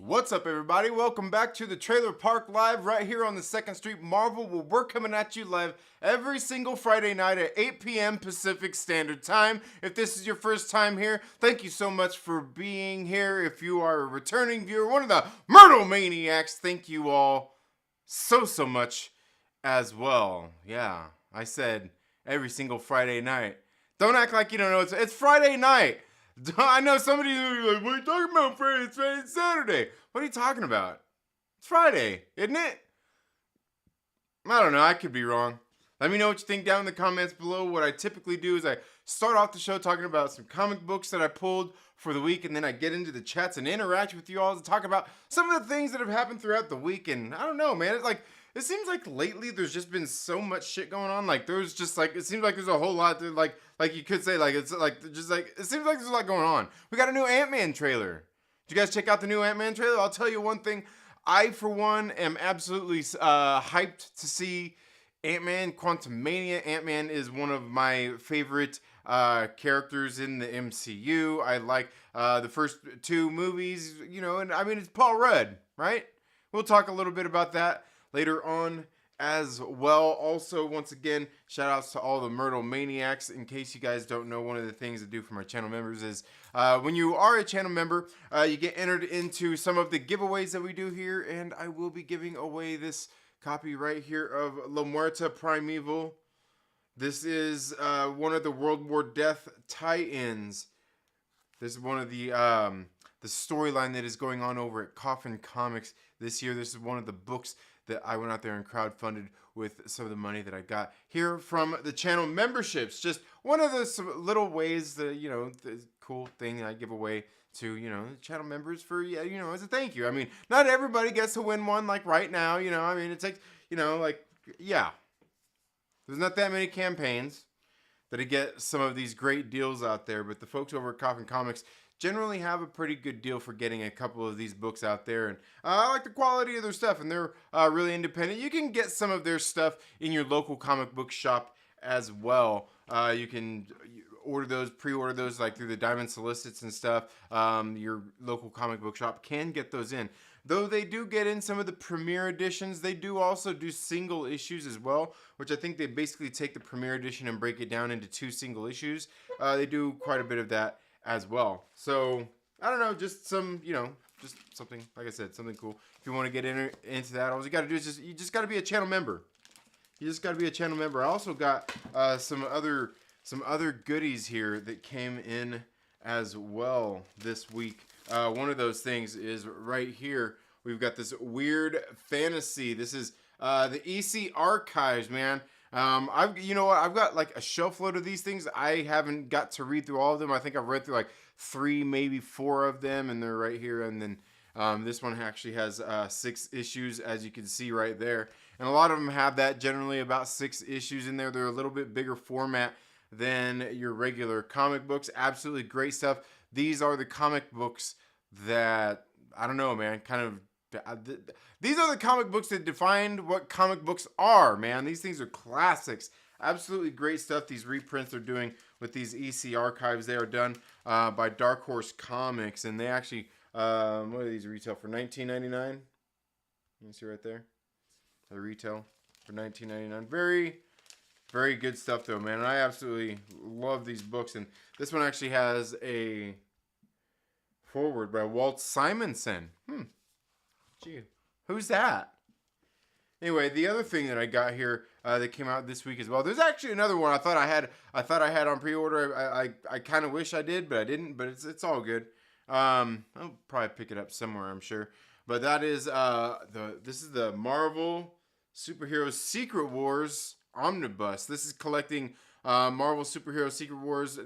What's up, everybody? Welcome back to the Trailer Park Live right here on the 2nd Street Marvel, where we're coming at you live every single Friday night at 8 p.m. Pacific Standard Time. If this is your first time here, thank you so much for being here. If you are a returning viewer, one of the Myrtle Maniacs, thank you all so much as well. Yeah, I said every single Friday night. Don't act like you don't know it's Friday night. I know somebody who's like, what are you talking about, Friday? It's Saturday. What are you talking about? It's Friday, isn't it? I don't know. I could be wrong. Let me know what you think down in the comments below. What I typically do is I start off the show talking about some comic books that I pulled for the week, and then I get into the chats and interact with you all to talk about some of the things that have happened throughout the week. And I don't know, man. It seems like lately there's just been so much shit going on. Like there's just like, it seems like there's a whole lot that like you could say, like it's like just like it seems like there's a lot going on. We got a new Ant-Man trailer. Did you guys check out the new Ant-Man trailer? I'll tell you one thing. I, for one, am absolutely hyped to see Ant-Man Quantumania. Ant-Man is one of my favorite characters in the MCU. I like the first two movies, you know, and I mean, it's Paul Rudd, right? We'll talk a little bit about that later on as well. Also, once again, shout outs to all the Myrtle Maniacs. In case you guys don't know, one of the things I do for my channel members is when you are a channel member, you get entered into some of the giveaways that we do here, and I will be giving away this copy right here of La Muerta Primeval. This is one of the World War Death tie-ins. This is one of the storyline that is going on over at Coffin Comics this year. This is one of the books that I went out there and crowdfunded with some of the money that I got here from the channel memberships. Just one of those little ways that, you know, the cool thing I give away to, you know, channel members for, yeah, you know, as a thank you. I mean, not everybody gets to win one like right now, you know. I mean, it takes, you know, like, yeah. There's not that many campaigns that get some of these great deals out there, but the folks over at Coffin Comics generally have a pretty good deal for getting a couple of these books out there, and I like the quality of their stuff, and they're really independent. You can get some of their stuff in your local comic book shop as well. You can order those, pre-order those, like through the Diamond Solicits and stuff. Your local comic book shop can get those in. Though they do get in some of the premiere editions, they do also do single issues as well, which I think they basically take the premiere edition and break it down into 2 single issues. They do quite a bit of that as well. So, I don't know, just some, you know, just something, like I said, something cool. If you want to get into that, all you got to do is you just got to be a channel member. You just got to be a channel member. I also got some other goodies here that came in as well this week. One of those things is right here. We've got this weird fantasy. This is the EC Archives, man. you know what, I've got like a shelf load of these things. I haven't got to read through all of them. I think I've read through like 3, maybe 4 of them, and they're right here. And then this one actually has 6 issues, as you can see right there. And a lot of them have that, generally about 6 issues in there. They're a little bit bigger format than your regular comic books. Absolutely great stuff. These are the comic books that, I don't know, man, kind of, these are the comic books that defined what comic books are, man. These things are classics. Absolutely great stuff. These reprints they're doing with these EC archives, they are done by Dark Horse Comics, and they actually, what do these retail for? $19.99. You can see right there, the retail for $19.99. Very good stuff though, man. And I absolutely love these books. And this one actually has a foreword by Walt Simonson. Gee, who's that? Anyway, the other thing that I got here that came out this week as well. There's actually another one I thought I had on pre-order. I kind of wish I did, but I didn't. But it's all good. I'll probably pick it up somewhere, I'm sure. But that is this is the Marvel Superhero Secret Wars Omnibus. This is collecting Marvel Superhero Secret Wars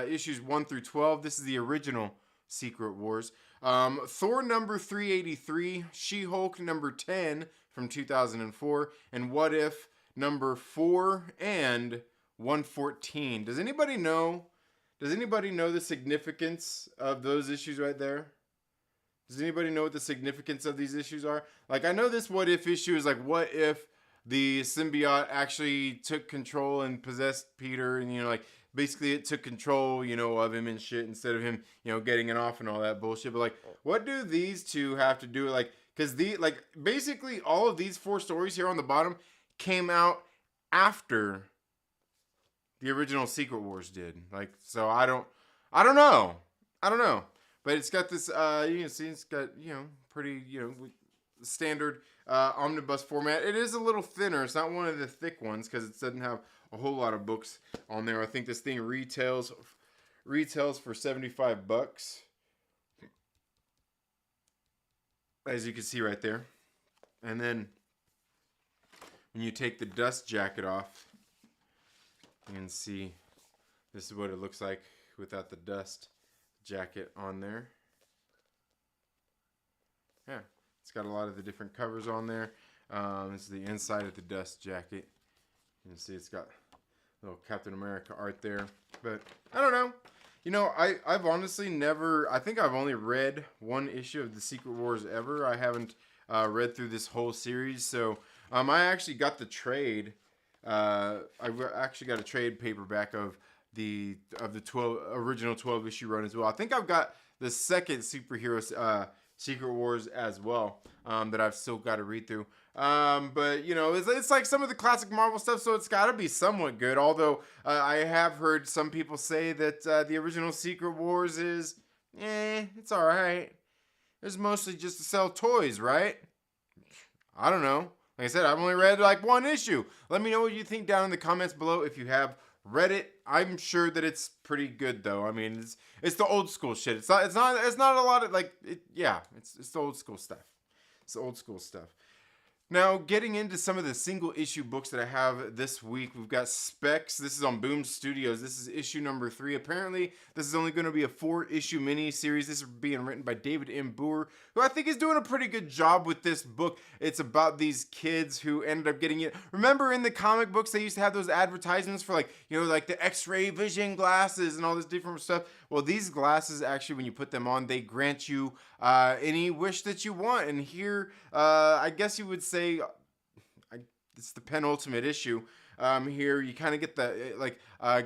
issues 1 through 12. This is the original Secret Wars. Thor number 383, She-Hulk number 10 from 2004, and What If number 4 and 114. Does anybody know the significance of those issues right there? Does anybody know what the significance of these issues are? Like, I know this What If issue is like, what if the symbiote actually took control and possessed Peter, and, you know, like, basically it took control, you know, of him and shit, instead of him, you know, getting it off and all that bullshit. But like, what do these two have to do? Like, because basically all of these 4 stories here on the bottom came out after the original Secret Wars did. Like, so I don't know. But it's got this, you can see it's got, you know, pretty, you know, standard omnibus format. It is a little thinner. It's not one of the thick ones because it doesn't have a whole lot of books on there. I think this thing retails for $75, as you can see right there. And then when you take the dust jacket off, you can see this is what it looks like without the dust jacket on there. Yeah, it's got a lot of the different covers on there. This is the inside of the dust jacket. You can see it's got little Captain America art there. But I don't know. You know, I've honestly never, I think I've only read 1 issue of the Secret Wars ever. I haven't read through this whole series. So I actually got the trade. I actually got a trade paperback of the original 12 issue run as well. I think I've got the second superhero Secret Wars as well, that I've still got to read through. But, you know, it's like some of the classic Marvel stuff, so it's got to be somewhat good. Although, I have heard some people say that the original Secret Wars is, it's alright. It's mostly just to sell toys, right? I don't know. Like I said, I've only read like 1 issue. Let me know what you think down in the comments below if you have read it. I'm sure that it's pretty good though. I mean, it's the old school shit. It's not a lot of like it's the old school stuff. It's the old school stuff. Now, getting into some of the single issue books that I have this week, we've got Specs. This is on Boom Studios. This is issue number 3. Apparently, this is only going to be a 4-issue mini-series. This is being written by David M. Boer, who I think is doing a pretty good job with this book. It's about these kids who ended up getting it. Remember in the comic books, they used to have those advertisements for like, you know, like the X-ray vision glasses and all this different stuff. Well, these glasses, actually, when you put them on, they grant you any wish that you want. And here, I guess you would say, it's the penultimate issue. Here you kind of get the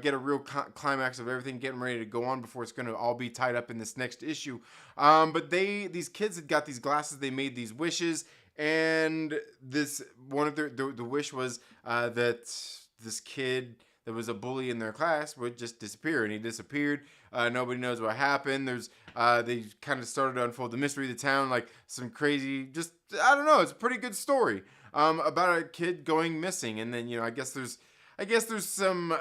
get a real climax of everything getting ready to go on before it's going to all be tied up in this next issue. But these kids had got these glasses. They made these wishes, and this one of the wish was that this kid that was a bully in their class would just disappear, and he disappeared. Nobody knows what happened. They kind of started to unfold the mystery of the town, like some crazy, just, I don't know. It's a pretty good story about a kid going missing, and then, you know, I guess there's some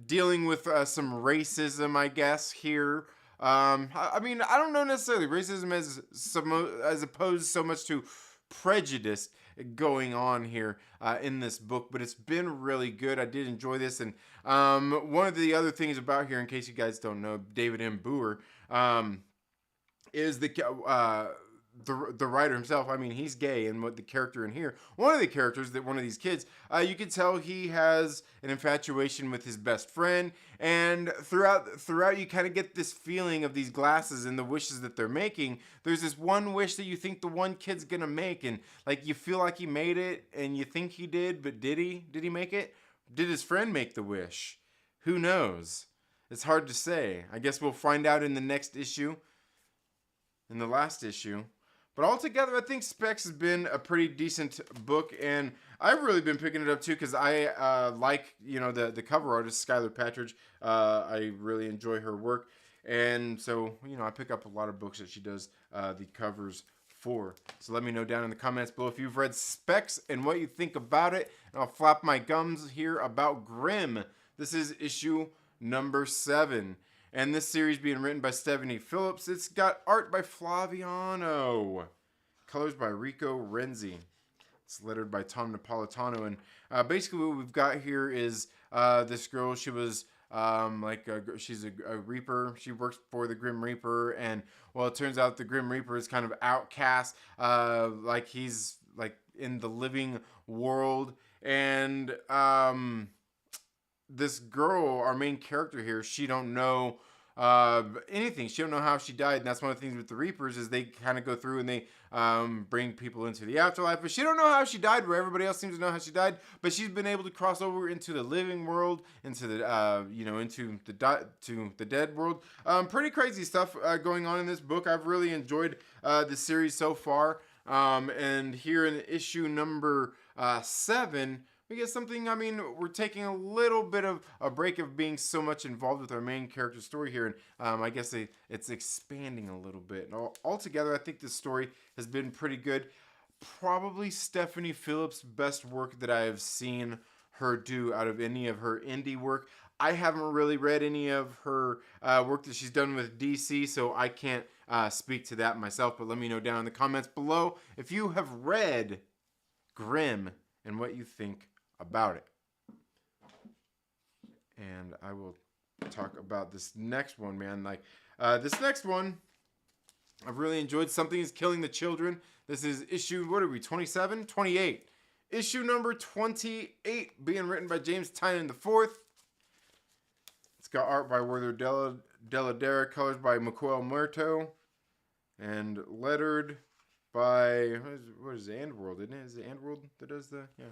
dealing with some racism, I guess, here. I mean, I don't know necessarily racism as opposed so much to prejudice. going on here in this book, but it's been really good. I did enjoy this, and one of the other things about here, in case you guys don't know, David M. Booher is the writer himself. I mean, he's gay, and what the character in here, one of the characters, that one of these kids, you can tell he has an infatuation with his best friend, and throughout you kind of get this feeling of these glasses and the wishes that they're making. There's this one wish that you think the one kid's gonna make, and like you feel like he made it, and you think he did, but did he? Did he make it? Did his friend make the wish? Who knows? It's hard to say. I guess we'll find out in the next issue, in the last issue. But altogether, I think Specs has been a pretty decent book, and I've really been picking it up too because I like, the cover artist, Skylar Patridge. I really enjoy her work, and so, I pick up a lot of books that she does the covers for. So let me know down in the comments below if you've read Specs and what you think about it. And I'll flap my gums here about Grimm. This is issue number 7. And this series being written by Stephanie Phillips. It's got art by Flaviano. Colors by Rico Renzi. It's lettered by Tom Napolitano. And basically what we've got here is this girl. She was she's a Reaper. She works for the Grim Reaper. And, well, it turns out the Grim Reaper is kind of outcast. He's in the living world. And this girl, our main character here, she don't know anything. She don't know how she died, and that's one of the things with the Reapers is they kind of go through and they bring people into the afterlife, but she don't know how she died, where everybody else seems to know how she died. But she's been able to cross over into the living world, into the into the dead world. Pretty crazy stuff going on in this book. I've really enjoyed the series so far. And here in issue number 7. We get something, we're taking a little bit of a break of being so much involved with our main character story here, and I guess it's expanding a little bit. And altogether, I think this story has been pretty good. Probably Stephanie Phillips' best work that I have seen her do out of any of her indie work. I haven't really read any of her work that she's done with DC, so I can't speak to that myself, but let me know down in the comments below if you have read Grimm and what you think about it. And I will talk about this next one, man. This next one I've really enjoyed. Something is Killing the Children. This is issue, what are we, 27? 28. Issue number 28, being written by James Tynion IV. It's got art by Werther Della, colors by Myrtle, and lettered by, what is it, Andworld, isn't it? Is it Andworld that does the, yeah.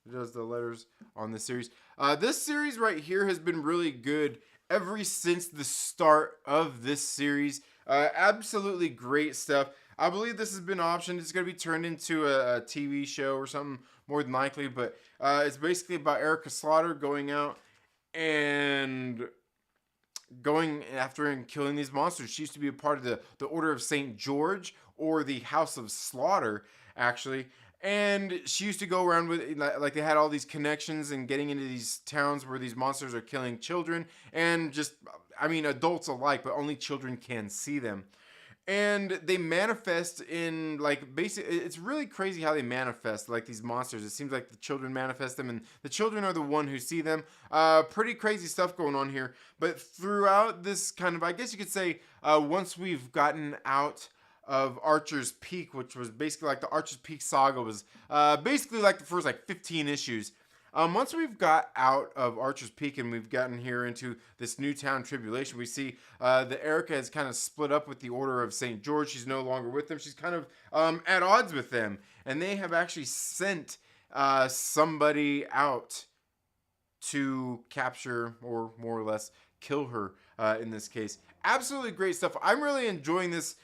It does the letters on this series. This series right here has been really good ever since the start of this series. Absolutely great stuff. I believe this has been optioned. It's going to be turned into a TV show or something more than likely. But it's basically about Erica Slaughter going out and going after and killing these monsters. She used to be a part of the Order of St. George, or the House of Slaughter, actually. And she used to go around with, they had all these connections and getting into these towns where these monsters are killing children. And just, adults alike, but only children can see them. And they manifest in, basically, it's really crazy how they manifest, these monsters. It seems like the children manifest them, and the children are the one who see them. Pretty crazy stuff going on here. But throughout this kind of, I guess you could say, once we've gotten out of Archer's Peak, which was basically the Archer's Peak saga was basically the first 15 issues. Once we've got out of Archer's Peak and we've gotten here into this Newtown Tribulation, we see that Erica has kind of split up with the Order of St. George. She's no longer with them. She's kind of at odds with them. And they have actually sent somebody out to capture, or more or less kill her in this case. Absolutely great stuff. I'm really enjoying this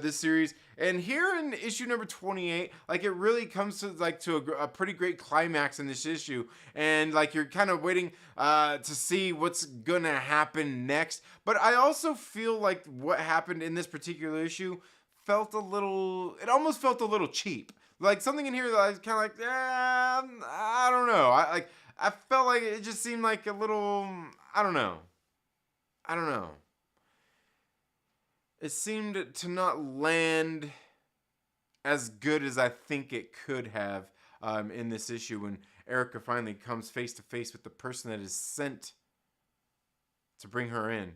this series. And here in issue number 28, it really comes to a pretty great climax in this issue. And you're kind of waiting to see what's gonna happen next. But I also feel like what happened in this particular issue it almost felt a little cheap. Something in here that I was kind of I don't know. I felt like it just seemed like a little, I don't know. It seemed to not land as good as I think it could have. in this issue when Erica finally comes face to face with the person that is sent to bring her in,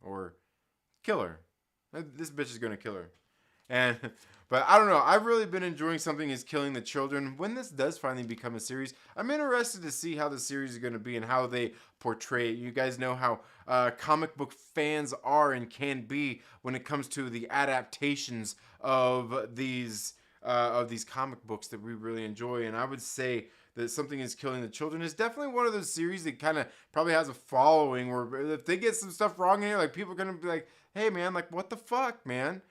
or kill her. This bitch is gonna kill her. And but I don't know. I've really been enjoying Something Is Killing the Children. When this does finally become a series, I'm interested to see how the series is going to be and how they portray it. You guys know how comic book fans are and can be when it comes to the adaptations of these comic books that we really enjoy. And I would say that Something Is Killing the Children is definitely one of those series that kind of probably has a following where if they get some stuff wrong in here, like people are going to be like, hey man, like what the fuck, man?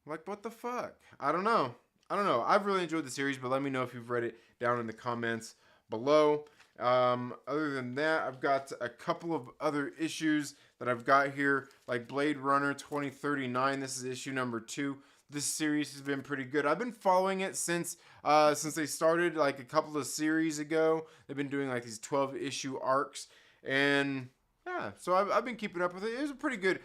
Like, what the fuck? I don't know. I've really enjoyed the series, but let me know if you've read it down in the comments below. Other than that, I've got a couple of other issues that I've got here, like Blade Runner 2039. This is issue number 2. This series has been pretty good. I've been following it since they started, like a couple of series ago. They've been doing like these 12-issue arcs, and yeah, so I've been keeping up with it. It was a pretty good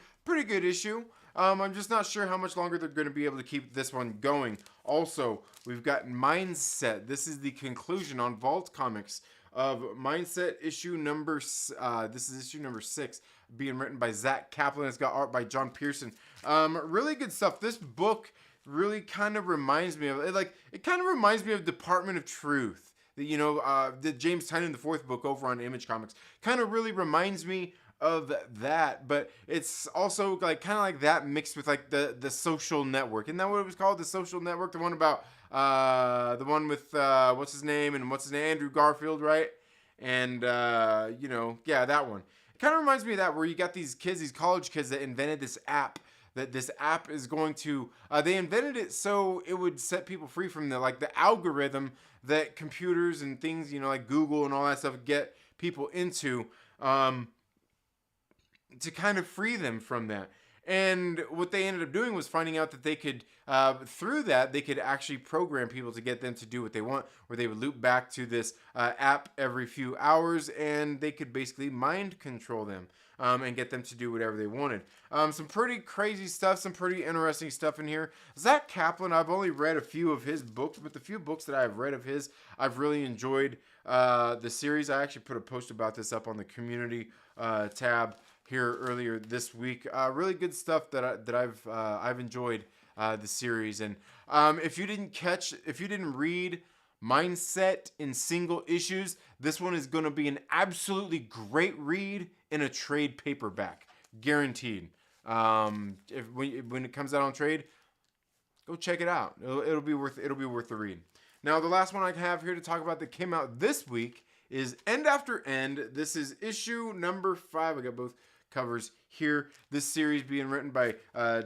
issue. I'm just not sure how much longer they're going to be able to keep this one going. Also, we've got Mindset. This is the conclusion on Vault Comics of Mindset issue number. This is issue number 6, being written by Zach Kaplan. It's got art by John Pearson. Really good stuff. This book really kind of reminds me of Department of Truth. The James Tynion the 4th book over on Image Comics kind of really reminds me of that, but it's also like kind of like that mixed with like the Social Network. Isn't that what it was called? The Social Network, the one about the one with what's his name, Andrew Garfield, right? And yeah, that one. It kind of reminds me of that, where you got these college kids that invented this app. That this app is going to they invented it so it would set people free from the algorithm that computers and things, like Google and all that stuff, get people into, to kind of free them from that. And what they ended up doing was finding out that they could, through that, they could actually program people to get them to do what they want, where they would loop back to this app every few hours, and they could basically mind control them and get them to do whatever they wanted. Some pretty crazy stuff, some pretty interesting stuff in here. Zach Kaplan, I've only read a few of his books, but the few books that I've read of his, I've really enjoyed the series. I actually put a post about this up on the community tab here earlier this week. Really good stuff that I've enjoyed the series. And if you didn't read Mindset in single issues, this one is going to be an absolutely great read in a trade paperback, guaranteed. When it comes out on trade, go check it out. It'll be worth the read. Now, the last one I have here to talk about that came out this week is End After End. This is issue number 5. I got both covers here. This series being written by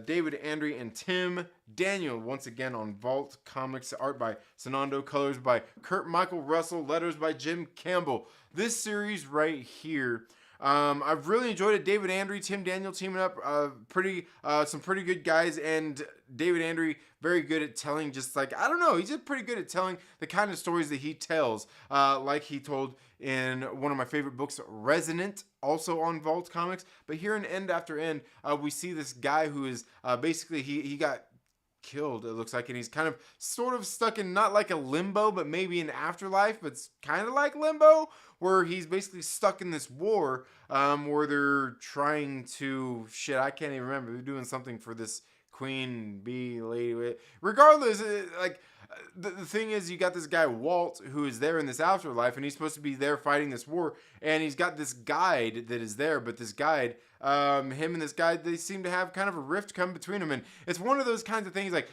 David Andry and Tim Daniel, once again on Vault Comics. Art by Sanando, colors by Kurt Michael Russell, letters by Jim Campbell. This series right here, I've really enjoyed it. David Andry, Tim Daniel teaming up, some pretty good guys, and David Andry very good at telling, he's just pretty good at telling the kind of stories that he tells, like he told in one of my favorite books, Resonant, also on Vault Comics. But here in End After End, we see this guy who is basically, he got killed, it looks like, and he's kind of sort of stuck in not like a limbo, but maybe an afterlife, but it's kind of like limbo, where he's basically stuck in this war where they're trying to, I can't even remember, they're doing something for this queen bee lady. Regardless, the thing is, you got this guy Walt who is there in this afterlife, and he's supposed to be there fighting this war, and he's got this guide that is there, but this guide, him and this guy, they seem to have kind of a rift come between them, and it's one of those kinds of things like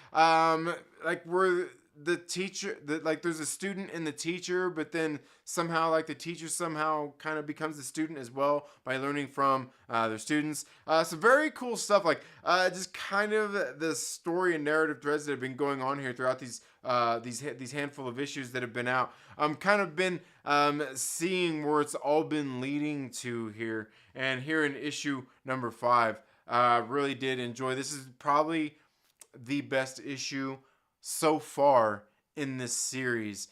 where the teacher, there's a student and the teacher, but then somehow the teacher somehow kind of becomes the student as well by learning from their students. Some very cool stuff, just kind of the story and narrative threads that have been going on here throughout these handful of issues that have been out. Kind of been seeing where it's all been leading to here, and here in issue number 5, really did enjoy. This is probably the best issue so far in this series,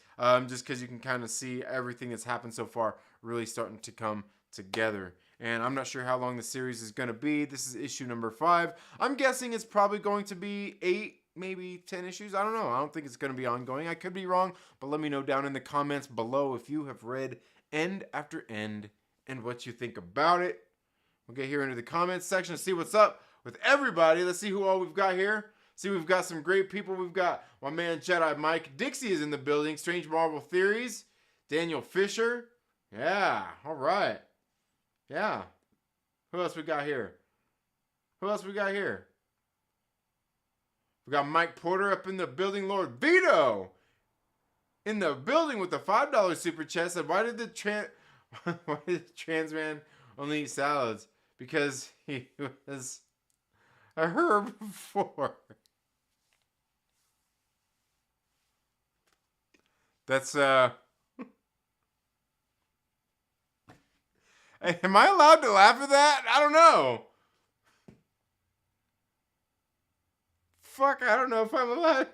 just because you can kind of see everything that's happened so far really starting to come together. And I'm not sure how long the series is going to be. This is issue number 5. I'm guessing it's probably going to be 8, maybe 10 issues. I don't know. I don't think it's going to be ongoing. I could be wrong, but let me know down in the comments below if you have read end after end and what you think about it. We'll get here into the comments section to see what's up with everybody. Let's see who all we've got here. See, we've got some great people. We've got my man Jedi Mike. Dixie is in the building. Strange Marvel Theories. Daniel Fisher. Yeah, all right. Yeah. Who else we got here? Who else we got here? We got Mike Porter up in the building. Lord Veedo in the building with the $5 super chat. Said, why did the trans man only eat salads? Because he was a herbivore. That's Am I allowed to laugh at that? I don't know. Fuck, I don't know if I'm allowed.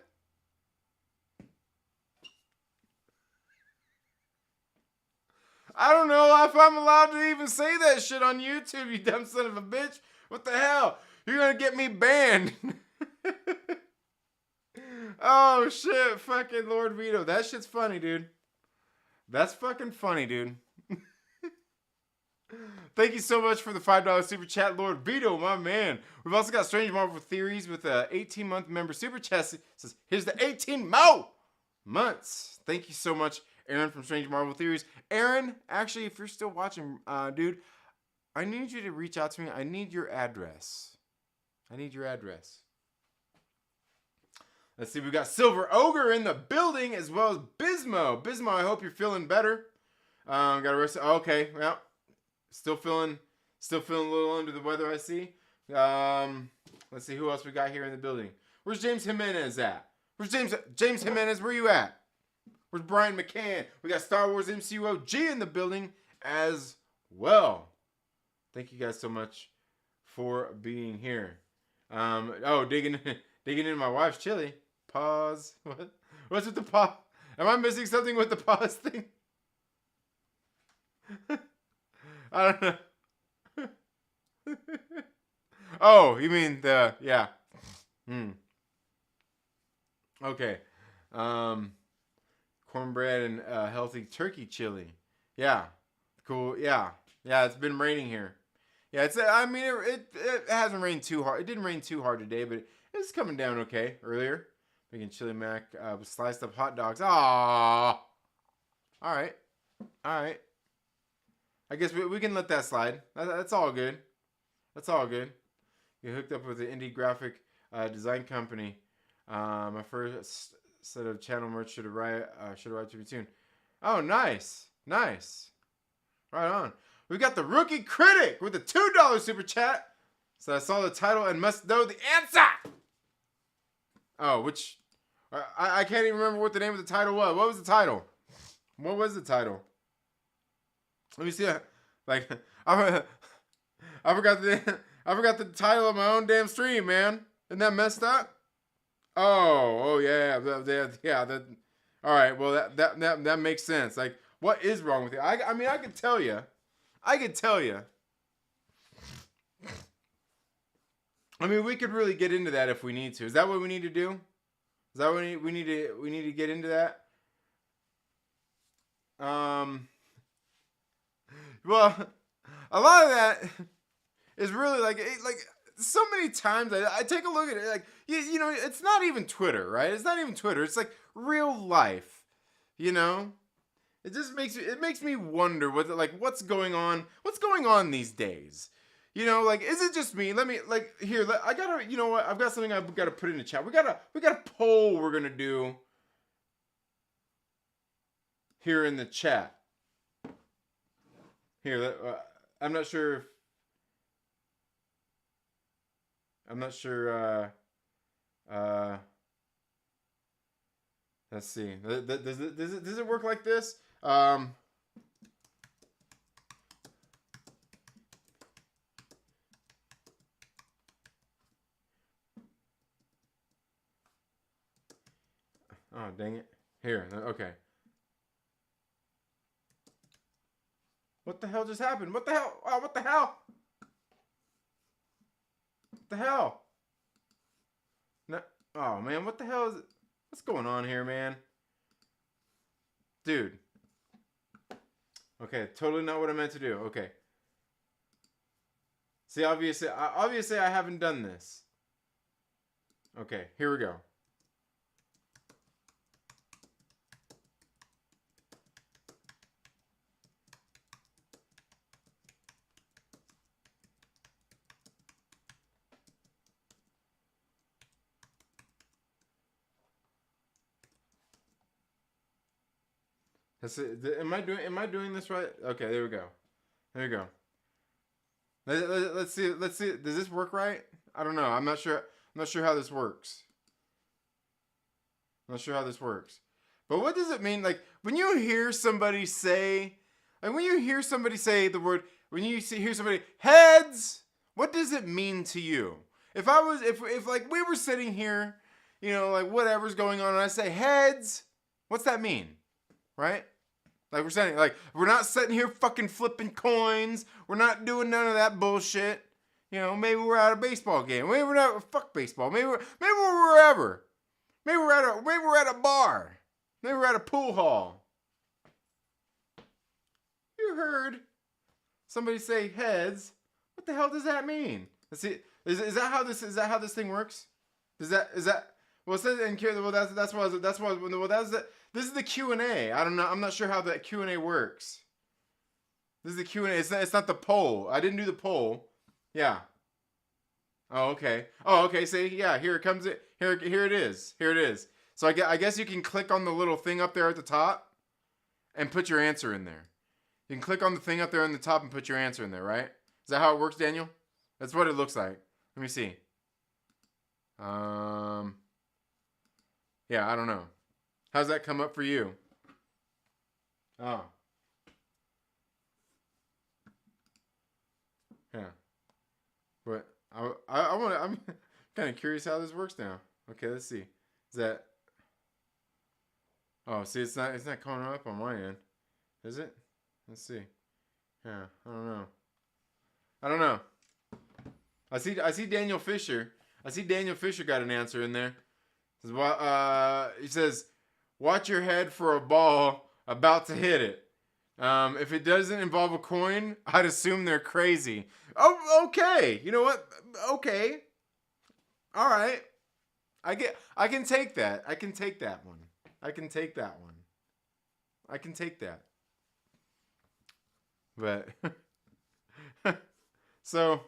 I don't know if I'm allowed to even say that shit on YouTube, you dumb son of a bitch. What the hell? You're gonna get me banned. Oh shit, fucking Lord Veedo. That shit's funny, dude. That's fucking funny, dude. Thank you so much for the $5 super chat, Lord Veedo, my man. We've also got Strange Marvel Theories with a 18-month member super chat. It says, here's the 18 months. Thank you so much, Aaron from Strange Marvel Theories. Aaron, actually, if you're still watching, dude, I need you to reach out to me. I need your address. Let's see, we've got Silver Ogre in the building as well as Bismo. Bismo, I hope you're feeling better. Got a rest. Okay, well, still feeling a little under the weather, I see. Let's see who else we got here in the building. Where's James Jimenez at? Where's James Jimenez? Where you at? Where's Brian Mccann? We got StarWarsMCU-OG in the building as well. Thank you guys so much for being here. Digging into my wife's chili. Pause. What? What's with the pause? Am I missing something with the pause thing? I don't know. Oh, you mean the, yeah. Okay. Cornbread and healthy turkey chili. Yeah. Cool. Yeah. Yeah, it's been raining here. Yeah, I mean, it hasn't rained too hard. It didn't rain too hard today, but it's coming down okay earlier. Making chili mac with sliced up hot dogs. Aww. All right. I guess we can let that slide. That's all good. You hooked up with the indie graphic design company. My first set of channel merch should arrive to be soon. Oh, nice. Right on. We got the Rookie Critic with a $2 super chat. So I saw the title and must know the answer. Oh, which I can't even remember what the name of the title was. What was the title? Let me see. Like I forgot the title of my own damn stream, man. Isn't that messed up? Oh yeah. All right. Well, that makes sense. Like, what is wrong with it? I mean, I could tell you. I mean, we could really get into that if we need to. Is that what we need to do? Is that what we need to get into that? Well, a lot of that is really like so many times I take a look at it, like, you know, it's not even Twitter, right? It's not even Twitter. It's like real life, you know? It just makes me wonder what's going on these days. You know, like, is it just me? Let me, like, here, I gotta, you know what? I've got something I've got to put in the chat. We got a poll we're gonna do here in the chat. Here, I'm not sure. Let's see. Does it work like this? Oh, dang it. Here, okay. What the hell just happened? What the hell? Oh, what the hell? What the hell? No. Oh, man, what the hell is... What's going on here, man? Dude. Okay, totally not what I meant to do. Okay. See, obviously I haven't done this. Okay, here we go. Am I doing this right? Okay, there we go. There we go. Let's see. Let's see. Does this work right? I don't know. I'm not sure. I'm not sure how this works. I'm not sure how this works. But what does it mean? Like when you hear somebody say, like when you hear somebody say the word, when you hear somebody heads, what does it mean to you? If I was, if like we were sitting here, you know, like whatever's going on, and I say heads, what's that mean? Right? Like we're not sitting here fucking flipping coins. We're not doing none of that bullshit. You know, maybe we're at a baseball game. Maybe we're not. Fuck baseball. Maybe we're wherever. Maybe we're at a bar. Maybe we're at a pool hall. You heard somebody say heads. What the hell does that mean? Let's see. Is that how this thing works? Is that well, it says in Q. Well, that's why well, this is the Q&A. I don't know. I'm not sure how the Q&A works. This is the Q&A. It's not the poll. I didn't do the poll. Yeah. Oh, okay. Oh, okay. See, yeah. Here it comes. Here it is. Here it is. So I guess you can click on the little thing up there at the top and put your answer in there. You can click on the thing up there on the top and put your answer in there, right? Is that how it works, Daniel? That's what it looks like. Let me see. Yeah, I don't know. How's that come up for you? Oh. Yeah. But I'm kind of curious how this works now. Okay, let's see. Is that... Oh, see, it's not coming up on my end. Is it? Let's see. Yeah, I don't know. I see Daniel Fisher. I see Daniel Fisher got an answer in there. He says, watch your head for a ball about to hit it. If it doesn't involve a coin, I'd assume they're crazy. Oh, okay. You know what? Okay. All right. I can take that. I can take that one. I can take that. But so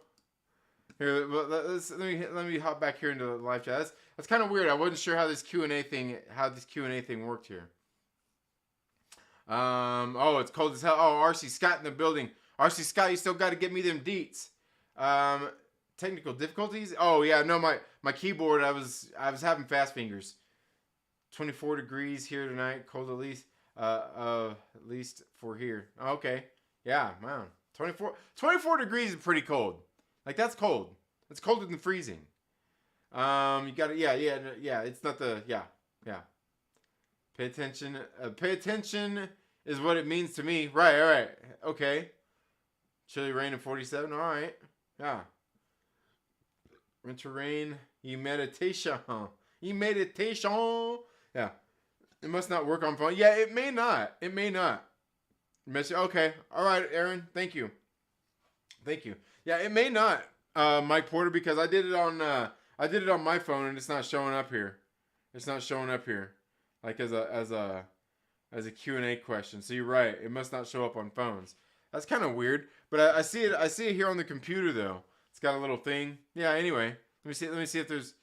here, let me hop back here into the live chat. That's kind of weird. I wasn't sure how this Q&A thing worked here. Oh, it's cold as hell. Oh, RC Scott in the building. RC Scott, you still got to get me them deets. Technical difficulties. Oh yeah, no, my keyboard. I was having fast fingers. 24 degrees here tonight. Cold at least for here. Okay. Yeah, man. 24 degrees is pretty cold. Like that's cold. It's colder than freezing. You got to yeah. It's not the yeah. Pay attention. Pay attention is what it means to me. Right. Okay. Chilly rain in 47. All right. Yeah. Winter rain. Meditation. Yeah. It must not work on phone. Yeah, it may not. Okay. All right, Aaron. Thank you. Yeah, it may not, Mike Porter, because I did it on my phone and it's not showing up here. Like as a Q&A question. So you're right. It must not show up on phones. That's kind of weird. But I see it here on the computer though. It's got a little thing. Yeah. Anyway, let me see if there's.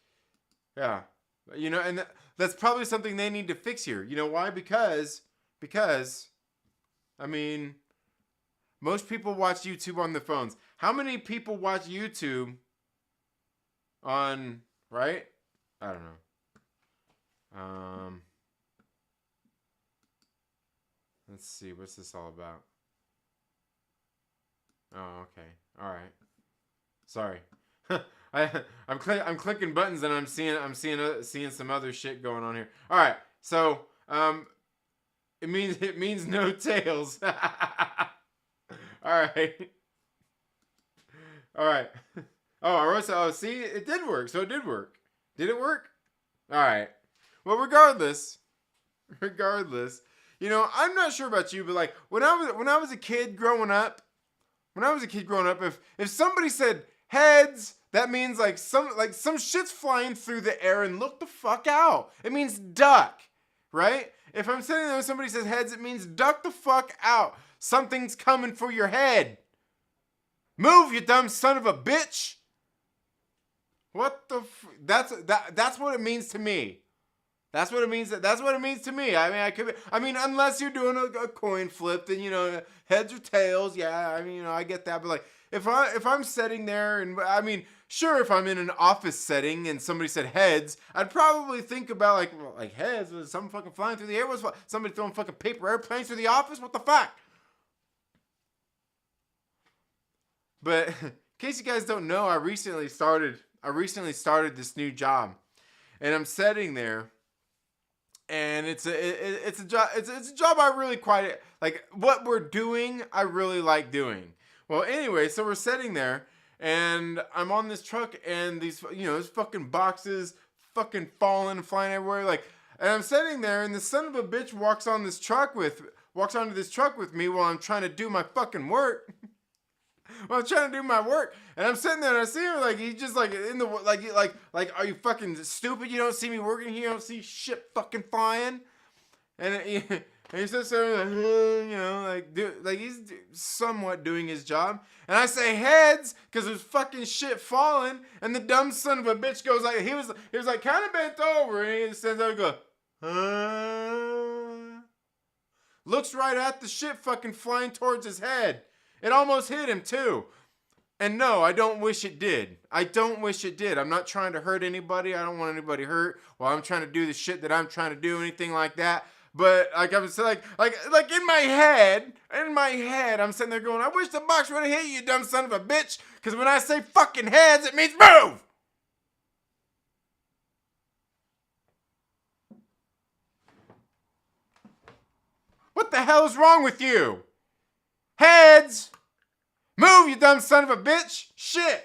Yeah. You know, and that's probably something they need to fix here. You know why? Because I mean, most people watch YouTube on their phones. How many people watch YouTube on, right? I don't know. Let's see. What's this all about? Oh, okay. All right. Sorry. I'm clicking buttons and I'm seeing some other shit going on here. All right. So, it means no tails. All right. Oh, I wrote so. Oh, see, it did work. So it did work. Did it work? All right. Well, regardless, you know, I'm not sure about you, but like when I was a kid growing up, if somebody said heads, that means like some shit's flying through the air and look the fuck out. It means duck, right? If I'm sitting there and somebody says heads, it means duck the fuck out. Something's coming for your head. Move, you dumb son of a bitch. What the that's what it means to me. That's what it means to me. I mean, unless you're doing a coin flip, then, you know, heads or tails. Yeah, I mean, you know, I get that. But like, if I'm sitting there and, I mean, sure, if I'm in an office setting and somebody said heads, I'd probably think about like heads. Was something fucking flying through the air? Was somebody throwing fucking paper airplanes through the office? What the fuck? But in case you guys don't know, I recently started this new job, and I'm sitting there. And it's a job I really quite like. What we're doing, I really like doing. Well, anyway, so we're sitting there, and I'm on this truck, and these, you know, these fucking boxes fucking falling and flying everywhere. Like, and I'm sitting there, and the son of a bitch walks onto this truck with me while I'm trying to do my fucking work. Well, I'm trying to do my work, and I'm sitting there, and I see him, like, he's just, like, in the, like, are you fucking stupid? You don't see me working here? You don't see shit fucking flying? And he says something like, you know, like he's somewhat doing his job. And I say heads, because there's fucking shit falling, and the dumb son of a bitch goes like, he was like, kind of bent over, and he just stands there and goes, looks right at the shit fucking flying towards his head. It almost hit him, too. And no, I don't wish it did. I'm not trying to hurt anybody. I don't want anybody hurt while I'm trying to do the shit that I'm trying to do, anything like that. But like I was like in my head, I'm sitting there going, I wish the box would have hit you, dumb son of a bitch. Because when I say fucking heads, it means move. What the hell is wrong with you? Heads! Move, you dumb son of a bitch! Shit!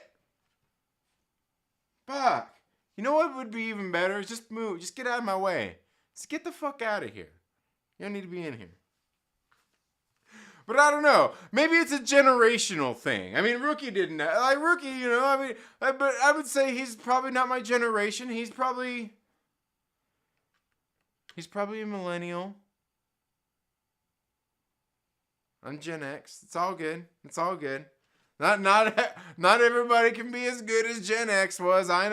Fuck. You know what would be even better? Just move. Just get out of my way. Just get the fuck out of here. You don't need to be in here. But I don't know. Maybe it's a generational thing. I mean, Rookie didn't. Like, Rookie, you know, I mean, but I would say he's probably not my generation. He's probably a millennial. I'm Gen X. It's all good. Not everybody can be as good as Gen X was. I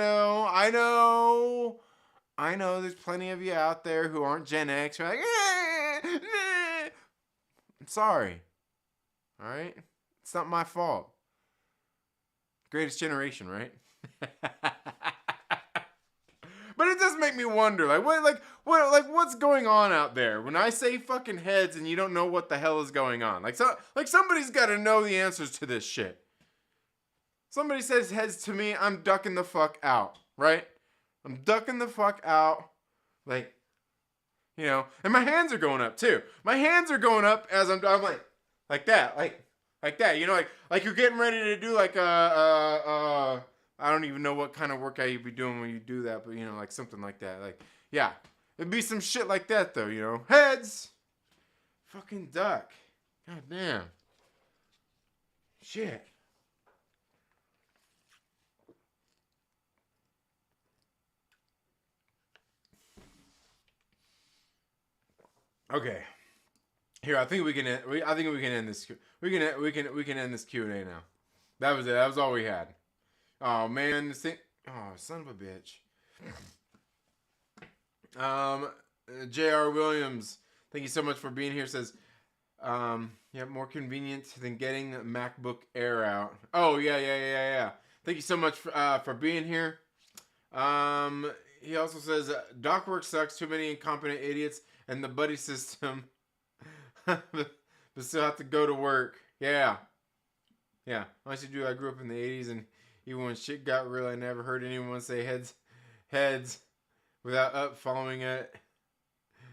know. There's plenty of you out there who aren't Gen X. You're like, I'm sorry. All right? It's not my fault. Greatest generation, right? But it does make me wonder, what's going on out there when I say fucking heads and you don't know what the hell is going on? Like somebody's got to know the answers to this shit. Somebody says heads to me, I'm ducking the fuck out, right? I'm ducking the fuck out, like, you know, and my hands are going up too. My hands are going up as I'm like that, you know, like you're getting ready to do like I don't even know what kind of workout you'd be doing when you do that, but, you know, like something like that. Like, yeah. It'd be some shit like that, though, you know. Heads! Fucking duck. God damn. Shit. Okay. Here, I think we can end this. We can end this Q&A now. That was it. That was all we had. Oh man, this thing. Oh, son of a bitch. J.R. Williams, thank you so much for being here. Says, yeah, more convenient than getting the MacBook Air out. Oh yeah. Thank you so much for being here. He also says, doc work sucks. Too many incompetent idiots, and the buddy system. But still have to go to work. Yeah. Honestly, dude, I grew up in the 80s, and even when shit got real, I never heard anyone say heads without up following it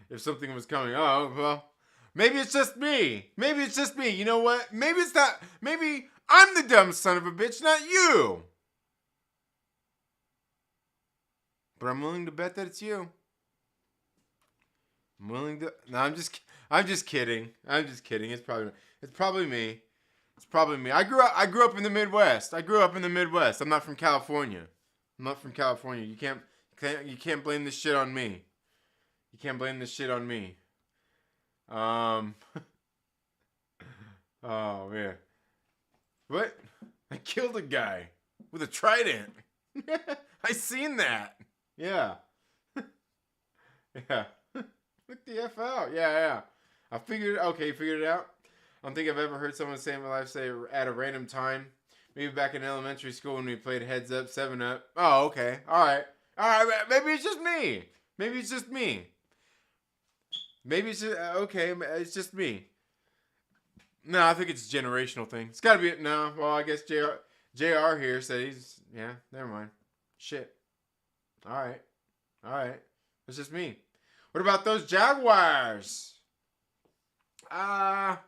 if something was coming. Oh, well, maybe it's just me. You know what? Maybe it's not. Maybe I'm the dumb son of a bitch, not you. but I'm willing to bet that it's you. I'm willing to. No, I'm just kidding. I'm just kidding. It's probably me. It's probably me. I grew up in the Midwest. I'm not from California. You can't blame this shit on me. Oh man. What? I killed a guy with a trident. I seen that. Yeah. Yeah. Look the F out. Yeah. You figured it out. I don't think I've ever heard someone say in my life say at a random time. Maybe back in elementary school when we played Heads Up, 7-Up. Oh, okay. All right. Maybe it's just me. It's just me. No, I think it's a generational thing. It's got to be. No, well, I guess JR here said he's. Yeah, never mind. Shit. All right. It's just me. What about those Jaguars? I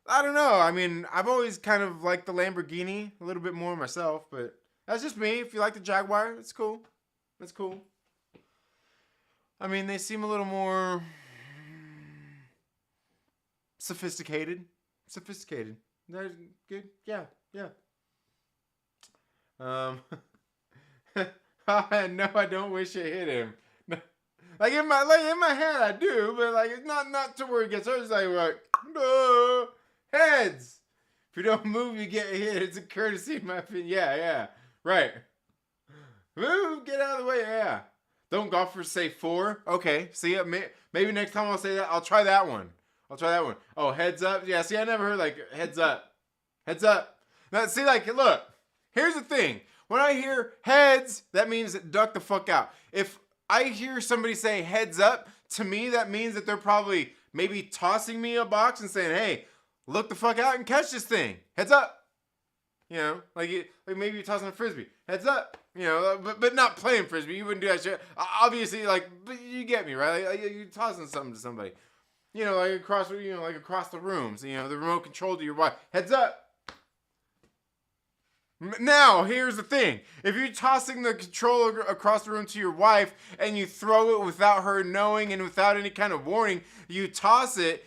don't know. I mean, I've always kind of liked the Lamborghini a little bit more myself, but that's just me. If you like the Jaguar, it's cool. I mean, they seem a little more sophisticated. They're good. Yeah. No, I don't wish it hit him. Like in my head, I do, but like it's not to where it gets hurt. It's like no heads. If you don't move, you get hit. It's a courtesy, in my opinion. Yeah, right. Move, get out of the way. Yeah. Don't golfers say 4? Okay. See, maybe next time I'll say that. I'll try that one. Oh, heads up. Yeah. See, I never heard like heads up. Now, see, like, look. Here's the thing. When I hear heads, that means duck the fuck out. If I hear somebody say heads up, to me that means that they're probably maybe tossing me a box and saying, hey, look the fuck out and catch this thing. Heads up. You know, like maybe you're tossing a frisbee. Heads up. You know, but not playing frisbee. You wouldn't do that shit. Obviously, like, but you get me, right? Like you're tossing something to somebody. You know, like across the room. So, you know, the remote control to your wife. Heads up. Now, here's the thing. If you're tossing the controller across the room to your wife and you throw it without her knowing and without any kind of warning, you toss it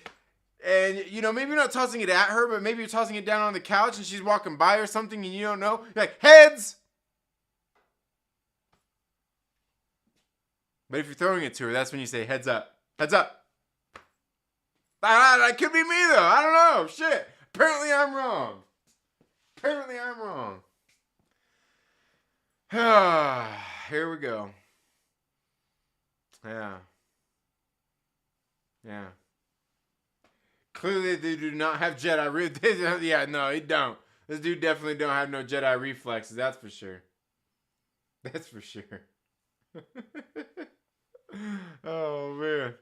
and, you know, maybe you're not tossing it at her, but maybe you're tossing it down on the couch and she's walking by or something and you don't know. You're like, heads! But if you're throwing it to her, that's when you say, heads up. Heads up. That could be me, though. I don't know. Shit. Apparently I'm wrong. Here we go. Yeah. Clearly they do not have Jedi reflexes. Yeah, no, he don't. This dude definitely don't have no Jedi reflexes. That's for sure. Oh man.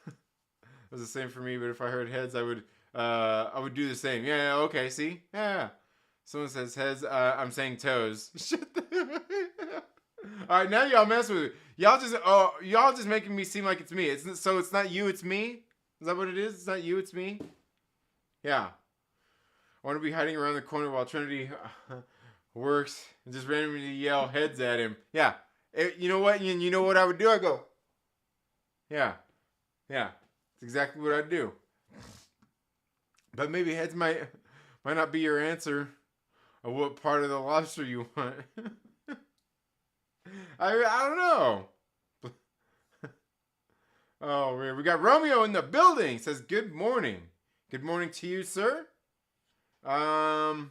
It was the same for me, but if I heard heads, I would do the same. Yeah, okay, see? Yeah. Someone says heads, I'm saying toes. Shut the All right, now y'all messing with it. Y'all just making me seem like it's me. It's not you, it's me? Is that what it is? It's not you, it's me? Yeah. I want to be hiding around the corner while Trinity works and just randomly yell heads at him. Yeah. You know what? You know what I would do? I go, yeah. That's exactly what I'd do. But maybe heads might not be your answer of what part of the lobster you want. I don't know. Oh, man. We got Romeo in the building. Says, good morning. Good morning to you, sir. When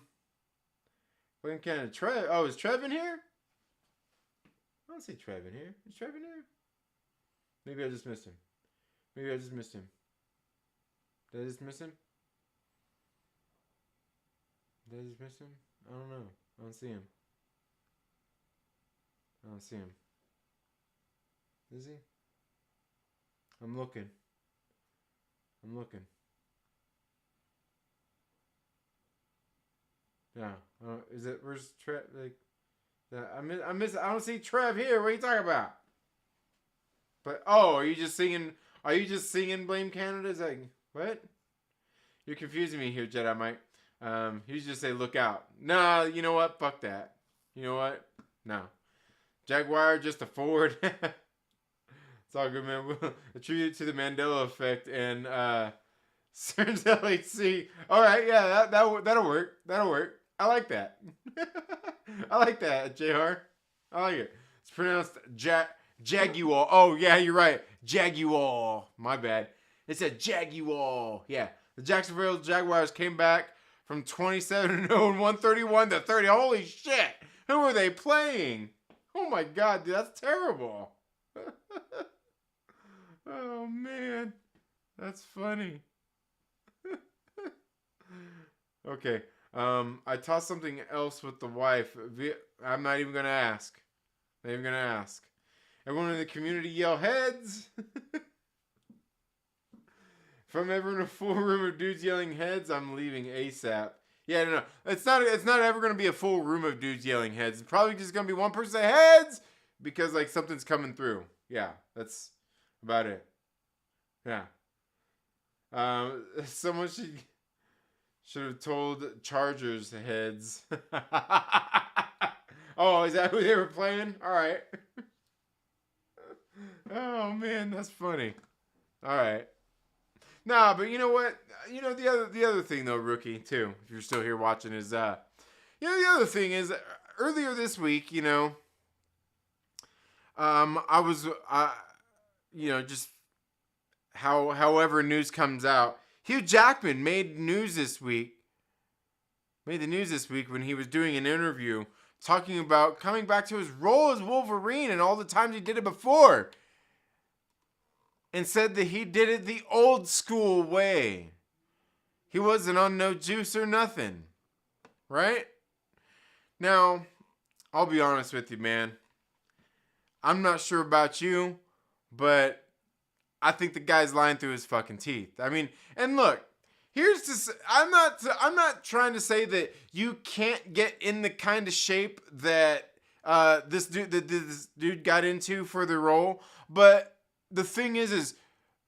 can Trev? Oh, is Trev in here? I don't see Trev in here. Is Trev in here? Maybe I just missed him. Did I just miss him? I don't know. I don't see him. Is he? I'm looking. Yeah. Is it? Where's Trev? Like, I miss. I don't see Trev here. What are you talking about? But are you just singing? Blame Canada? Is that what? You're confusing me here, Jedi Mike. You just say look out. Nah, you know what? Fuck that. You know what? No. Jaguar, just a Ford. It's all good, man. We'll attribute it to the Mandela effect and Surge LHC. All right, yeah, that'll work. That'll work. I like that. I like that, JR. I like it. It's pronounced Jaguar. Oh, yeah, you're right. Jaguar. My bad. It's a Jaguar. Yeah. The Jacksonville Jaguars came back from 27-0 and 131 to 30. Holy shit. Who are they playing? Oh my god, dude, that's terrible. Oh man. That's funny. Okay. I tossed something else with the wife. I'm not even gonna ask. Not even gonna ask. Everyone in the community yell heads. If I'm ever in a full room of dudes yelling heads, I'm leaving ASAP. Yeah, no. It's not ever gonna be a full room of dudes yelling heads. It's probably just gonna be one person say heads because like something's coming through. Yeah, that's about it. Yeah. Someone should have told Chargers heads. Oh, is that who they were playing? All right. Oh man, that's funny. All right. Nah, but you know what? You know the other thing though, rookie too. If you're still here watching, is the other thing is earlier this week, I was just however news comes out. Hugh Jackman made the news this week when he was doing an interview talking about coming back to his role as Wolverine and all the times he did it before. And said that he did it the old school way. He wasn't on no juice or nothing. Right? Now, I'll be honest with you, man. I'm not sure about you, but I think the guy's lying through his fucking teeth. I mean, and look, here's this. I'm not trying to say that you can't get in the kind of shape that this dude got into for the role, but the thing is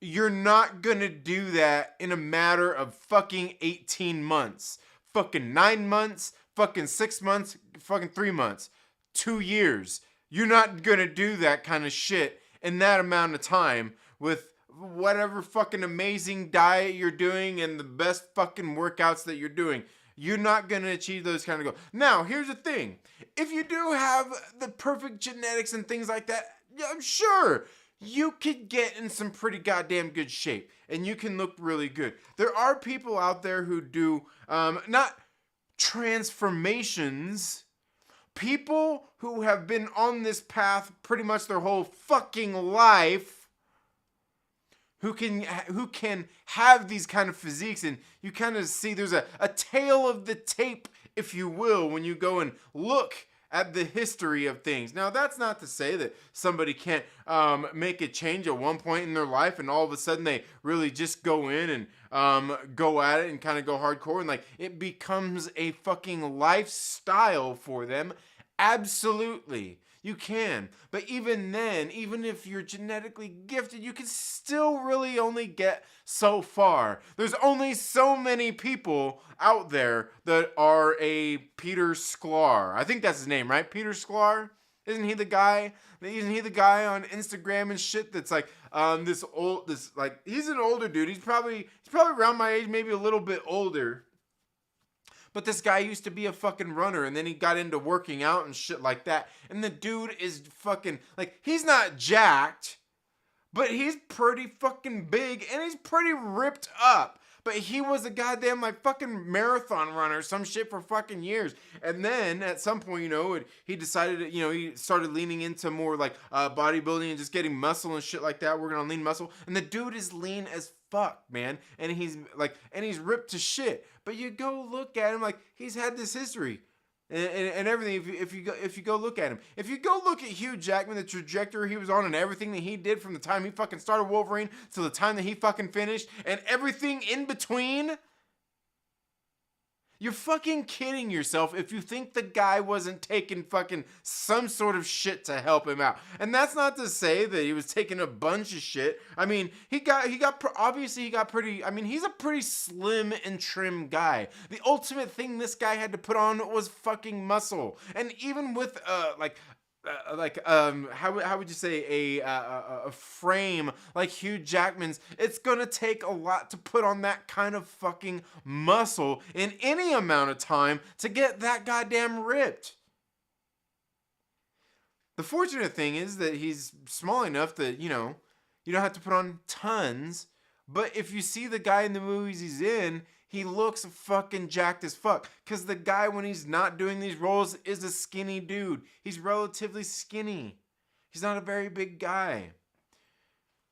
you're not gonna do that in a matter of fucking 18 months, fucking 9 months, fucking 6 months, fucking 3 months, 2 years. You're not gonna do that kind of shit in that amount of time with whatever fucking amazing diet you're doing and the best fucking workouts that you're doing. You're not gonna achieve those kind of goals. Now, here's the thing. If you do have the perfect genetics and things like that, yeah, I'm sure you could get in some pretty goddamn good shape and you can look really good. There are people out there who do not transformations, people who have been on this path pretty much their whole fucking life, who can have these kind of physiques, and you kind of see there's a tail of the tape, if you will, when you go and look at the history of things. Now, that's not to say that somebody can't make a change at one point in their life and all of a sudden they really just go in and go at it and kind of go hardcore and like it becomes a fucking lifestyle for them. Absolutely. You can. But even then, even if you're genetically gifted, you can still really only get so far. There's only so many people out there that are a Peter Sklar. I think that's his name, right? Peter Sklar? Isn't he the guy? Isn't he the guy on Instagram and shit that's like he's an older dude. He's probably around my age, maybe a little bit older. But this guy used to be a fucking runner and then he got into working out and shit like that. And the dude is fucking, like, he's not jacked, but he's pretty fucking big and he's pretty ripped up. But he was a goddamn, like, fucking marathon runner, some shit for fucking years. And then at some point, he decided, he started leaning into more like bodybuilding and just getting muscle and shit like that, working on lean muscle. And the dude is lean as fuck, man. And he's ripped to shit. But you go look at him, like, he's had this history and everything. If you go look at him, if you go look at Hugh Jackman, the trajectory he was on and everything that he did from the time he fucking started Wolverine to the time that he fucking finished and everything in between, you're fucking kidding yourself if you think the guy wasn't taking fucking some sort of shit to help him out. And that's not to say that he was taking a bunch of shit. I mean, obviously he got pretty, I mean, he's a pretty slim and trim guy. The ultimate thing this guy had to put on was fucking muscle. And even with, how would you say a frame like Hugh Jackman's? It's gonna take a lot to put on that kind of fucking muscle in any amount of time to get that goddamn ripped. The fortunate thing is that he's small enough that, you know, you don't have to put on tons. But if you see the guy in the movies he's in, he looks fucking jacked as fuck. Because the guy, when he's not doing these roles, is a skinny dude. He's relatively skinny. He's not a very big guy.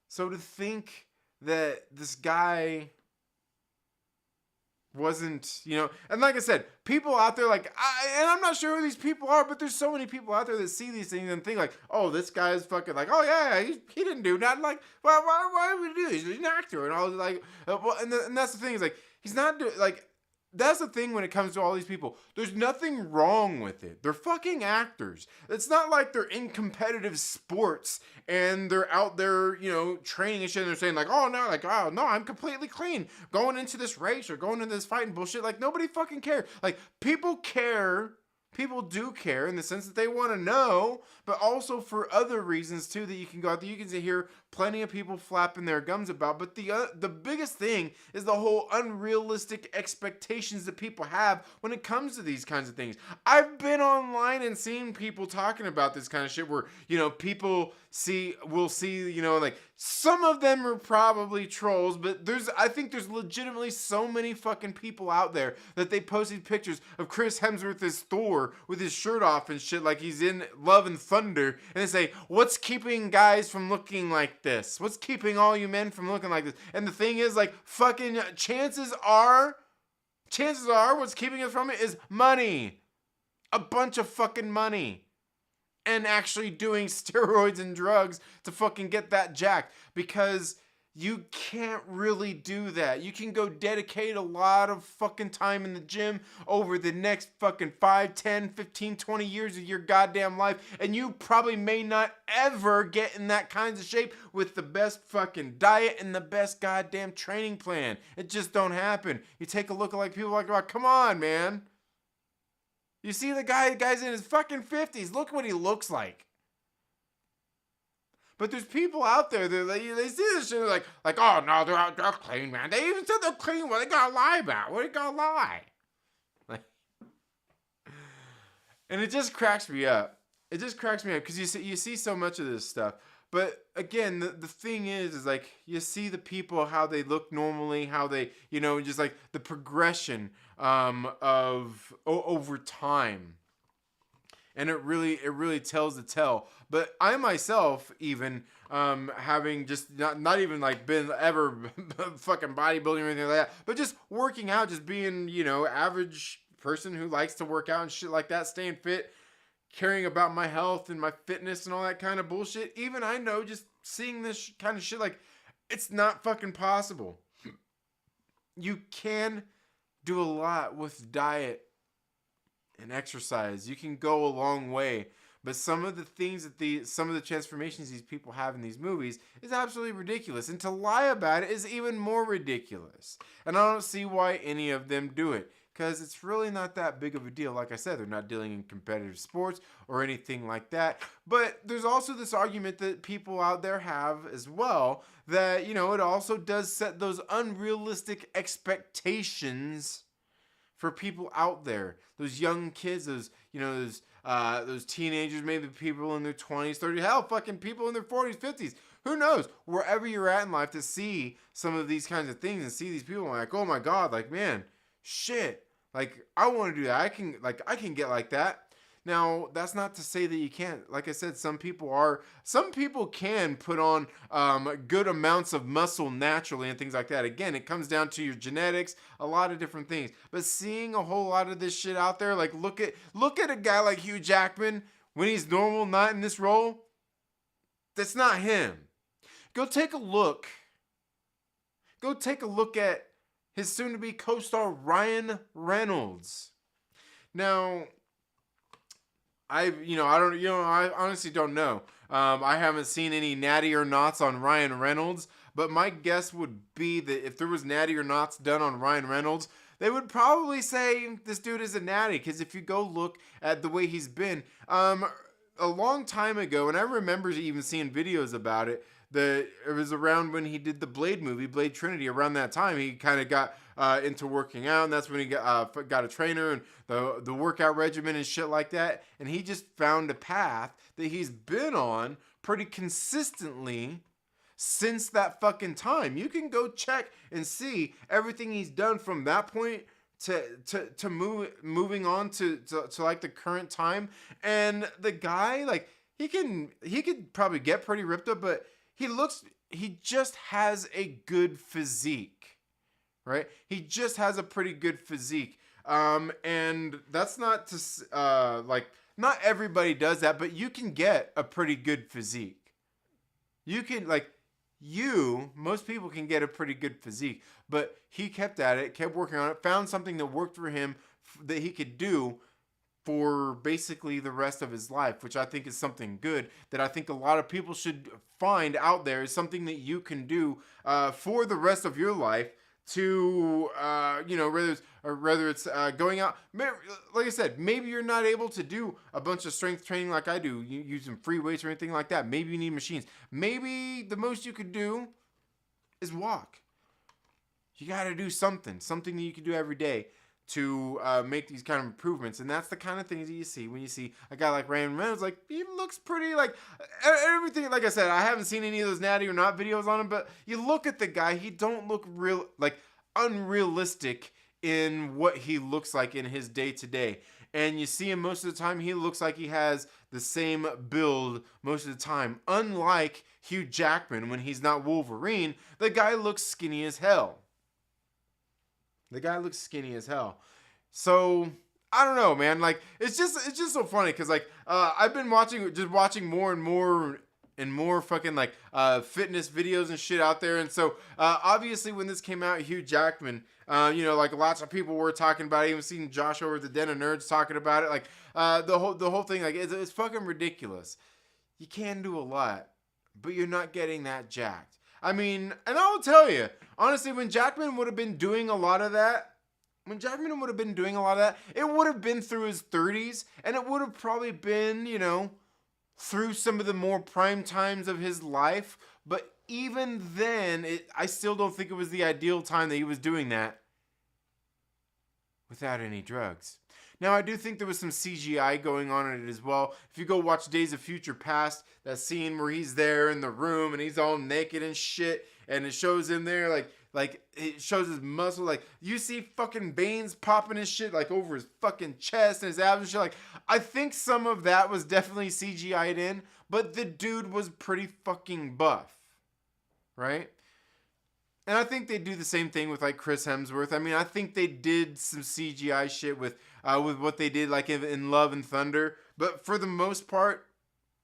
So to think that this guy wasn't, you know, and like I said, people out there and I'm not sure who these people are, but there's so many people out there that see these things and think like, oh, this guy's fucking like, oh yeah, he didn't do nothing. Like, why would he do this? He's an actor and all like, and that's the thing is like, he's not doing like. That's the thing when it comes to all these people. There's nothing wrong with it. They're fucking actors. It's not like they're in competitive sports and they're out there, you know, training and shit. And they're saying like, oh no, I'm completely clean going into this race or going into this fight and bullshit. Like nobody fucking cares. Like people care. People do care in the sense that they want to know, but also for other reasons too that you can go out there. You can hear plenty of people flapping their gums about. But the biggest thing is the whole unrealistic expectations that people have when it comes to these kinds of things. I've been online and seen people talking about this kind of shit where, you know, people will see, you know, like some of them are probably trolls, but I think there's legitimately so many fucking people out there that they posted pictures of Chris Hemsworth as Thor with his shirt off and shit like he's in Love and Thunder, and they say, what's keeping guys from looking like this? What's keeping all you men from looking like this? And the thing is, like, fucking chances are what's keeping us from it is money. A bunch of fucking money. And actually doing steroids and drugs to fucking get that jacked. Because you can't really do that. You can go dedicate a lot of fucking time in the gym over the next fucking 5, 10, 15, 20 years of your goddamn life, and you probably may not ever get in that kinds of shape with the best fucking diet and the best goddamn training plan. It just don't happen. You take a look at like people like, oh, come on, man. You see the guy's in his fucking 50s. Look what he looks like. But there's people out there that they see this shit and like, oh no, they're clean, man. They even said they're clean. What they gotta lie about? What they gotta lie? Like, and it just cracks me up. It just cracks me up because you see so much of this stuff. But again, the thing is like you see the people how they look normally, how they, you know, just like the progression of over time. And it really tells the tale. But I myself, even having just not even like been ever fucking bodybuilding or anything like that, but just working out, just being, you know, average person who likes to work out and shit like that, staying fit, caring about my health and my fitness and all that kind of bullshit. Even I know just seeing this kind of shit, like, it's not fucking possible. You can do a lot with diet and exercise. You can go a long way, but some of the things that some of the transformations these people have in these movies is absolutely ridiculous, and to lie about it is even more ridiculous. And I don't see why any of them do it, because it's really not that big of a deal. Like I said, they're not dealing in competitive sports or anything like that. But there's also this argument that people out there have as well, that, you know, it also does set those unrealistic expectations for people out there, those young kids, those, you know, those teenagers, maybe people in their 20s, 30s, hell, fucking people in their 40s, 50s. Who knows? Wherever you're at in life, to see some of these kinds of things and see these people like, oh my God, like, man, shit, like, I want to do that. I can get like that. Now, that's not to say that you can't. Like I said, some people can put on good amounts of muscle naturally and things like that. Again, it comes down to your genetics, a lot of different things. But seeing a whole lot of this shit out there, like look at a guy like Hugh Jackman when he's normal, not in this role. That's not him. Go take a look at his soon-to-be co-star Ryan Reynolds. Now, I honestly don't know. I haven't seen any natty or nots on Ryan Reynolds, but my guess would be that if there was natty or nots done on Ryan Reynolds, they would probably say this dude is a natty, because if you go look at the way he's been, a long time ago, and I remember even seeing videos about it. It was around when he did the Blade movie, Blade Trinity. Around that time, he kind of got into working out, and that's when he got a trainer and the workout regimen and shit like that. And he just found a path that he's been on pretty consistently since that fucking time. You can go check and see everything he's done from that point to moving on to like the current time. And the guy, like, he could probably get pretty ripped up, but he just has a good physique, right? He just has a pretty good physique. And that's not to, like, not everybody does that, but you can get a pretty good physique. You can, like, most people can get a pretty good physique, but he kept at it, kept working on it, found something that worked for him that he could do for basically the rest of his life, which I think is something good that I think a lot of people should find out there, is something that you can do for the rest of your life to, whether it's going out. Like I said, maybe you're not able to do a bunch of strength training like I do, using free weights or anything like that. Maybe you need machines. Maybe the most you could do is walk. You got to do something that you can do every day to make these kind of improvements. And that's the kind of things that you see when you see a guy like Ryan Reynolds. Like, he looks pretty, like, everything. Like I said, I haven't seen any of those Natty or Not videos on him, but you look at the guy, he don't look real, like, unrealistic in what he looks like in his day-to-day. And you see him most of the time, he looks like he has the same build most of the time. Unlike Hugh Jackman, when he's not Wolverine, the guy looks skinny as hell. So, I don't know, man. Like, it's just so funny because, like, I've been watching more and more fucking, like, fitness videos and shit out there. And so, obviously, when this came out, Hugh Jackman, like, lots of people were talking about it. Even seen Josh over at the Den of Nerds talking about it. Like, the whole thing, like, it's fucking ridiculous. You can do a lot, but you're not getting that jacked. I mean, and I'll tell you, honestly, when Jackman would have been doing a lot of that, it would have been through his 30s, and it would have probably been, through some of the more prime times of his life. But even then, I still don't think it was the ideal time that he was doing that without any drugs. Now, I do think there was some CGI going on in it as well. If you go watch Days of Future Past, that scene where he's there in the room and he's all naked and shit, and it shows him there, like it shows his muscle, like, you see fucking veins popping and shit, like, over his fucking chest and his abs and shit. Like, I think some of that was definitely CGI'd in, but the dude was pretty fucking buff, right? And I think they do the same thing with, like, Chris Hemsworth. I mean, I think they did some CGI shit with what they did, like, in Love and Thunder. But for the most part,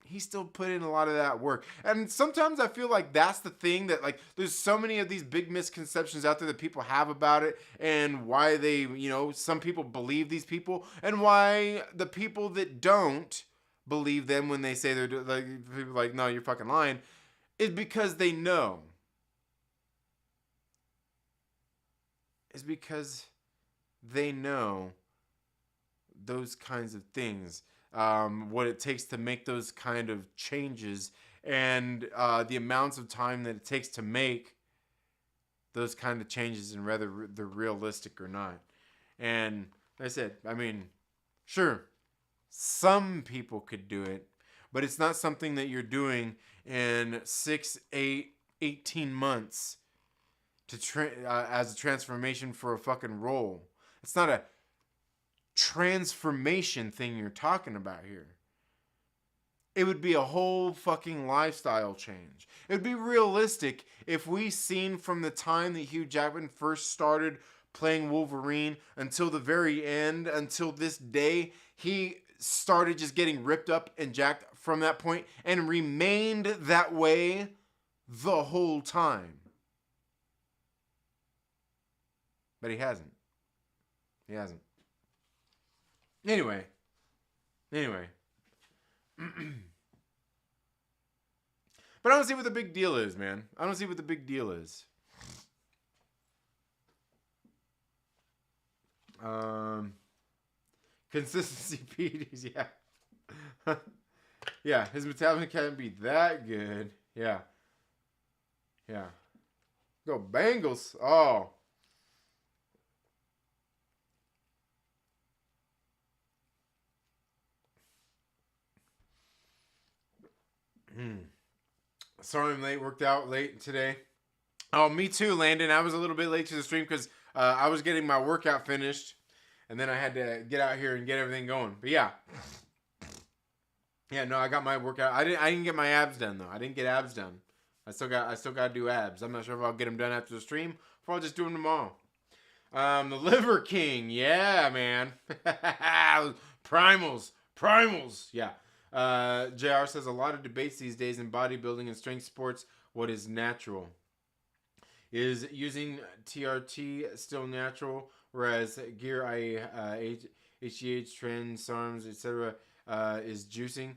he still put in a lot of that work. And sometimes I feel like that's the thing that, like, there's so many of these big misconceptions out there that people have about it, and why they, some people believe these people, and why the people that don't believe them when they say they're, like, people like, no, you're fucking lying, is because they know. Is because they know those kinds of things, what it takes to make those kind of changes, and the amounts of time that it takes to make those kind of changes, and whether they're realistic or not. And like I said, I mean, sure, some people could do it, but it's not something that you're doing in 6, 8, 18 months as a transformation for a fucking role. It's not a transformation thing you're talking about here. It would be a whole fucking lifestyle change. It would be realistic if we seen from the time that Hugh Jackman first started playing Wolverine until the very end, until this day, he started just getting ripped up and jacked from that point and remained that way the whole time. But he hasn't. Anyway. But I don't see what the big deal is, man. Consistency PEDs, yeah. Yeah, his metabolism can't be that good. Yeah. Yeah. Go Bengals. Oh. Sorry I'm late. Worked out late today. Oh, me too, Landon. I was a little bit late to the stream because I was getting my workout finished. And then I had to get out here and get everything going. But yeah. Yeah, no, I got my workout. I didn't get my abs done though. I didn't get abs done. I still got to do abs. I'm not sure if I'll get them done after the stream or I'll just do them tomorrow. The Liver King. Yeah, man. Primals. Yeah. JR says a lot of debates these days in bodybuilding and strength sports. What is natural? Is using TRT still natural? Whereas gear, HGH, trends, SARMs, etc. Is juicing.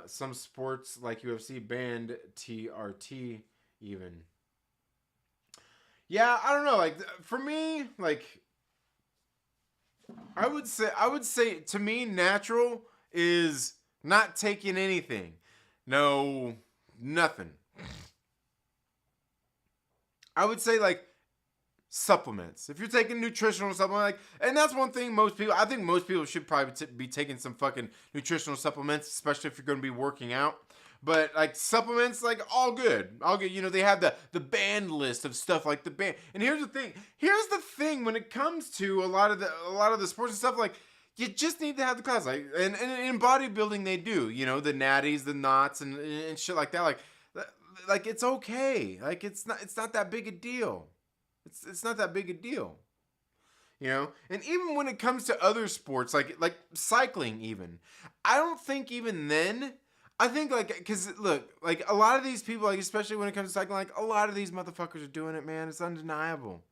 Some sports like UFC banned TRT even. Yeah, I don't know. Like for me, like I would say to me, natural is not taking anything. No, nothing. I would say like supplements. If you're taking nutritional supplements, like, and that's one thing I think most people should probably be taking some fucking nutritional supplements, especially if you're going to be working out. But like supplements, like all good. You know, they have the banned list of stuff like the banned. And here's the thing when it comes to a lot of the sports and stuff, like you just need to have the class. Like and in bodybuilding they do, you know, the natties, the knots and shit like that. Like it's okay. Like it's not that big a deal. It's not that big a deal. You know? And even when it comes to other sports, like cycling even, I don't think even then, I think like, because look, like a lot of these people, like especially when it comes to cycling, like a lot of these motherfuckers are doing it, man. It's undeniable.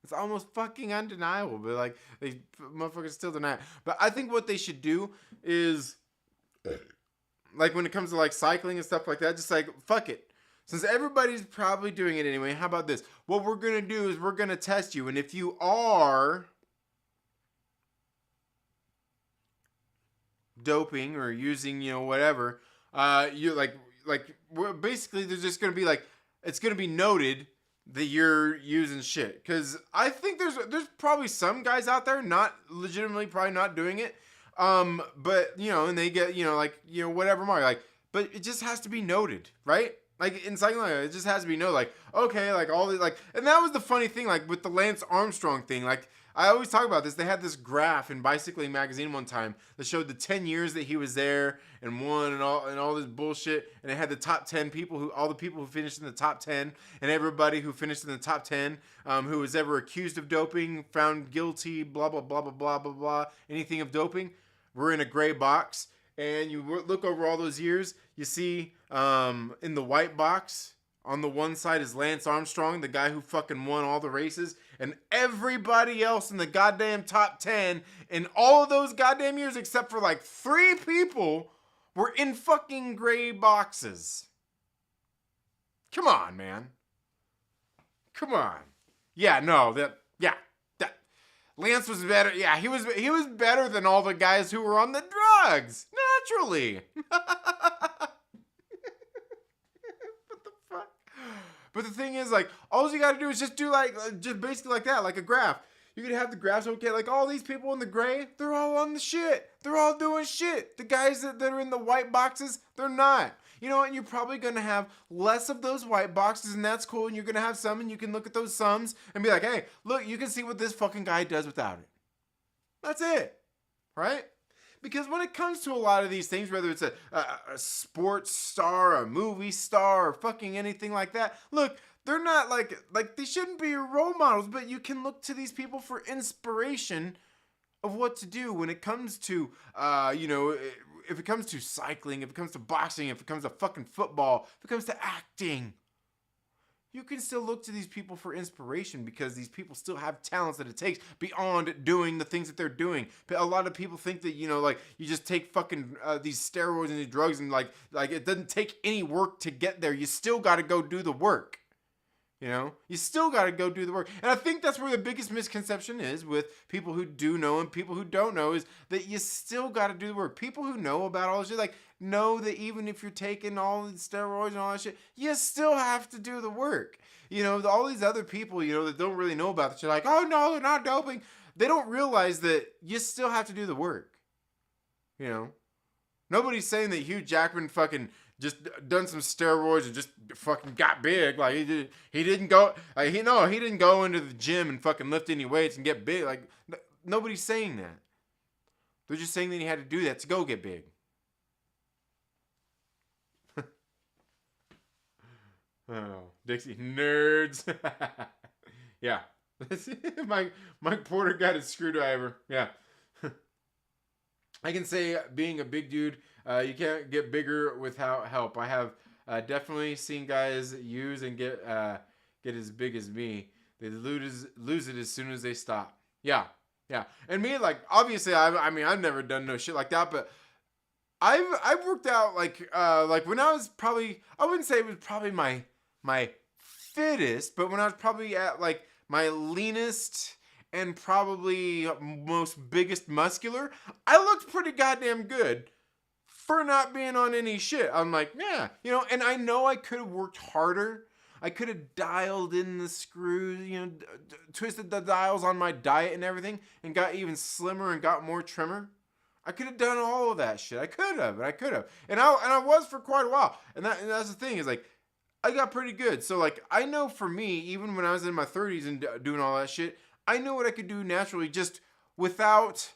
It's almost fucking undeniable, but like they motherfuckers still deny it. But I think what they should do is, like when it comes to like cycling and stuff like that, just like fuck it. Since everybody's probably doing it anyway, how about this? What we're going to do is we're going to test you. And if you are doping or using, you know, whatever, you basically there's just going to be like, it's going to be noted that you're using shit. Because I think there's probably some guys out there not legitimately probably not doing it. But, you know, and they get, you know, like, you know, whatever mark. Like, but it just has to be noted, right? Like in cycling, it just has to be known. Like, okay, like all the like, and that was the funny thing, like with the Lance Armstrong thing. Like I always talk about this. They had this graph in Bicycling Magazine one time that showed the 10 years that he was there and won and all this bullshit. And it had the top 10 people all the people who finished in the top 10 and everybody who finished in the top 10 who was ever accused of doping, found guilty, blah blah blah blah blah blah blah, anything of doping, were in a gray box. And you look over all those years, you see in the white box, on the one side is Lance Armstrong, the guy who fucking won all the races, and everybody else in the goddamn top 10 in all of those goddamn years except for like 3 people were in fucking gray boxes. Come on, man. Come on. Yeah, no, Lance was better. Yeah, he was better than all the guys who were on the drugs. Naturally. What the fuck? But the thing is, like, all you gotta do is just do just basically like that, like a graph. You could have the graphs, okay, like all these people in the gray, they're all on the shit. They're all doing shit. The guys that are in the white boxes, they're not. You know what? You're probably going to have less of those white boxes, and that's cool. And you're going to have some, and you can look at those sums and be like, hey, look, you can see what this fucking guy does without it. That's it. Right? Because when it comes to a lot of these things, whether it's a sports star, a movie star, or fucking anything like that, look, they're not like they shouldn't be your role models, but you can look to these people for inspiration of what to do when it comes to, you know, if it comes to cycling, if it comes to boxing, if it comes to fucking football, if it comes to acting. You can still look to these people for inspiration because these people still have talents that it takes beyond doing the things that they're doing. But a lot of people think that, you know, like you just take fucking these steroids and these drugs and like it doesn't take any work to get there. You still got to go do the work. You know, you still got to go do the work. And I think that's where the biggest misconception is with people who do know and people who don't know is that you still got to do the work. People who know about all this shit, like know that even if you're taking all these steroids and all that shit, you still have to do the work. You know, all these other people, you know, that don't really know about this, you're like, oh no, they're not doping. They don't realize that you still have to do the work. You know, nobody's saying that Hugh Jackman fucking just done some steroids and just fucking got big. Like he didn't go, like, he didn't go into the gym and fucking lift any weights and get big. Like nobody's saying that. They're just saying that he had to do that to go get big. Oh, Dixie nerds. Yeah. Mike Porter got his screwdriver. Yeah. I can say being a big dude, you can't get bigger without help. I have definitely seen guys use and get as big as me. They lose it as soon as they stop. Yeah. Yeah. And me, like, obviously, I mean, I've never done no shit like that, but I've worked out like when I was probably, I wouldn't say it was probably my fittest, but when I was probably at like my leanest and probably most biggest muscular, I looked pretty goddamn good for not being on any shit. I'm like, yeah, you know, and I know I could have worked harder. I could have dialed in the screws, you know, twisted the dials on my diet and everything and got even slimmer and got more trimmer. I could have done all of that shit. I could have. And I was for quite a while. And that's the thing is, like, I got pretty good. So, like, I know for me, even when I was in my 30s and doing all that shit, I know what I could do naturally just without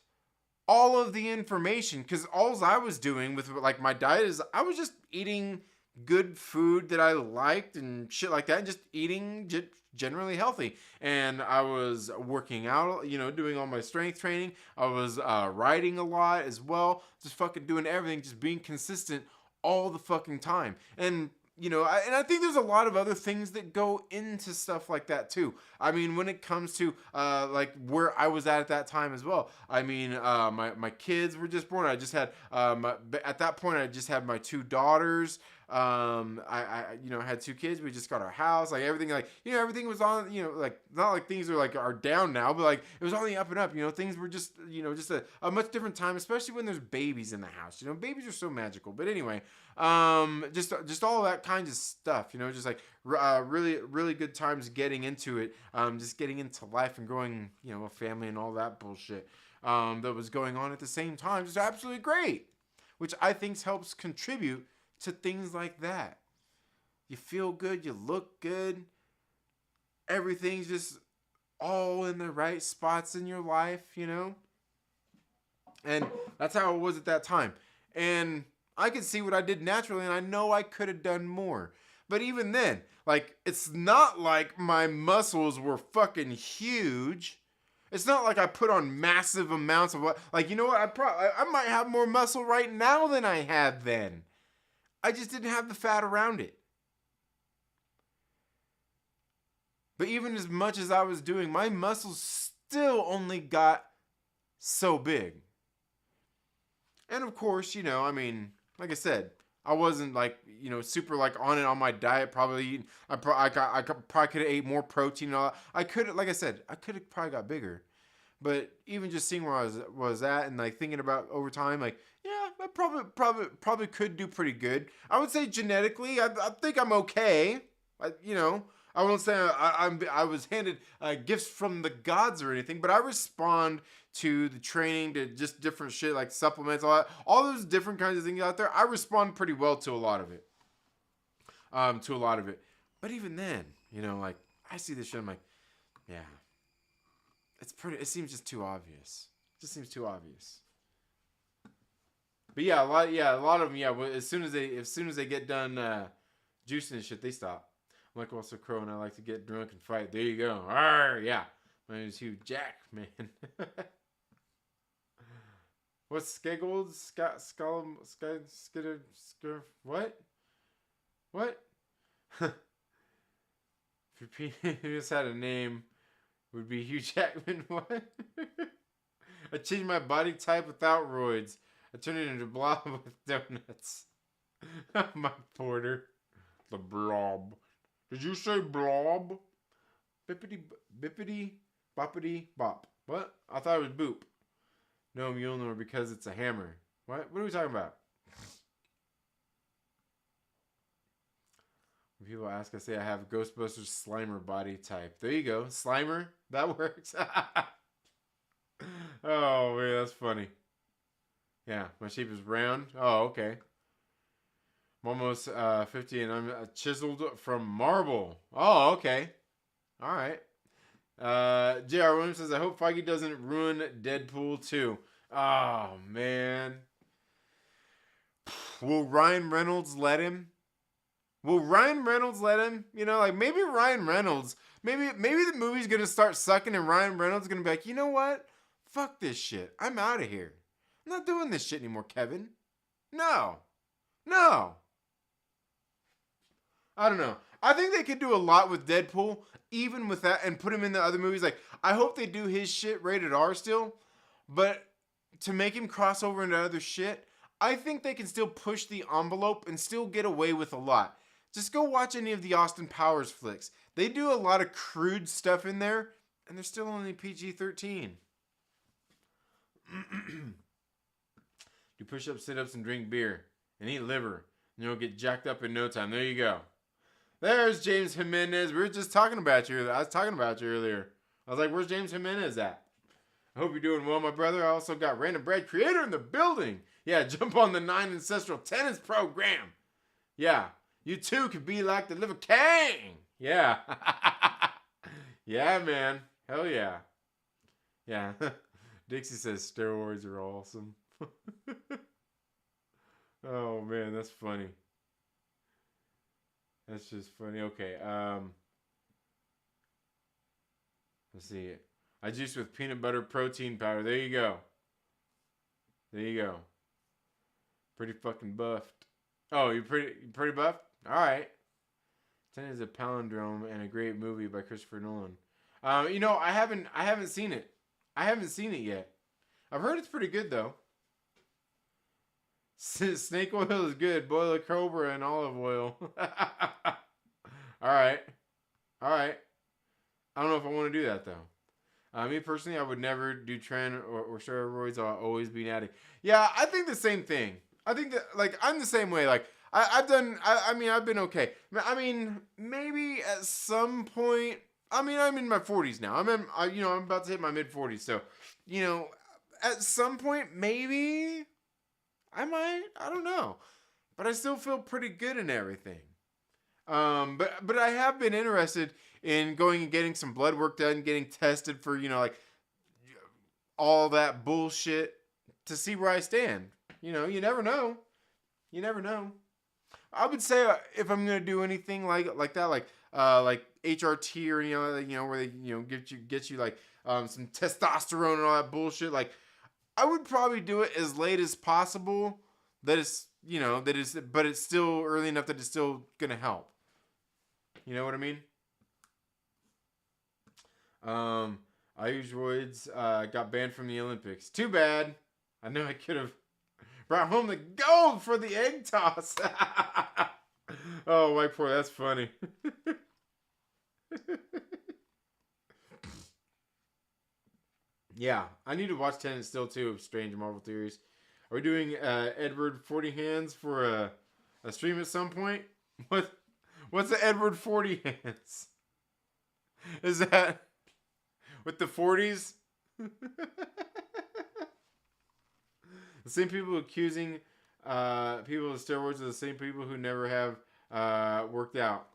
all of the information. Because all I was doing with, like, my diet is I was just eating good food that I liked and shit like that. And just eating generally healthy. And I was working out, you know, doing all my strength training. I was riding a lot as well. Just fucking doing everything. Just being consistent all the fucking time. And you know, I think there's a lot of other things that go into stuff like that too. I mean, when it comes to like where I was at that time as well. I mean, my kids were just born. I just had at that point I just had my 2 daughters. I you know, had 2 kids. We just got our house. Like everything, like, you know, everything was on, you know, like not like things are down now, but like it was on the up and up. You know, things were just, you know, just a much different time, especially when there's babies in the house. You know, babies are so magical. But anyway, just all that kinds of stuff. You know, just like really good times getting into it. Just getting into life and growing, you know, a family and all that bullshit. That was going on at the same time. Just absolutely great, which I think helps contribute to things like that. You feel good, you look good, everything's just all in the right spots in your life, you know? And that's how it was at that time. And I could see what I did naturally, and I know I could have done more. But even then, like, it's not like my muscles were fucking huge. It's not like I put on massive amounts of what, like, you know what? I might have more muscle right now than I had then. I just didn't have the fat around it. But even as much as I was doing, my muscles still only got so big. And of course, you know, I mean, like I said, I wasn't like, you know, super like on it on my diet. Probably, I probably could have ate more protein and all that. I could, like I said, I could have probably got bigger. But even just seeing where I was at and like thinking about over time, like, yeah, I probably could do pretty good. I would say genetically, I think I'm okay. You know, I won't say I was handed gifts from the gods or anything, but I respond to the training, to just different shit like supplements, all those different kinds of things out there. I respond pretty well to a lot of it. But even then, you know, like I see this shit, I'm like, yeah, it seems just too obvious. It just seems too obvious. But yeah, a lot of them, yeah. As soon as they get done juicing and shit, they stop. I'm like also Crow, and I like to get drunk and fight. There you go. Arr, yeah. My name is Hugh Jackman. What's Skegold? What? What? If you just had a name, it would be Hugh Jackman. What? I changed my body type without roids. I turned it into blob with donuts. My Porter. The blob. Did you say blob? Bippity boppity bop. What? I thought it was boop. No, Mjolnir because it's a hammer. What are we talking about? people ask, I say I have Ghostbusters Slimer body type. There you go. Slimer. That works. Oh, man, that's funny. Yeah, my shape is round. Oh, okay. I'm almost 50 and I'm chiseled from marble. Oh, okay. All right. J.R. Williams says, I hope Feige doesn't ruin Deadpool 2. Oh, man. Will Ryan Reynolds let him? Will Ryan Reynolds let him? You know, like maybe Ryan Reynolds, maybe the movie's going to start sucking and Ryan Reynolds is going to be like, you know what? Fuck this shit. I'm out of here. I'm not doing this shit anymore, Kevin. No. I don't know. I think they could do a lot with Deadpool, even with that, and put him in the other movies. Like, I hope they do his shit rated R still, but to make him cross over into other shit, I think they can still push the envelope and still get away with a lot. Just go watch any of the Austin Powers flicks. They do a lot of crude stuff in there, and they're still only PG-13. Do push-ups, sit-ups, and drink beer, and eat liver, and you'll get jacked up in no time. There you go. There's James Jimenez. We were just talking about you. I was talking about you earlier. I was like, where's James Jimenez at? I hope you're doing well, my brother. I also got Random Bread Creator in the building. Yeah, jump on the 9 Ancestral Tenants program. Yeah, you too could be like the Liver King. Yeah. Yeah, man. Hell yeah. Yeah. Dixie says steroids are awesome. Oh, man, that's funny. That's just funny. Okay. Let's see. I juice with peanut butter protein powder. There you go. There you go. Pretty fucking buffed. Oh, you're pretty buffed? All right. 10 is a palindrome and a great movie by Christopher Nolan. You know, I haven't seen it. I haven't seen it yet. I've heard it's pretty good though. Snake oil is good. Boil a cobra in olive oil. All right. I don't know if I want to do that though. Me personally, I would never do tren or steroids. I'll always be natty. Yeah, I think the same thing. I think that like I'm the same way. Like I've been okay. I mean, maybe at some point. I mean, I'm in my 40s now. I'm about to hit my mid 40s. So, you know, at some point, maybe I might. I don't know, but I still feel pretty good in everything. But I have been interested in going and getting some blood work done, getting tested for, you know, like all that bullshit to see where I stand. You know, you never know. You never know. I would say if I'm gonna do anything like that, like HRT or where they get you like some testosterone and all that bullshit. Like I would probably do it as late as possible. But it's still early enough that it's still gonna help. You know what I mean? I use roids. Got banned from the Olympics. Too bad. I know I could have brought home the gold for the egg toss. Oh, White Poor, that's funny. Yeah, I need to watch Tenet still too of Strange Marvel Theories. Are we doing Edward 40 Hands for a stream at some point? What's the Edward 40 Hands? Is that with the 40s? The same people accusing people of steroids are the same people who never have worked out.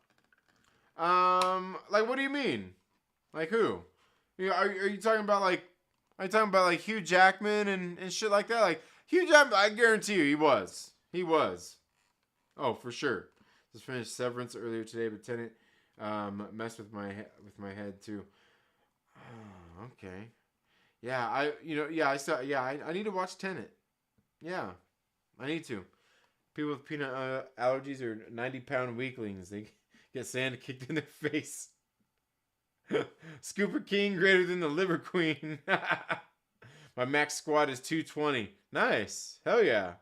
Like what do you mean? Like who? Are you talking about like? Are you talking about like Hugh Jackman and shit like that? Like Hugh Jackman, I guarantee you, he was. Oh, for sure. Just finished Severance earlier today, but Tenet messed with my head too. Oh, okay. Yeah, I need to watch Tenet. Yeah, I need to. People with peanut allergies are 90-pound weaklings. They get sand kicked in their face. Scooper King greater than the Liver Queen. My max squat is 220. Nice. Hell yeah.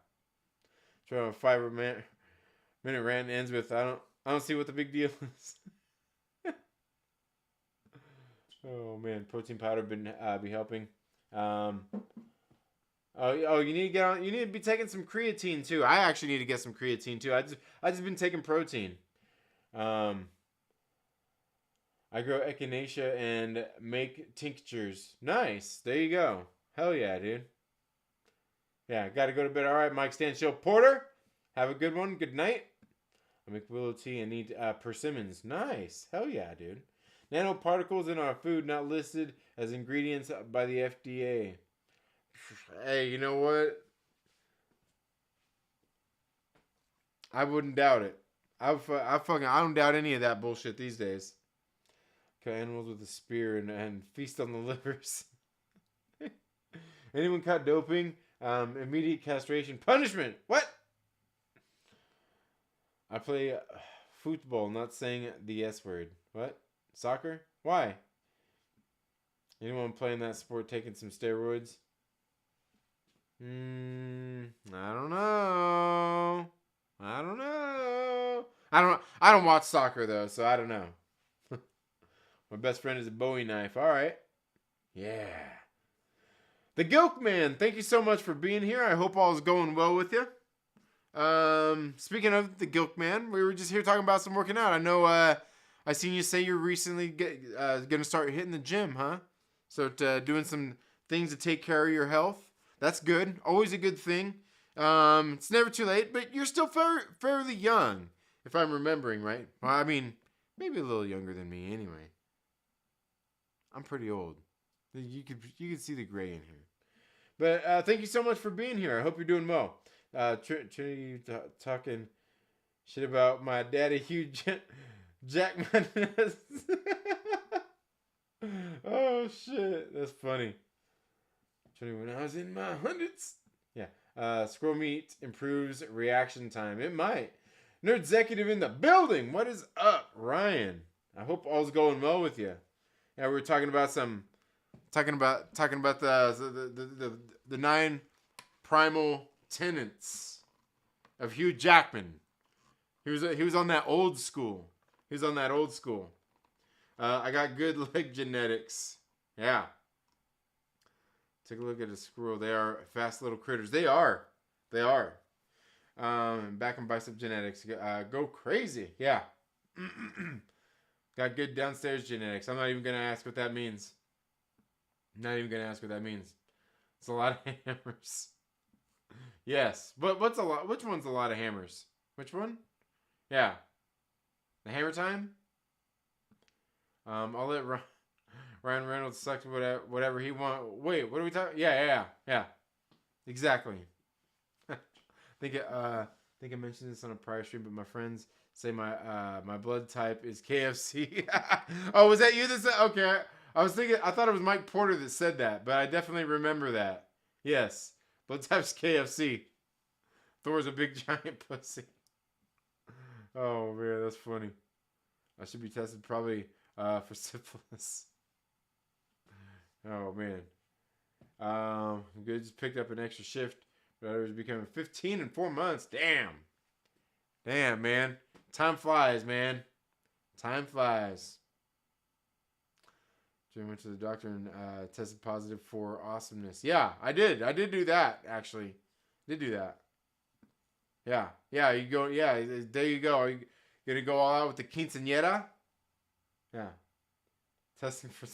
Try a 5-minute rant ends with I don't see what the big deal is. Oh man, protein powder be helping. You need to get on. You need to be taking some creatine too. I actually need to get some creatine too. I just been taking protein. I grow echinacea and make tinctures. Nice. There you go. Hell yeah, dude. Yeah, gotta go to bed. All right, Mike Stanchill Porter. Have a good one. Good night. I make willow tea and need persimmons. Nice. Hell yeah, dude. Nanoparticles in our food not listed as ingredients by the FDA. Hey, you know what? I wouldn't doubt it. I don't doubt any of that bullshit these days. Kill animals with a spear and feast on the livers. Anyone caught doping? Immediate castration. Punishment. What? I play football, not saying the S word. What? Soccer? Why? Anyone playing that sport taking some steroids? I don't know. I don't watch soccer though, so I don't know. My best friend is a Bowie knife. All right. Yeah. The Gilk Man, thank you so much for being here. I hope all is going well with you. Speaking of the Gilk Man, we were just here talking about some working out. I know I seen you say you're recently gonna start hitting the gym, huh? So doing some things to take care of your health. That's good. Always a good thing. It's never too late, but you're still fairly young, if I'm remembering right. Well, I mean, maybe a little younger than me anyway. I'm pretty old. You could see the gray in here. But thank you so much for being here. I hope you're doing well. Trinity talking shit about my daddy Hugh Jackman. Oh shit, that's funny. Trinity, when I was in my hundreds. Yeah. Squirrel meat improves reaction time. It might. Nerd Executive in the building. What is up, Ryan? I hope all's going well with you. Yeah, we were talking about the 9 primal tenets of Hugh Jackman. He was on that old school. I got good leg genetics. Yeah. Take a look at a squirrel. They are fast little critters. They are. Back and bicep genetics. Go crazy. Yeah. Got good downstairs genetics. I'm not even going to ask what that means. It's a lot of hammers. Yes. But what's a lot? Which one's a lot of hammers? Which one? Yeah. The hammer time? I'll let Ryan Reynolds suck whatever he wants. Wait, what are we talking? Yeah. Exactly. I think I mentioned this on a prior stream, but my friends say my blood type is KFC. Oh, was that you that said? Okay, I thought it was Mike Porter that said that, but I definitely remember that. Yes, blood type's KFC. Thor's a big giant pussy. Oh man, that's funny. I should be tested probably for syphilis. Oh man. Good, just picked up an extra shift, but I was becoming 15 in 4 months. Damn, man. Time flies, man. Time flies. Jim went to the doctor and tested positive for awesomeness. Yeah, I did. I did do that, actually. Did do that. Yeah. Yeah, you go. Yeah, there you go. Are you going to go all out with the quinceañera? Yeah. Testing for...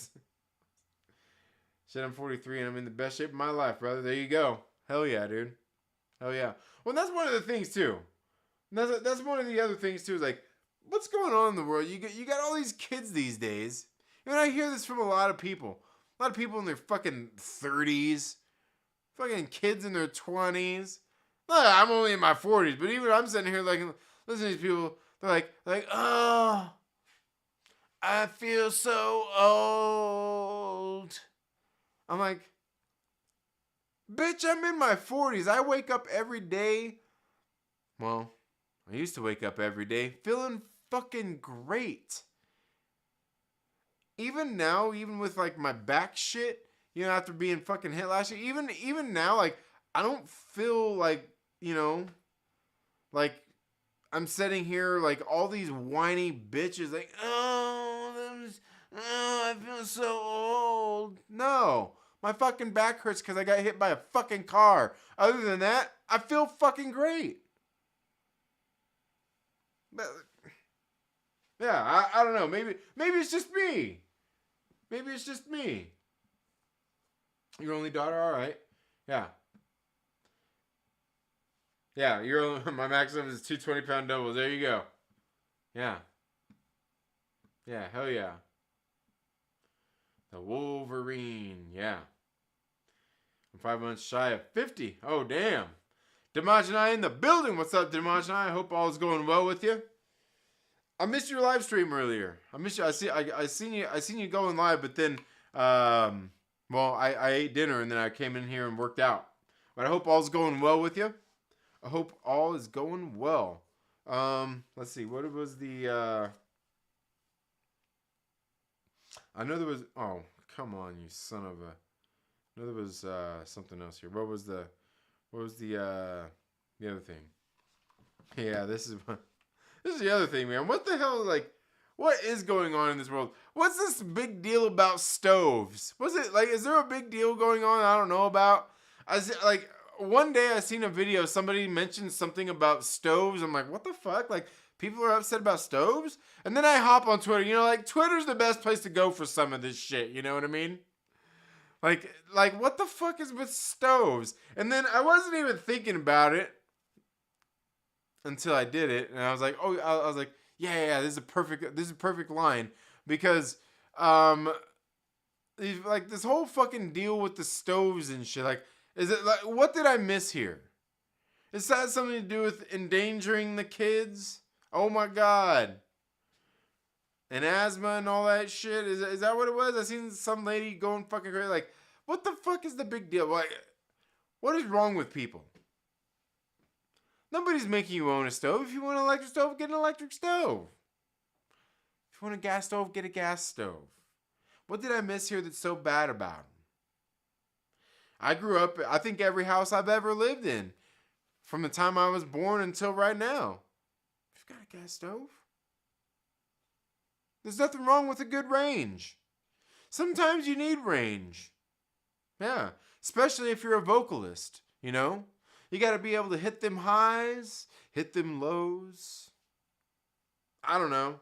Shit, I'm 43 and I'm in the best shape of my life, brother. There you go. Hell yeah, dude. Hell yeah. Well, that's one of the things, too. That's one of the other things, too, is like, what's going on in the world? You got all these kids these days. And I hear this from a lot of people. A lot of people in their fucking 30s. Fucking kids in their 20s. Look, I'm only in my 40s, but even I'm sitting here, like, listening to these people. They're like, oh, I feel so old. I'm like, bitch, I'm in my 40s. I wake up every day. Well, I used to wake up every day feeling fucking great. Even now, even with like my back shit, you know, after being fucking hit last year, even now, like, I don't feel like, you know, like I'm sitting here like all these whiny bitches like, oh, I feel so old. No. My fucking back hurts because I got hit by a fucking car. Other than that, I feel fucking great. But Yeah, I don't know. Maybe it's just me. Maybe it's just me. Your only daughter, all right. Yeah. Yeah, my maximum is 220-pound doubles. There you go. Yeah. Yeah, hell yeah. The Wolverine, yeah. I'm 5 months shy of 50. Oh, damn. Damaj and I in the building. What's up, Damaj and I hope all is going well with you. I missed your live stream earlier. I missed you. I seen you going live, but then, well, I ate dinner and then I came in here and worked out. But I hope all's going well with you. I hope all is going well. Let's see. What was the, I know there was, oh, come on, you son of a, I know there was, something else here. What was the other thing? Yeah, this is the other thing, man. What the hell, like, what is going on in this world? What's this big deal about stoves? Was it, like, is there a big deal going on I don't know about? Like, one day I seen a video, somebody mentioned something about stoves. I'm like, what the fuck? Like, people are upset about stoves? And then I hop on Twitter. You know, like, Twitter's the best place to go for some of this shit. You know what I mean? Like, what the fuck is with stoves? And then I wasn't even thinking about it until I did it. And I was like, oh, I was like, yeah, this is a perfect line. Because, like, this whole fucking deal with the stoves and shit, like, is it like, what did I miss here? Is that something to do with endangering the kids? Oh my God. And asthma and all that shit? Is that what it was? I seen some lady going fucking crazy. Like, what the fuck is the big deal? Like, what is wrong with people? Nobody's making you own a stove. If you want an electric stove, get an electric stove. If you want a gas stove, get a gas stove. What did I miss here that's so bad about them? I grew up, I think every house I've ever lived in, from the time I was born until right now, you've got a gas stove. There's nothing wrong with a good range. Sometimes you need range. Yeah, especially if you're a vocalist, you know? You got to be able to hit them highs, hit them lows. I don't know.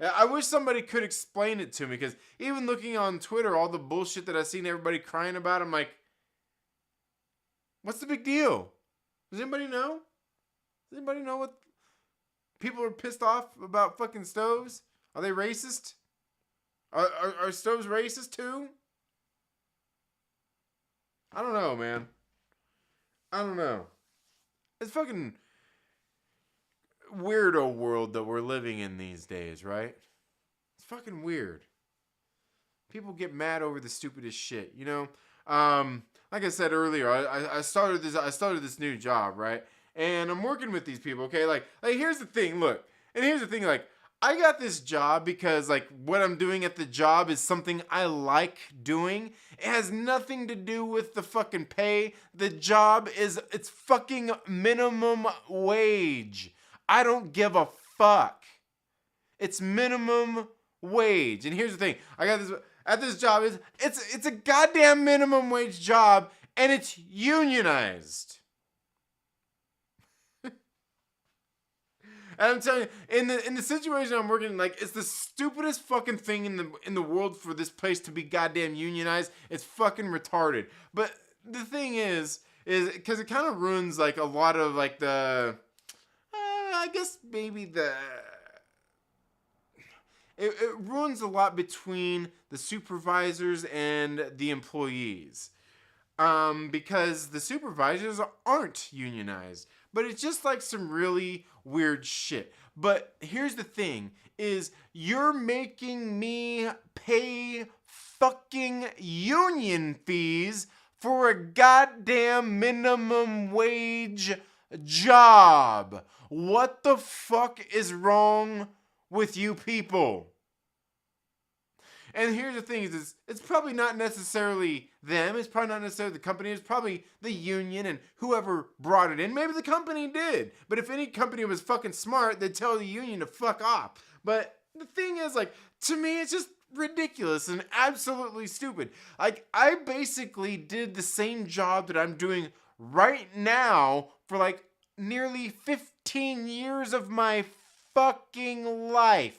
I wish somebody could explain it to me, because even looking on Twitter, all the bullshit that I've seen everybody crying about, I'm like, what's the big deal? Does anybody know? Does anybody know what people are pissed off about fucking stoves? Are they racist? Are stoves racist too? I don't know, man. I don't know. It's fucking weirdo world that we're living in these days, right? It's fucking weird. People get mad over the stupidest shit, you know? Like I said earlier, I started this new job, right? And I'm working with these people, okay? Like here's the thing, look. And here's the thing, like, I got this job because, like, what I'm doing at the job is something I like doing. It has nothing to do with the fucking pay. The job it's fucking minimum wage. I don't give a fuck. It's minimum wage. And here's the thing. I got this at this job. It's a goddamn minimum wage job, and it's unionized. And I'm telling you, in the situation I'm working in, like, it's the stupidest fucking thing in the world for this place to be goddamn unionized. It's fucking retarded. But the thing is because it kind of ruins, like, a lot of, like, the I guess maybe it ruins a lot between the supervisors and the employees. Because the supervisors aren't unionized. But it's just like some really weird shit. But here's the thing, is you're making me pay fucking union fees for a goddamn minimum wage job. What the fuck is wrong with you people? And here's the thing, is it's probably not necessarily them. It's probably not necessarily the company. It's probably the union and whoever brought it in. Maybe the company did. But if any company was fucking smart, they'd tell the union to fuck off. But the thing is, like, to me, it's just ridiculous and absolutely stupid. Like, I basically did the same job that I'm doing right now for, like, nearly 15 years of my fucking life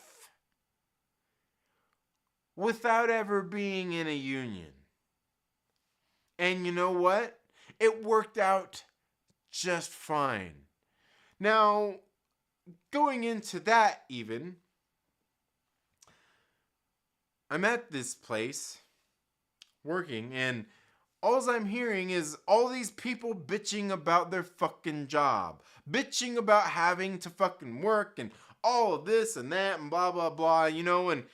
without ever being in a union. And you know what? It worked out just fine. Now, going into that even, I'm at this place working, and all I'm hearing is all these people bitching about their fucking job. Bitching about having to fucking work and all of this and that and blah, blah, blah, you know, and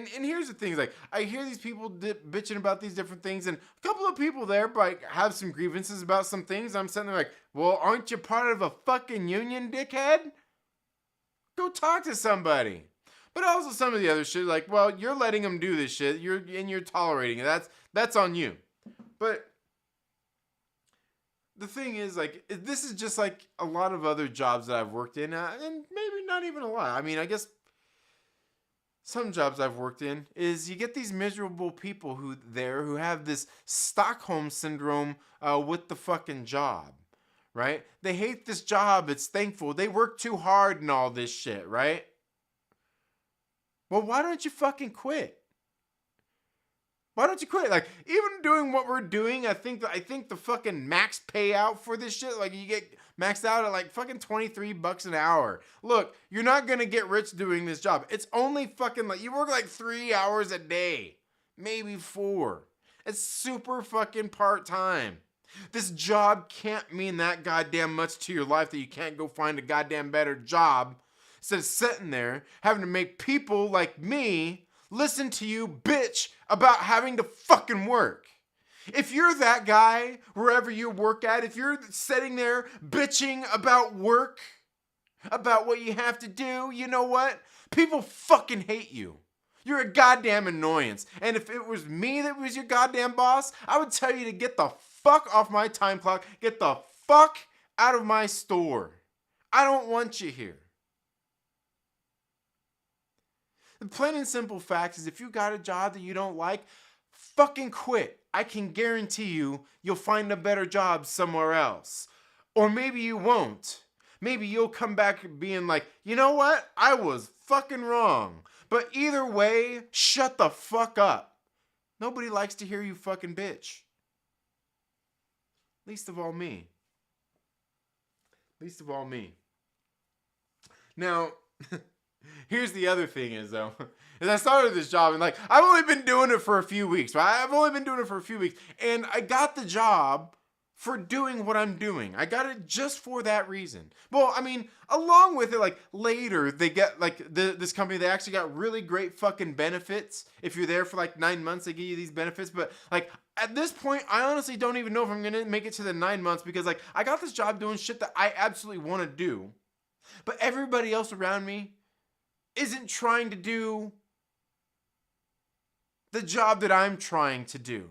here's the thing, like, I hear these people bitching about these different things, and a couple of people there, like, have some grievances about some things. I'm sitting there like, well, aren't you part of a fucking union, dickhead? Go talk to somebody. But also some of the other shit, like, well, you're letting them do this shit, you're tolerating it. That's on you. But the thing is, like, this is just like a lot of other jobs that I've worked in, and maybe not even a lot. I mean, I guess some jobs I've worked in is you get these miserable people who have this Stockholm syndrome with the fucking job, right? They hate this job. It's thankful. They work too hard and all this shit, right? Well, why don't you fucking quit? Why don't you quit? Like, even doing what we're doing, I think the fucking max payout for this shit, like, you get maxed out at like fucking $23 an hour. Look, you're not gonna get rich doing this job. It's only fucking, like, you work like 3 hours a day, maybe 4. It's super fucking part-time. This job can't mean that goddamn much to your life that you can't go find a goddamn better job instead of sitting there having to make people like me listen to you bitch about having to fucking work. If you're that guy, wherever you work at, if you're sitting there bitching about work, about what you have to do, you know what? People fucking hate you. You're a goddamn annoyance. And if it was me that was your goddamn boss, I would tell you to get the fuck off my time clock. Get the fuck out of my store. I don't want you here. The plain and simple fact is, if you got a job that you don't like, fucking quit. I can guarantee you'll find a better job somewhere else. Or maybe you won't. Maybe you'll come back being like, you know what? I was fucking wrong. But either way, shut the fuck up. Nobody likes to hear you fucking bitch. Least of all me. Least of all me. Now, here's the other thing is, though, is I started this job and, like, I've only been doing it for a few weeks, right? I've only been doing it for a few weeks, and I got the job for doing what I'm doing. I got it just for that reason. Well, I mean, along with it, like, later, they get, like, this company, they actually got really great fucking benefits. If you're there for, like, 9 months, they give you these benefits, but, like, at this point, I honestly don't even know if I'm gonna make it to the 9 months, because, like, I got this job doing shit that I absolutely want to do, but everybody else around me isn't trying to do the job that I'm trying to do.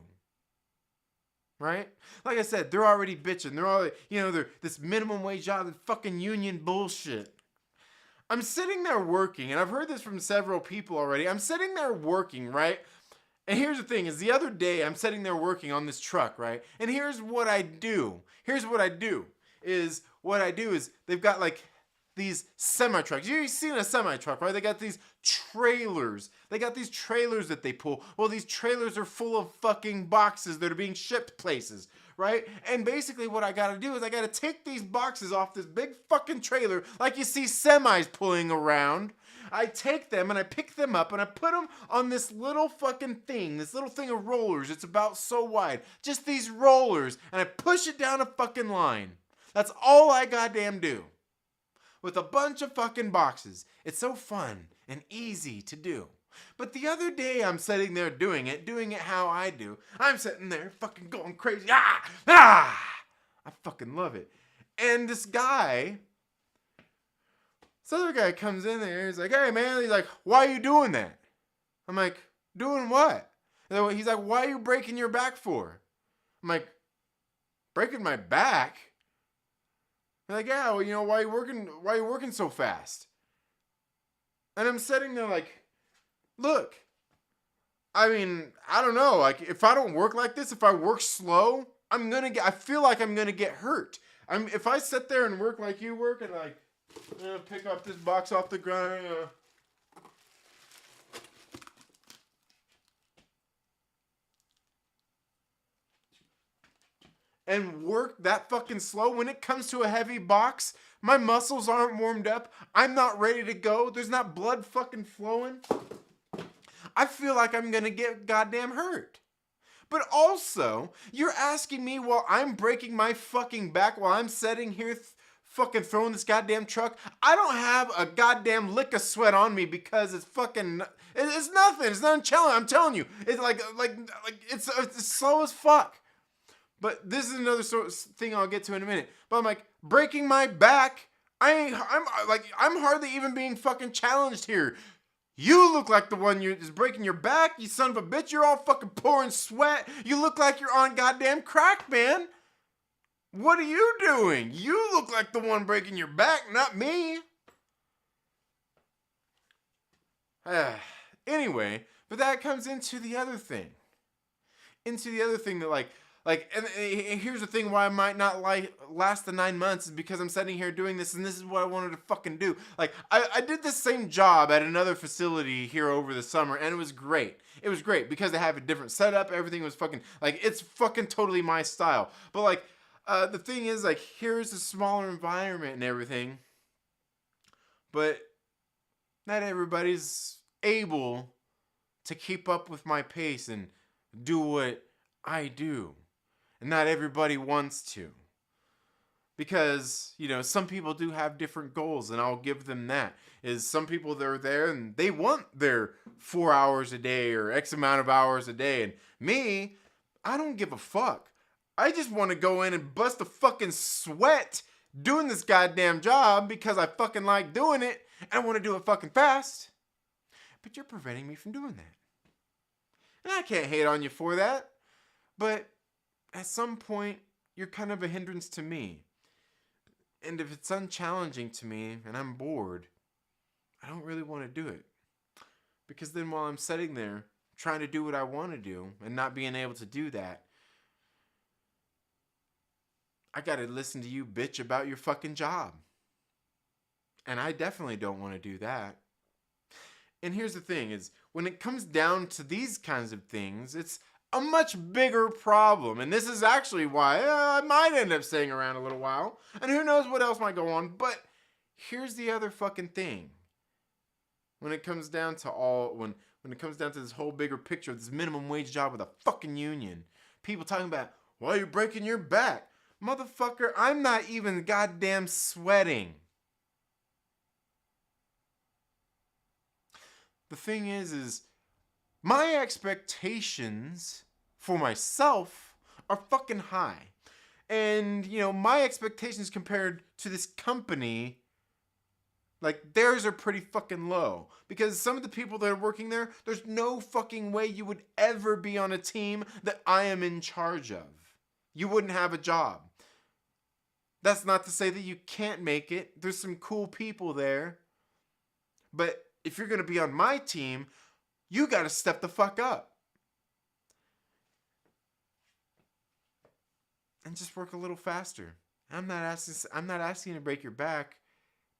Right? Like I said, they're already bitching. They're already, they're this minimum wage job, this fucking union bullshit. I'm sitting there working, and I've heard this from several people already. I'm sitting there working, right? And here's the thing, is the other day, I'm sitting there working on this truck, right? And here's what I do. They've got, like, these semi-trucks. You've seen a semi-truck, right? They got these trailers. They got these trailers that they pull. Well, these trailers are full of fucking boxes that are being shipped places, right? And basically what I gotta do is I gotta take these boxes off this big fucking trailer like you see semis pulling around. I take them and I pick them up and I put them on this little fucking thing, this little thing of rollers. It's about so wide. Just these rollers. And I push it down a fucking line. That's all I goddamn do. With a bunch of fucking boxes. It's so fun and easy to do. But the other day I'm sitting there doing it how I do. I'm sitting there fucking going crazy. I fucking love it. And this other guy comes in there. He's like, hey man, he's like, why are you doing that? I'm like, doing what? And he's like, why are you breaking your back for? I'm like, breaking my back? They're like, yeah, well, why are you working so fast? And I'm sitting there like, look, I mean, I don't know. Like, if I don't work like this, if I work slow, I feel like I'm gonna get hurt. If I sit there and work like you work and like, Pick up this box off the ground. And work that fucking slow. When it comes to a heavy box, my muscles aren't warmed up. I'm not ready to go. There's not blood fucking flowing. I feel like I'm gonna get goddamn hurt. But also, you're asking me while I'm breaking my fucking back, while I'm sitting here fucking throwing this goddamn truck, I don't have a goddamn lick of sweat on me because it's fucking, it's nothing. It's not challenge. I'm telling you, it's like it's slow as fuck. But this is another sort of thing I'll get to in a minute. But I'm like, breaking my back, I'm hardly even being fucking challenged here. You look like the one is breaking your back, you son of a bitch. You're all fucking pouring sweat. You look like you're on goddamn crack, man. What are you doing? You look like the one breaking your back, not me. Anyway, but that comes into the other thing. That and here's the thing why I might not last the 9 months is because I'm sitting here doing this and this is what I wanted to fucking do. Like, I did the same job at another facility here over the summer and it was great. It was great because they have a different setup. Everything was fucking, like, it's fucking totally my style. But, like, the thing is, like, here's a smaller environment and everything. But not everybody's able to keep up with my pace and do what I do. And not everybody wants to. Because, some people do have different goals, and I'll give them that. Is some people that are there and they want their 4 hours a day or X amount of hours a day. And me, I don't give a fuck. I just want to go in and bust a fucking sweat doing this goddamn job because I fucking like doing it and I want to do it fucking fast. But you're preventing me from doing that. And I can't hate on you for that. But at some point, you're kind of a hindrance to me. And if it's unchallenging to me and I'm bored, I don't really want to do it. Because then while I'm sitting there trying to do what I want to do and not being able to do that, I got to listen to you bitch about your fucking job. And I definitely don't want to do that. And here's the thing is, when it comes down to these kinds of things, it's a much bigger problem. And this is actually why I might end up staying around a little while. And who knows what else might go on. But here's the other fucking thing. When it comes down to when it comes down to this whole bigger picture of this minimum wage job with a fucking union, people talking about, why are you breaking your back? Motherfucker, I'm not even goddamn sweating. The thing is my expectations for myself are fucking high. And, my expectations compared to this company, like, theirs are pretty fucking low. Because some of the people that are working there, there's no fucking way you would ever be on a team that I am in charge of. You wouldn't have a job. That's not to say that you can't make it. There's some cool people there. But if you're going to be on my team, you got to step the fuck up. And just work a little faster. I'm not asking you to break your back,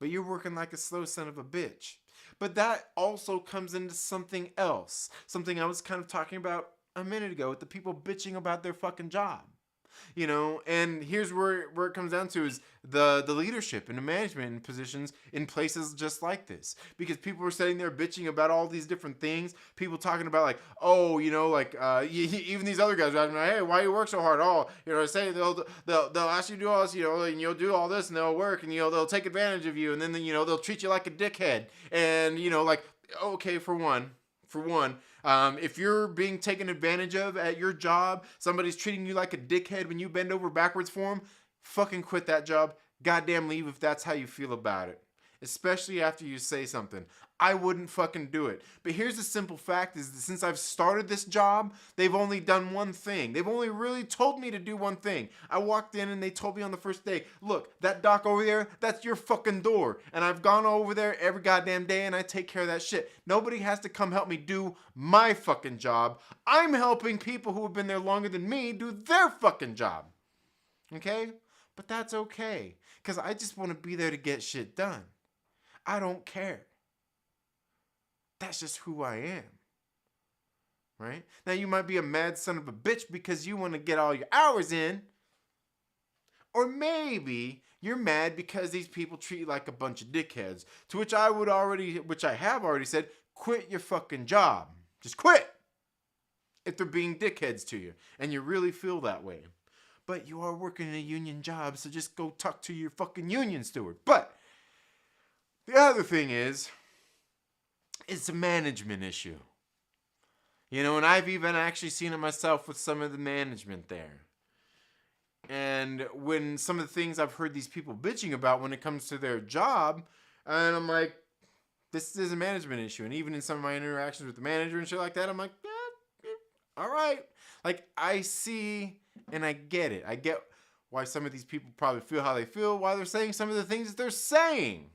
but you're working like a slow son of a bitch. But that also comes into something else. Something I was kind of talking about a minute ago with the people bitching about their fucking job. And here's where it comes down to is the leadership and the management positions in places just like this. Because people were sitting there bitching about all these different things. People talking about like, even these other guys are asking, hey, why you work so hard? Say they'll ask you to do all this, and you'll do all this and they'll work and, they'll take advantage of you. And then, they'll treat you like a dickhead. And, okay, for one, if you're being taken advantage of at your job, somebody's treating you like a dickhead when you bend over backwards for them, fucking quit that job. Goddamn leave if that's how you feel about it. Especially after you say something. I wouldn't fucking do it. But here's the simple fact is that since I've started this job, they've only done one thing. They've only really told me to do one thing. I walked in and they told me on the first day, look, that dock over there, that's your fucking door. And I've gone over there every goddamn day and I take care of that shit. Nobody has to come help me do my fucking job. I'm helping people who have been there longer than me do their fucking job. Okay? But that's okay. Because I just want to be there to get shit done. I don't care. That's just who I am. Right? Now you might be a mad son of a bitch because you want to get all your hours in. Or maybe you're mad because these people treat you like a bunch of dickheads. To which I have already said, quit your fucking job. Just quit. If they're being dickheads to you and you really feel that way. But you are working in a union job, so just go talk to your fucking union steward. But the other thing is, it's a management issue. You know, and I've even actually seen it myself with some of the management there. And when some of the things I've heard these people bitching about when it comes to their job, and I'm like, this is a management issue. And even in some of my interactions with the manager and shit like that, I'm like, all right. Like, I see and I get it. I get why some of these people probably feel how they feel, why they're saying some of the things that they're saying.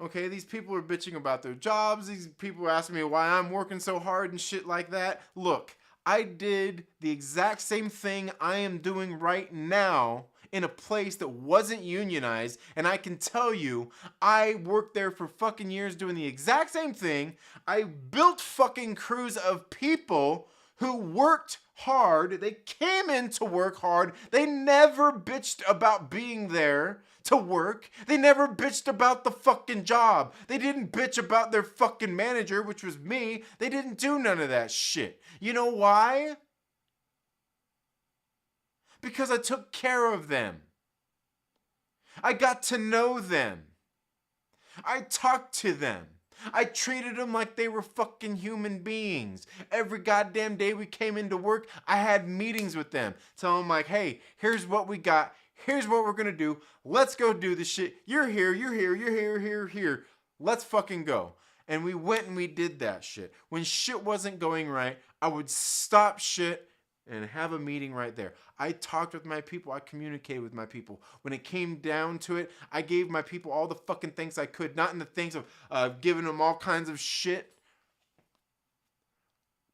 Okay, these people are bitching about their jobs. These people are asking me why I'm working so hard and shit like that. Look, I did the exact same thing I am doing right now in a place that wasn't unionized, and I can tell you, I worked there for fucking years doing the exact same thing. I built fucking crews of people who worked hard. They came in to work hard. They never bitched about being there to work. They never bitched about the fucking job. They didn't bitch about their fucking manager, which was me. They didn't do none of that shit. You know why? Because I took care of them. I got to know them. I talked to them. I treated them like they were fucking human beings. Every goddamn day we came into work, I had meetings with them. Tell them like, hey, here's what we got. Here's what we're going to do. Let's go do this shit. You're here, you're here, you're here, here, here. Let's fucking go. And we went and we did that shit. When shit wasn't going right, I would stop shit and have a meeting right there. I talked with my people. I communicated with my people. When it came down to it, I gave my people all the fucking things I could. Not in the things of giving them all kinds of shit.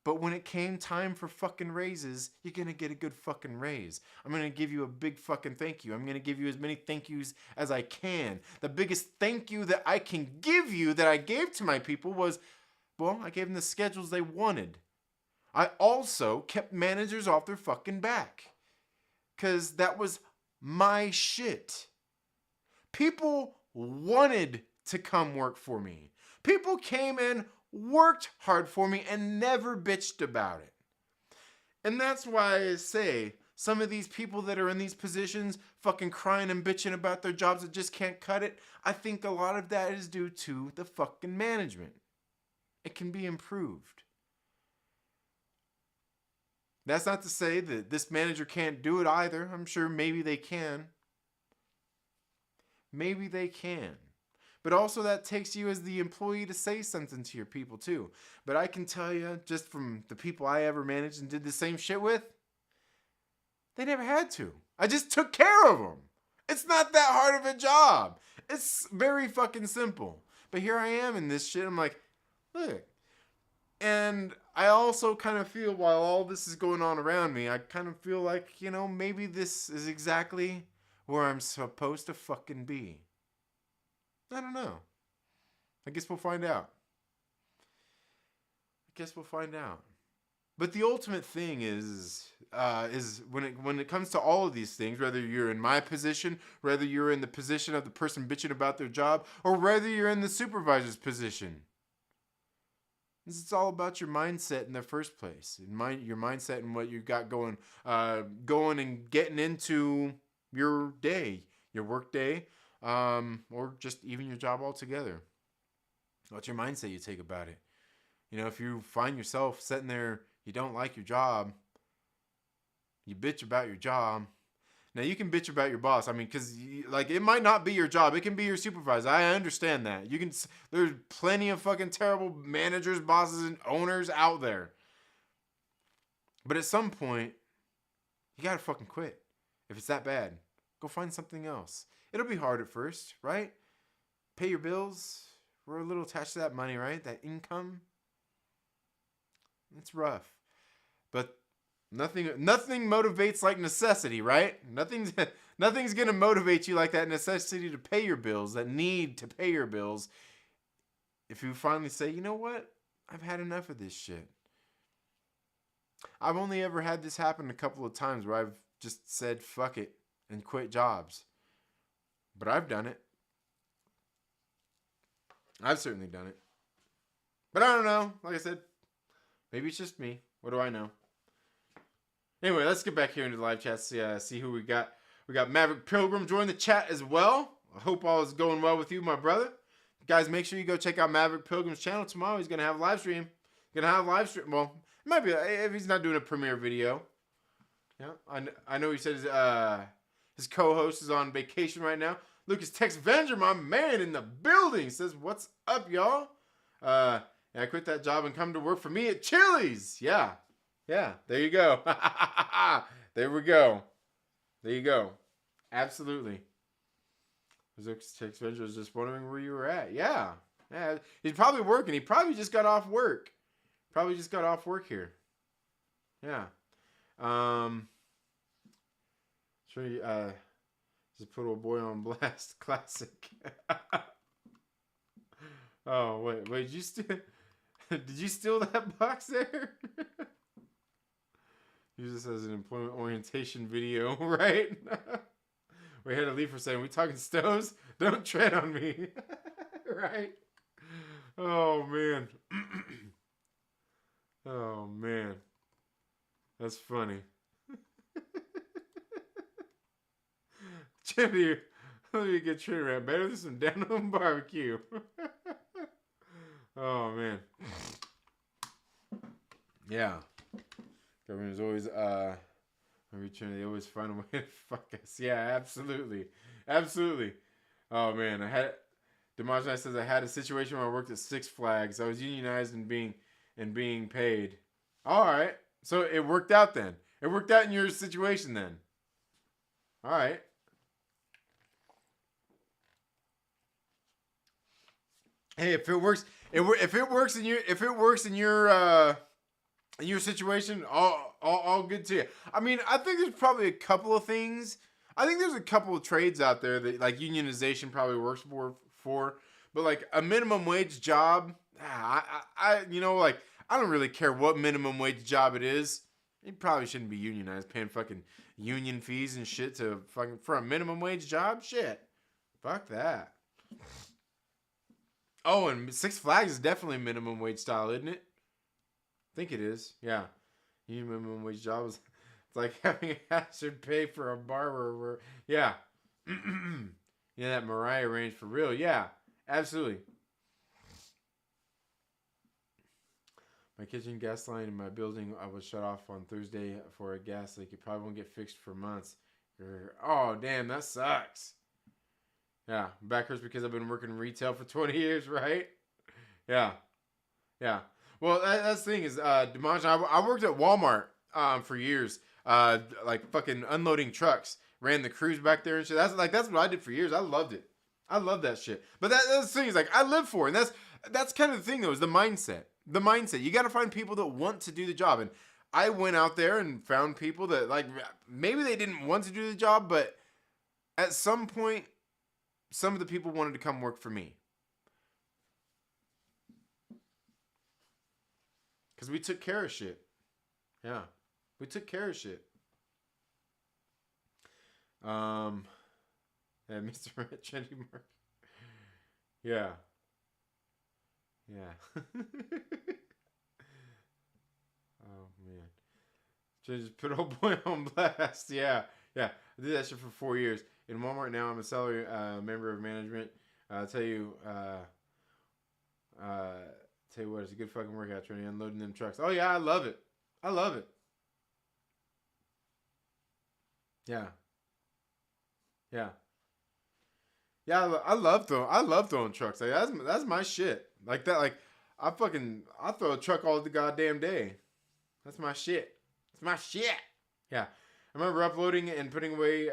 But when it came time for fucking raises, you're going to get a good fucking raise. I'm going to give you a big fucking thank you. I'm going to give you as many thank yous as I can. The biggest thank you that I can give you that I gave to my people was, well, I gave them the schedules they wanted. I also kept managers off their fucking back. Because that was my shit. People wanted to come work for me. People came in, worked hard for me, and never bitched about it. And that's why I say, some of these people that are in these positions, fucking crying and bitching about their jobs that just can't cut it, I think a lot of that is due to the fucking management. It can be improved. That's not to say that this manager can't do it either. I'm sure maybe they can. Maybe they can. But also that takes you as the employee to say something to your people too. But I can tell you, just from the people I ever managed and did the same shit with, they never had to. I just took care of them. It's not that hard of a job. It's very fucking simple. But here I am in this shit. I'm like, look. And I also kind of feel while all this is going on around me, I kind of feel like, you know, maybe this is exactly where I'm supposed to fucking be. I don't know. I guess we'll find out. But the ultimate thing is when it comes to all of these things, whether you're in my position, whether you're in the position of the person bitching about their job, or whether you're in the supervisor's position, it's all about your mindset in the first place. Your mindset and what you got going and getting into your day, your work day, or just even your job altogether. What's your mindset you take about it? You know, if you find yourself sitting there, you don't like your job, you bitch about your job. Now, you can bitch about your boss. I mean, because, like, it might not be your job. It can be your supervisor. I understand that. There's plenty of fucking terrible managers, bosses, and owners out there. But at some point, you gotta fucking quit. If it's that bad, go find something else. It'll be hard at first, right? Pay your bills. We're a little attached to that money, right? That income. It's rough. But Nothing motivates like necessity, right? Nothing's gonna motivate you like that necessity to pay your bills, that need to pay your bills. If you finally say, you know what? I've had enough of this shit. I've only ever had this happen a couple of times where I've just said fuck it and quit jobs. But I've done it. I've certainly done it. But I don't know. Like I said, maybe it's just me. What do I know? Anyway, let's get back here into the live chat. See who we got. We got Maverick Pilgrim join the chat as well. I hope all is going well with you, my brother. Guys, make sure you go check out Maverick Pilgrim's channel tomorrow. He's going to have a live stream. Well, it might be if he's not doing a premiere video. Yeah, I know he said his co-host is on vacation right now. Lucas Texvenger, my man in the building, says, what's up, y'all? I quit that job and come to work for me at Chili's. Yeah, there you go. There we go. There you go. Absolutely. Lucas Texvenger was just wondering where you were at. Yeah. He's probably working. He probably just got off work. Here. Yeah. Just put old boy on blast. Classic. Oh, wait, did you steal that box there? Use this as an employment orientation video, right? We had to leave for a second. We talking stoves? Don't tread on me. Right? Oh, man. Oh, man. That's funny. Jimmy, let me get Trinity around. Better than some down-home barbecue. Oh, man. Yeah. Government is always, they always find a way to fuck us. Yeah, absolutely. Absolutely. Oh, man. Dimash says, I had a situation where I worked at Six Flags. I was unionized and being paid. All right. So it worked out then. It worked out in your situation then. All right. Hey, if it works in your situation, all good to you. I mean, I think there's probably a couple of things. I think there's a couple of trades out there that like unionization probably works for, but like a minimum wage job, I don't really care what minimum wage job it is. It probably shouldn't be unionized, paying fucking union fees and shit for a minimum wage job. Shit, fuck that. Oh, and Six Flags is definitely minimum wage style, isn't it? I think it is. Yeah. Union minimum wage job is it's like having a hazard pay for a barber. Yeah. Yeah, that Mariah range for real. Yeah, absolutely. My kitchen gas line in my building was shut off on Thursday for a gas leak. It probably won't get fixed for months. Oh, damn, that sucks. Yeah, back hurts because I've been working in retail for 20 years, right? Yeah. Well, that's the thing is, Dimash, I worked at Walmart for years, like fucking unloading trucks. Ran the crews back there and shit. That's what I did for years. I loved it. I love that shit. But that's the thing is, like, I live for it. And that's kind of the thing, though, is the mindset. The mindset. You got to find people that want to do the job. And I went out there and found people that, like, maybe they didn't want to do the job, but at some point, some of the people wanted to come work for me. Because we took care of shit. Yeah. We took care of shit. Yeah, Mr. Trendy Mark. Yeah. Oh, man. Just put old boy on blast. Yeah. I did that shit for 4 years. In Walmart now, I'm a salary member of management. I'll tell you what, it's a good fucking workout, Trinity, unloading them trucks. Oh, yeah, I love it. Yeah. I love throwing trucks. Like that's my shit. Like that. Like I throw a truck all the goddamn day. That's my shit. Yeah. I remember uploading and putting away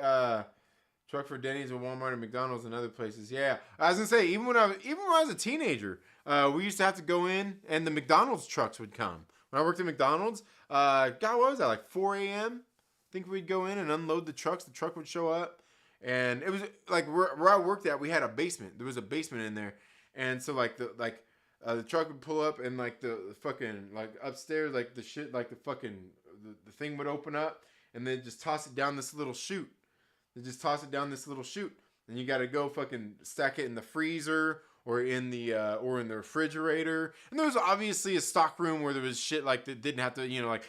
truck for Denny's and Walmart and McDonald's and other places. Yeah. I was gonna say even when I was a teenager, we used to have to go in and the McDonald's trucks would come. when I worked at McDonald's, God, what was that, like 4 a.m.? I think we'd go in and unload the trucks. The truck would show up. And it was like where I worked at, we had a basement. There was a basement in there. And so like the truck would pull up and like the fucking like upstairs, like the shit, like the fucking the thing would open up and then just toss it down this little chute. They just toss it down this little chute. And you got to go fucking stack it in the freezer or in the refrigerator. And there was obviously a stock room where there was shit like that didn't have to, you know, like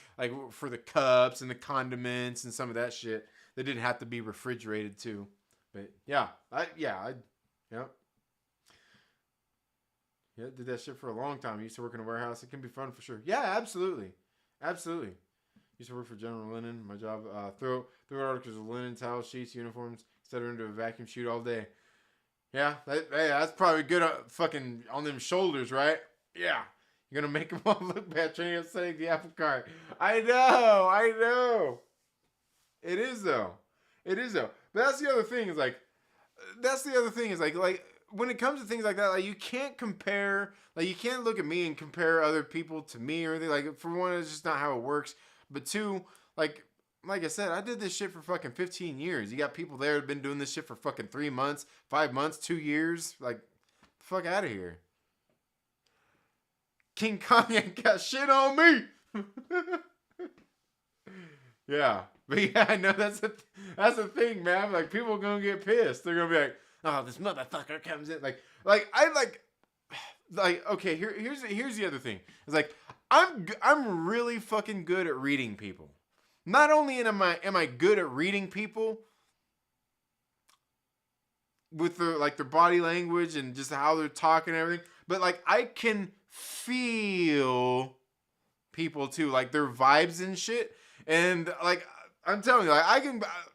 for the cups and the condiments and some of that shit that didn't have to be refrigerated too. But yeah, I did that shit for a long time. I used to work in a warehouse. It can be fun for sure. Yeah, absolutely. Used to work for General Linen. My job, throw articles of linen, towels, sheets, uniforms, etc. into a vacuum chute all day. Yeah, that's probably good fucking on them shoulders, right? Yeah. You're going to make them all look bad trying to save the apple cart. I know. It is though. But that's the other thing is like when it comes to things like that, like you can't compare, like you can't look at me and compare other people to me or anything. Like for one, it's just not how it works. But two, like I said, I did this shit for fucking 15 years. You got people there who've been doing this shit for fucking 3 months, 5 months, 2 years. Like, fuck out of here. King Kong ain't got shit on me. Yeah. But yeah, I know that's the thing, man. Like people are gonna get pissed. They're gonna be like, "Oh, this motherfucker comes in." Okay. Here's the other thing. It's like I'm really fucking good at reading people. Not only am I good at reading people with their body language and just how they're talking and everything, but like I can feel people too, like their vibes and shit. And like I'm telling you, like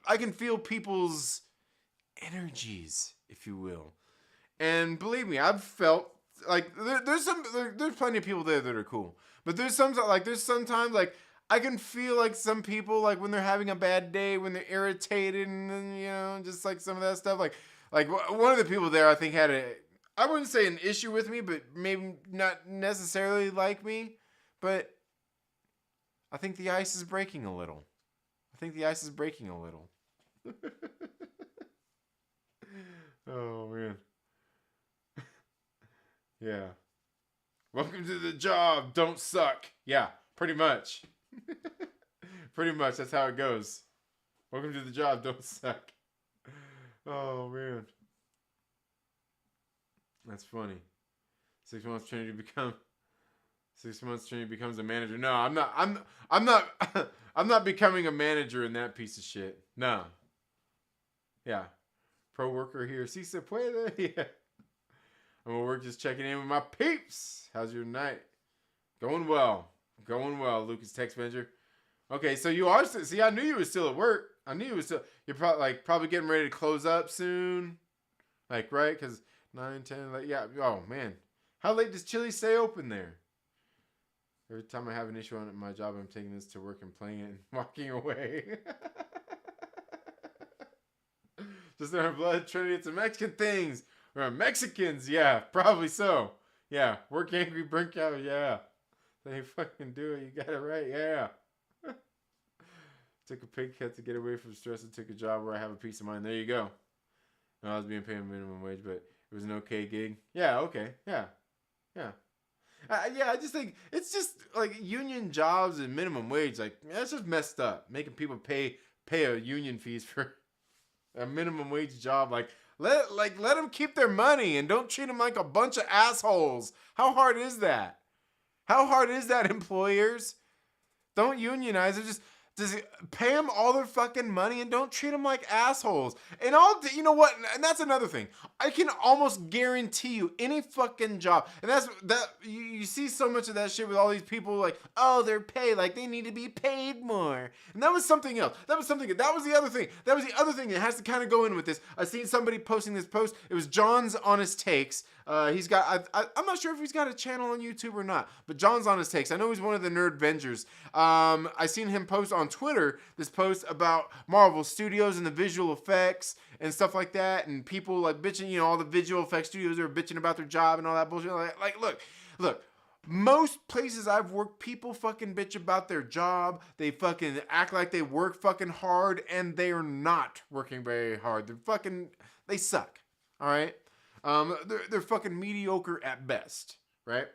I can feel people's energies, if you will. And believe me, I've felt like there's plenty of people there that are cool, but there's sometimes like I can feel like some people, like when they're having a bad day, when they're irritated, and you know, just like some of that stuff. Like one of the people there, I think I wouldn't say an issue with me, but maybe not necessarily like me, but I think the ice is breaking a little. Oh, man. Yeah. Welcome to the job. Don't suck. Yeah, pretty much. Pretty much. That's how it goes. Welcome to the job. Don't suck. Oh, man. That's funny. 6 months training becomes a manager. No, I'm not I'm not becoming a manager in that piece of shit. No. Yeah. Pro worker here. Si se puede. Yeah. I'm at work just checking in with my peeps. How's your night? Going well, Lucas Texvenger. Okay, so you are still, see, I knew you were still at work. You're probably getting ready to close up soon. Like, right? Because 9, 10, like, yeah. Oh, man. How late does Chili stay open there? Every time I have an issue on my job, I'm taking this to work and playing it and walking away. Just in our blood, Trinity, it's a Mexican things. We're Mexicans, yeah, probably so. Yeah, work angry, burn out, yeah. They fucking do it, you got it right, yeah. Took a pay cut to get away from stress and took a job where I have a peace of mind. There you go. No, I was being paid a minimum wage, but it was an okay gig. Yeah, okay, yeah. I just think it's just like union jobs and minimum wage. Like that's just messed up. Making people pay a union fees for a minimum wage job. Like let them keep their money and don't treat them like a bunch of assholes. How hard is that? Employers? Don't unionize. Just pay them all their fucking money and don't treat them like assholes. And you know what? And that's another thing. I can almost guarantee you any fucking job. And you see so much of that shit with all these people like, oh, they're paid. Like they need to be paid more. And that was something else. That was the other thing. That has to kind of go in with this. I seen somebody posting this post. It was John's Honest Takes. He's got, I'm not sure if he's got a channel on YouTube or not, but John's Honest Takes. I know he's one of the Nerdvengers. I seen him post on Twitter this post about Marvel Studios and the visual effects and stuff like that, and people like bitching, you know, all the visual effects studios are bitching about their job and all that bullshit. Like look, Most places I've worked, people fucking bitch about their job. They fucking act like they work fucking hard, and they are not working very hard. They suck. All right. They're fucking mediocre at best, right?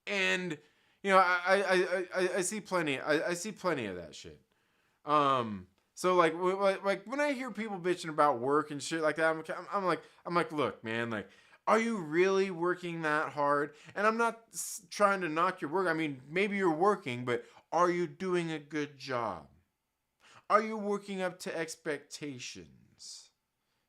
And you know, I see plenty. I see plenty of that shit. So like when I hear people bitching about work and shit like that, I'm like, look, man, like, are you really working that hard? And I'm not trying to knock your work. I mean, maybe you're working, but are you doing a good job? Are you working up to expectations?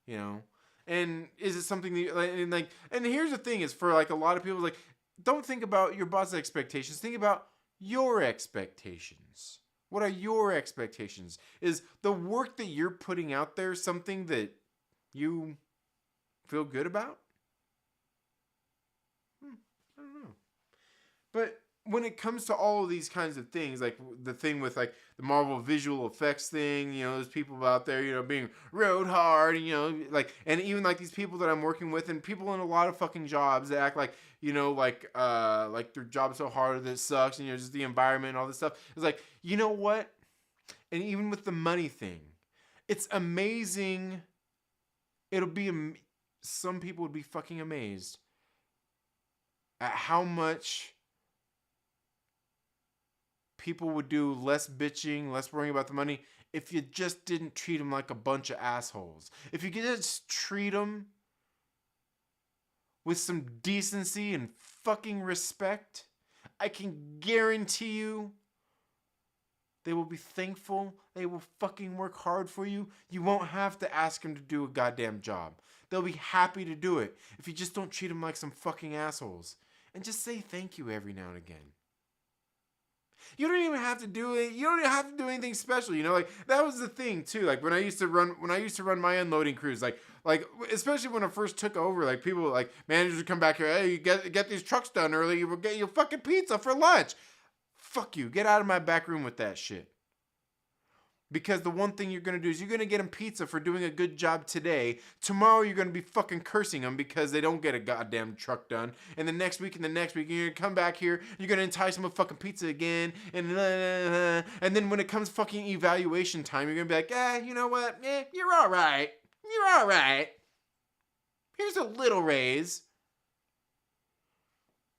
You know, and is it something that, like, and here's the thing is for like a lot of people, like, don't think about your boss's expectations. Think about your expectations. What are your expectations? Is the work that you're putting out there something that you feel good about? I don't know. But when it comes to all of these kinds of things, like the thing with like the Marvel visual effects thing, you know, there's people out there, you know, being rode hard, you know, like, and even like these people that I'm working with and people in a lot of fucking jobs that act like, you know, like their job's so hard that it sucks, and, you know, just the environment and all this stuff. It's like, you know what? And even with the money thing, it's amazing. Some people would be fucking amazed at how much people would do less bitching, less worrying about the money if you just didn't treat them like a bunch of assholes. If you could just treat them with some decency and fucking respect, I can guarantee you they will be thankful. They will fucking work hard for you. You won't have to ask them to do a goddamn job. They'll be happy to do it if you just don't treat them like some fucking assholes. And just say thank you every now and again. You don't even have to do it. You don't even have to do anything special. You know, like that was the thing too. Like when I used to run my unloading crews, like especially when I first took over, like people like managers would come back here. Hey, you get these trucks done early. You will get your fucking pizza for lunch. Fuck you. Get out of my back room with that shit. Because the one thing you're going to do is you're going to get them pizza for doing a good job today. Tomorrow you're going to be fucking cursing them because they don't get a goddamn truck done. And the next week you're going to come back here. You're going to entice them with fucking pizza again. And then when it comes fucking evaluation time, you're going to be like, you know what? You're all right. You're all right. Here's a little raise.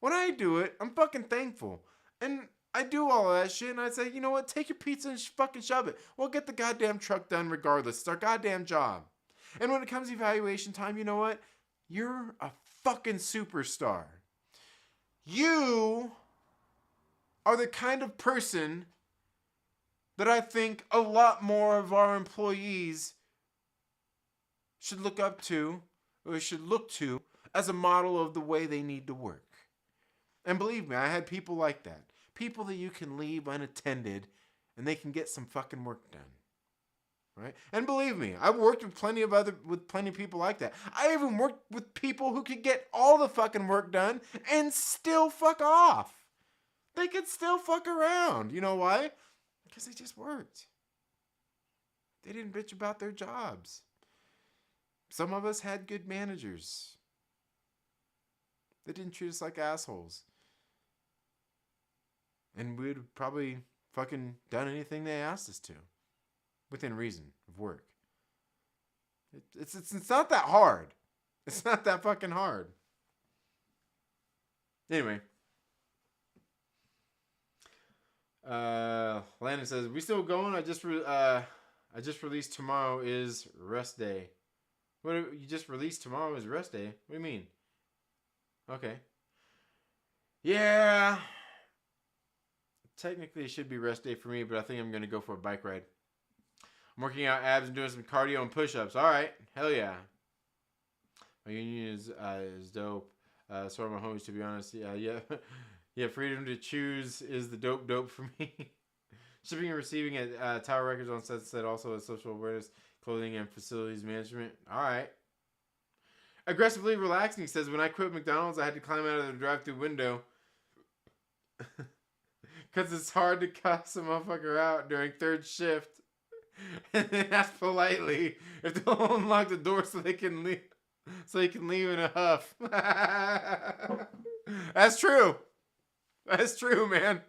When I do it, I'm fucking thankful. And I do all of that shit, and I say, you know what? Take your pizza and fucking shove it. We'll get the goddamn truck done regardless. It's our goddamn job. And when it comes to evaluation time, you know what? You're a fucking superstar. You are the kind of person that I think a lot more of our employees should look up to, or should look to, as a model of the way they need to work. And believe me, I had people like that. People that you can leave unattended and they can get some fucking work done. Right? And believe me, I've worked with plenty of people like that. I even worked with people who could get all the fucking work done and still fuck off. They could still fuck around. You know why? Because they just worked. They didn't bitch about their jobs. Some of us had good managers. They didn't treat us like assholes. And we'd have probably fucking done anything they asked us to. Within reason of work. It's not that hard. It's not that fucking hard. Anyway. Landon says, we still going? I just released tomorrow is rest day. What, you just released tomorrow is rest day? What do you mean? Okay. Yeah. Technically, it should be rest day for me, but I think I'm going to go for a bike ride. I'm working out abs and doing some cardio and push-ups. All right. Hell yeah. My union is dope. So are my homies, to be honest. Yeah, freedom to choose is the dope for me. Shipping and receiving at Tower Records on Sunset also has social awareness, clothing, and facilities management. All right. Aggressively relaxing says, when I quit McDonald's, I had to climb out of the drive-thru window. Because it's hard to cuss a motherfucker out during third shift. And then ask politely if they'll unlock the door so they can leave in a huff. That's true. That's true, man.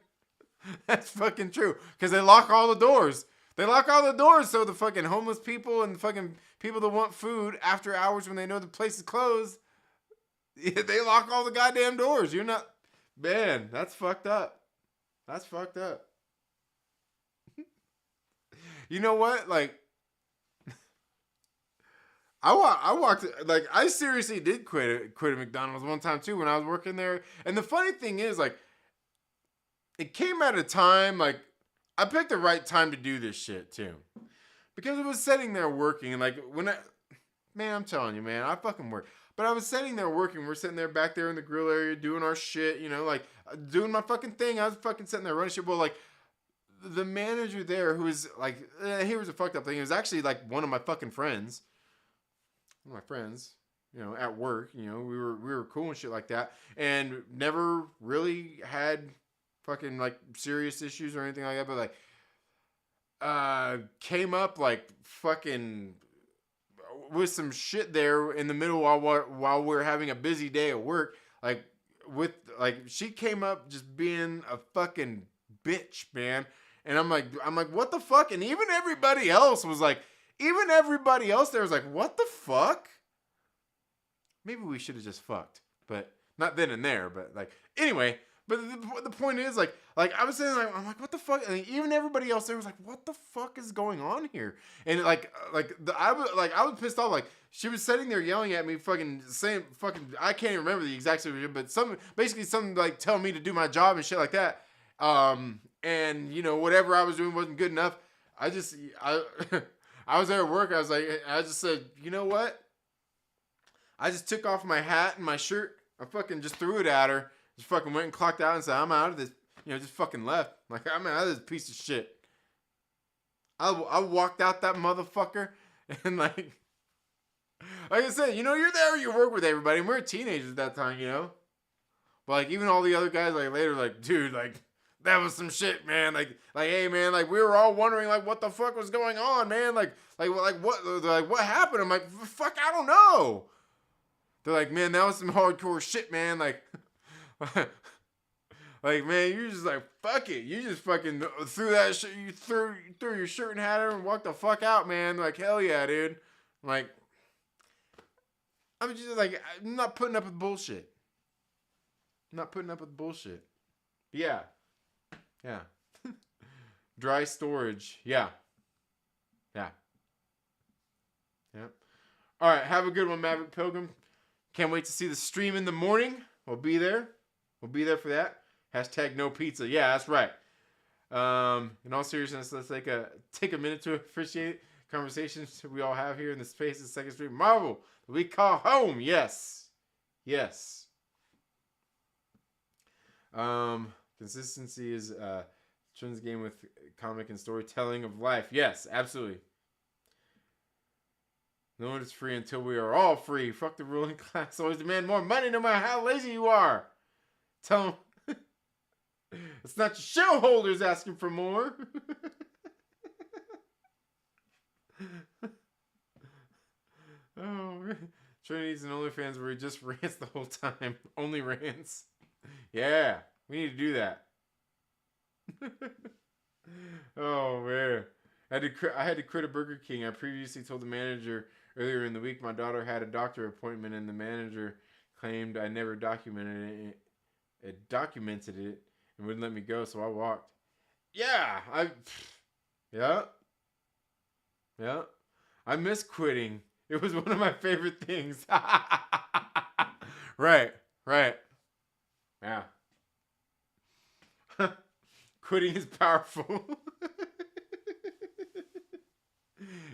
That's fucking true. Because they lock all the doors. They lock all the doors so the fucking homeless people and the fucking people that want food after hours when they know the place is closed, they lock all the goddamn doors. You're not... Man, that's fucked up. That's fucked up. You know what? Like, I walked, like, I seriously did quit a McDonald's one time too when I was working there. And the funny thing is, like, it came at a time, like, I picked the right time to do this shit too. Because I was sitting there working, and like, man, I'm telling you, man, I fucking work. But I was sitting there working. We're sitting there back there in the grill area doing our shit, you know, like, doing my fucking thing. I was fucking sitting there running shit. Well, like, the manager there, who was like, here was a fucked up thing. It was actually like one of my fucking friends. One of my friends, you know, at work, you know, we were cool and shit like that. And never really had fucking like serious issues or anything like that. But like, came up like fucking with some shit there in the middle while we're having a busy day at work. Like, with, like, she came up just being a fucking bitch, man. And I'm like, what the fuck? And even everybody else there was like, what the fuck? Maybe we should have just fucked, but not then and there. But like, anyway, but the point is, like I was saying, like, I'm like, what the fuck? And even everybody else there was like, what the fuck is going on here? And I was pissed off. Like, she was sitting there yelling at me, fucking saying, fucking, I can't even remember the exact situation, but basically something like telling me to do my job and shit like that. And you know, whatever I was doing wasn't good enough. I was there at work. I just said, you know what? I just took off my hat and my shirt. I fucking just threw it at her. Just fucking went and clocked out and said, I'm out of this. You know, just fucking left. Like, I'm out of this piece of shit. I walked out that motherfucker. And like I said, you know, you're there, you work with everybody. And we're teenagers at that time, you know. But like, even all the other guys, like, later, like, dude, like, that was some shit, man. Like, hey, man, like, we were all wondering, like, what the fuck was going on, man? Like, what happened? I'm like, fuck, I don't know. They're like, man, that was some hardcore shit, man. Like, like, man, you're just like, fuck it. You just fucking threw that shit. You threw your shirt and hat and walked the fuck out, man. Like, hell yeah, dude. Like, I'm just like, I'm not putting up with bullshit. Yeah. Yeah. Dry storage. Yeah. Yep. All right. Have a good one, Maverick Pilgrim. Can't wait to see the stream in the morning. We'll be there for that. Hashtag no pizza. Yeah, that's right. In all seriousness, let's take a minute to appreciate conversations we all have here in the space of Second Street Marvel that we call home. Yes. Consistency is Trent's game with comic and storytelling of life. Yes, absolutely. No one is free until we are all free. Fuck the ruling class. Always demand more money no matter how lazy you are. Tell them it's not your shareholders asking for more. Oh, Trent needs an OnlyFans where he just rants the whole time. Only rants. Yeah, we need to do that. Oh, man. I had to quit a Burger King. I previously told the manager earlier in the week my daughter had a doctor appointment, and the manager claimed I never documented it and wouldn't let me go, so I walked. Yeah. I miss quitting. It was one of my favorite things. Right. Yeah. Quitting is powerful.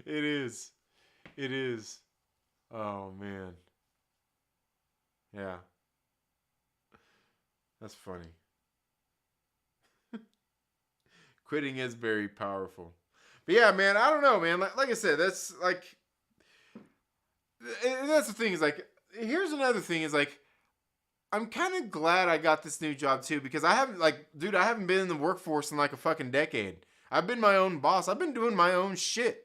It is. Oh, man. Yeah. That's funny. Quitting is very powerful. But yeah, man, I don't know, man. Like I said, that's like... And that's the thing is like... Here's another thing is like... I'm kind of glad I got this new job too, because I haven't been in the workforce in like a fucking decade. I've been my own boss. I've been doing my own shit.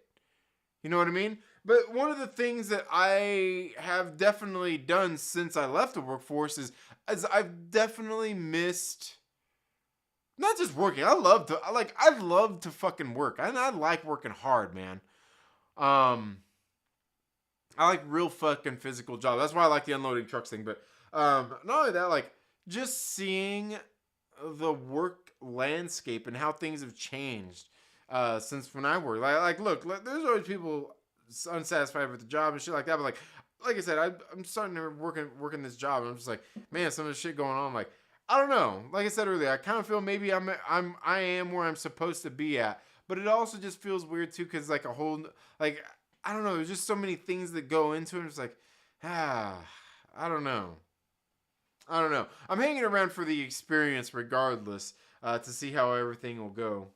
You know what I mean? But one of the things that I have definitely done since I left the workforce is I've definitely missed not just working. I love to fucking work. I like working hard, man. I like real fucking physical jobs. That's why I like the unloading trucks thing. But not only that, like just seeing the work landscape and how things have changed since when I worked. Look, there's always people unsatisfied with the job and shit like that. But like I said, I'm starting to working this job, and I'm just like, man, some of the shit going on. Like, I don't know. Like I said earlier, I kind of feel maybe I am where I'm supposed to be at, but it also just feels weird too, because like a whole like. I don't know. There's just so many things that go into it. It's like, I don't know. I'm hanging around for the experience regardless to see how everything will go.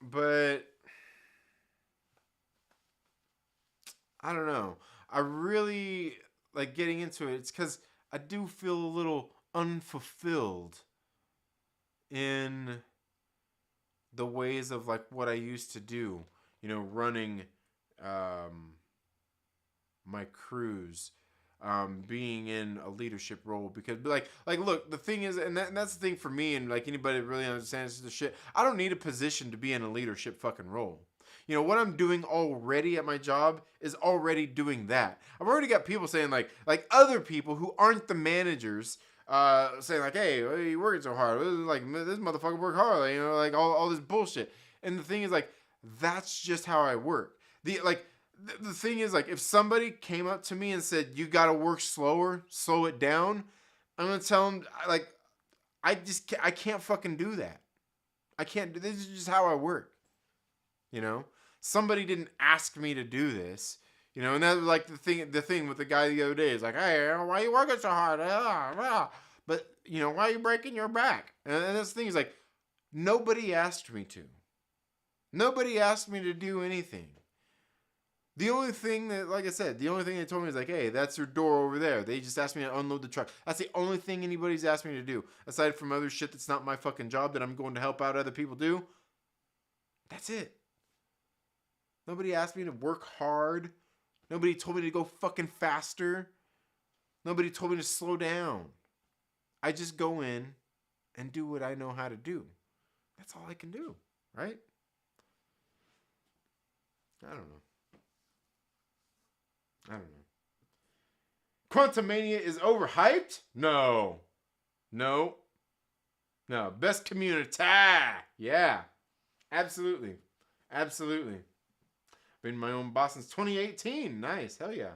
But I don't know. I really like getting into it. It's because I do feel a little unfulfilled in the ways of like what I used to do, running my crews, being in a leadership role, because like look, the thing is, and that's the thing for me, and like anybody that really understands the shit, I don't need a position to be in a leadership fucking role. What I'm doing already at my job is already doing that. I've already got people saying like other people who aren't the managers saying like, hey, why are you working so hard? This motherfucker work hard, like all this bullshit. And the thing is like, that's just how I work. The thing is like, if somebody came up to me and said, you got to work slower, slow it down, I'm going to tell them like, I can't fucking do that. I can't do this. Is just how I work. Somebody didn't ask me to do this. And that was like the thing with the guy the other day is like, hey, why are you working so hard? But, why are you breaking your back? And that's the thing is like, nobody asked me to. Nobody asked me to do anything. The only thing that, like I said, the only thing they told me is like, hey, that's your door over there. They just asked me to unload the truck. That's the only thing anybody's asked me to do. Aside from other shit that's not my fucking job that I'm going to help out other people do. That's it. Nobody asked me to work hard. Nobody told me to go fucking faster. Nobody told me to slow down. I just go in and do what I know how to do. That's all I can do, right? I don't know. Quantumania is overhyped? No. Best community. Yeah. Absolutely. Been my own boss since 2018. Nice. Hell yeah.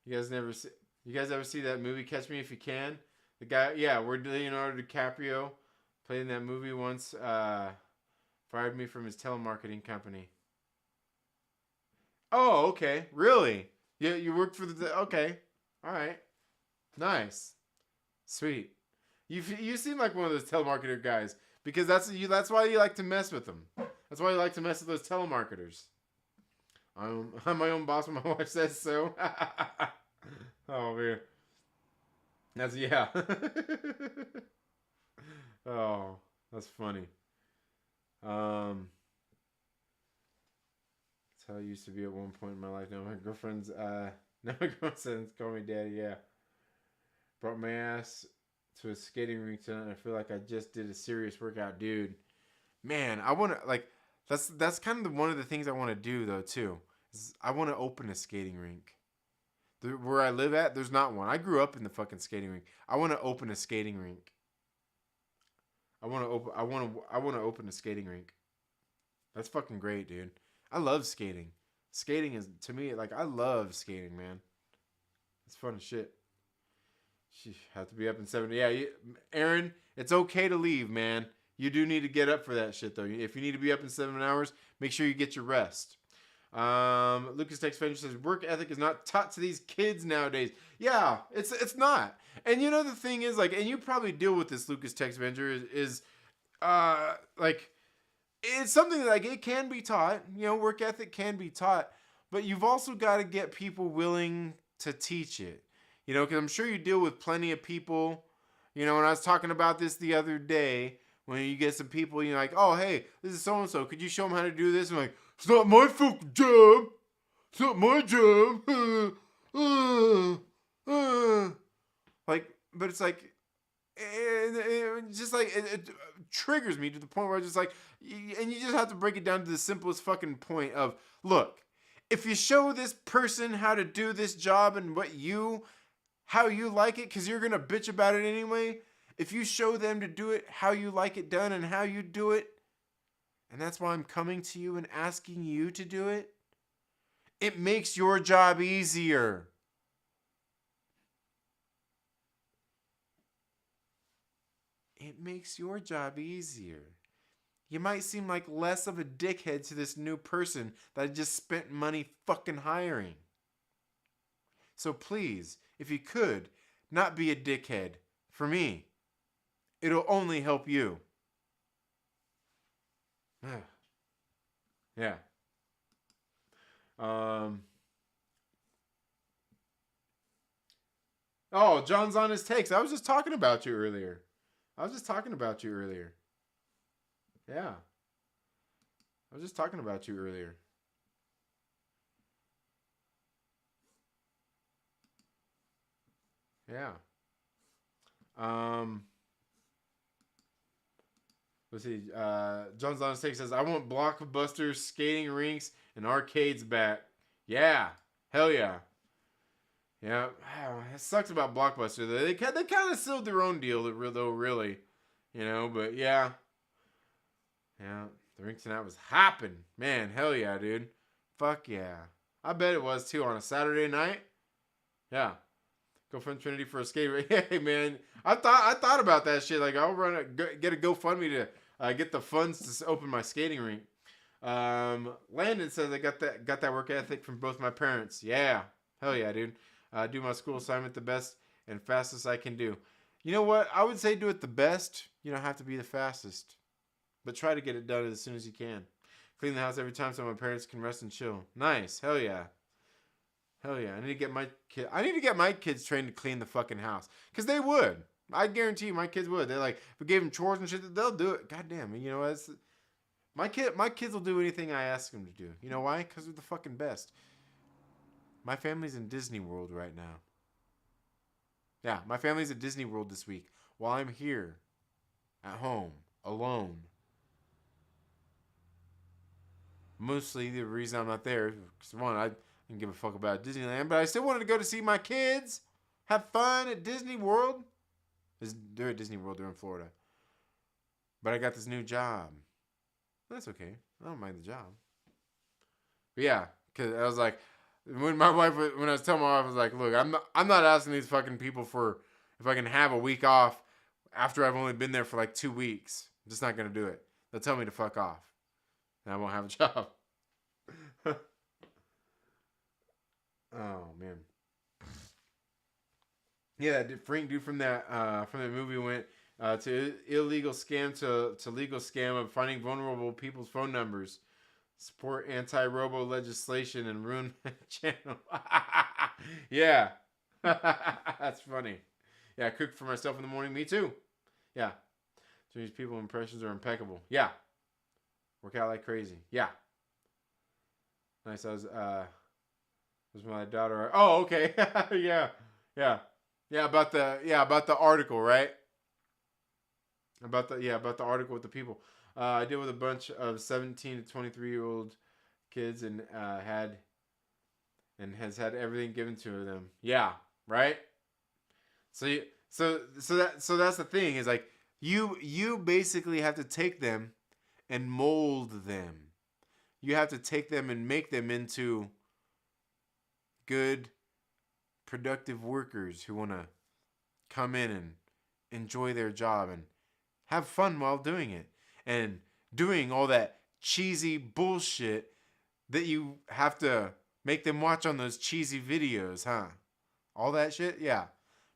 You guys ever see that movie Catch Me If You Can? The guy, yeah, where Leonardo DiCaprio played in that movie once, fired me from his telemarketing company. Oh, okay. Really? Yeah, you worked for the... Okay. All right. Nice. Sweet. You seem like one of those telemarketer guys, because that's why you like to mess with them. That's why you like to mess with those telemarketers. I'm my own boss when my wife says so. Oh, man. Yeah. Oh, that's funny. That's how I used to be at one point in my life. Now my girlfriend's call me daddy, yeah. Brought my ass to a skating rink tonight, and I feel like I just did a serious workout, dude. Man, I want to, like, that's kind of one of the things I want to do, though, too. Is I want to open a skating rink. Where I live at, there's not one. I grew up in the fucking skating rink. I want to open a skating rink. I want to open a skating rink. That's fucking great, dude. I love skating. Skating is, to me, like, I love skating, man. It's fun as shit. You have to be up in 7. Yeah, Aaron, it's okay to leave, man. You do need to get up for that shit, though. If you need to be up in 7 hours, make sure you get your rest. Lucas Texvenger says, work ethic is not taught to these kids nowadays. Yeah, it's not. And you know the thing is, like, and you probably deal with this, Lucas Texvenger, is like, it's something that, like, it can be taught. Work ethic can be taught. But you've also got to get people willing to teach it. Because I'm sure you deal with plenty of people. When I was talking about this the other day, when you get some people, like, oh, hey, this is so-and-so. Could you show them how to do this? I'm like, it's not my fucking job. It's not my job. Like, but it's like, it triggers me to the point where I'm just like, and you just have to break it down to the simplest fucking point of, look, if you show this person how to do this job and how you like it, because you're going to bitch about it anyway, if you show them to do it how you like it done and how you do it, and that's why I'm coming to you and asking you to do it, it makes your job easier. It makes your job easier. You might seem like less of a dickhead to this new person that I just spent money fucking hiring. So please, if you could, not be a dickhead for me. It'll only help you. Yeah. Oh, John's on his takes. I was just talking about you earlier. Yeah. I was just talking about you earlier. Yeah. Let's see. John's on his take says, I want blockbusters, skating rinks, and arcades back. Yeah. Hell yeah. Yeah. It sucks about Blockbuster. They kind of sealed their own deal, though, really. You know, but yeah. Yeah. The rink tonight was hopping. Man, hell yeah, dude. Fuck yeah. I bet it was, too, on a Saturday night. Yeah. Go from Trinity for a skate rink. Hey, man. I thought about that shit. Like, I'll get a GoFundMe to get the funds to open my skating rink. Landon says I got that work ethic from both my parents. Yeah. Hell yeah, dude. Do my school assignment the best and fastest I can do. You know what? I would say do it the best. You don't have to be the fastest. But try to get it done as soon as you can. Clean the house every time so my parents can rest and chill. Nice. Hell yeah. Hell yeah. I need to get my kids trained to clean the fucking house. Because they would. I guarantee you my kids would. They're like, if we gave them chores and shit, they'll do it. God damn. You know, my kids will do anything I ask them to do. You know why? Because they're the fucking best. My family's in Disney World right now. Yeah, my family's at Disney World this week while I'm here at home alone. Mostly the reason I'm not there is because, one, I didn't give a fuck about Disneyland, but I still wanted to go to see my kids have fun at Disney World. They're at Disney World. They're in Florida. But I got this new job. That's okay. I don't mind the job. But yeah, because I was like, when I was telling my wife, I was like, look, I'm not asking these fucking people for if I can have a week off after I've only been there for like 2 weeks. I'm just not going to do it. They'll tell me to fuck off. And I won't have a job. Oh, man. Yeah, that Frank dude from that movie went to illegal scam to legal scam of finding vulnerable people's phone numbers. Support anti-robo legislation and ruin my channel. Yeah. That's funny. Yeah, I cook for myself in the morning. Me too. Yeah. So these people impressions are impeccable. Yeah. Work out like crazy. Yeah. Nice. Was my daughter. Oh, okay. Yeah. Yeah. Yeah, about the article, right? About the article with the people. I deal with a bunch of 17 to 23-year-old kids and has had everything given to them. Yeah, right? So that's the thing is like you basically have to take them and mold them. You have to take them and make them into good, productive workers who want to come in and enjoy their job and have fun while doing it. And doing all that cheesy bullshit that you have to make them watch on those cheesy videos, huh? All that shit? Yeah.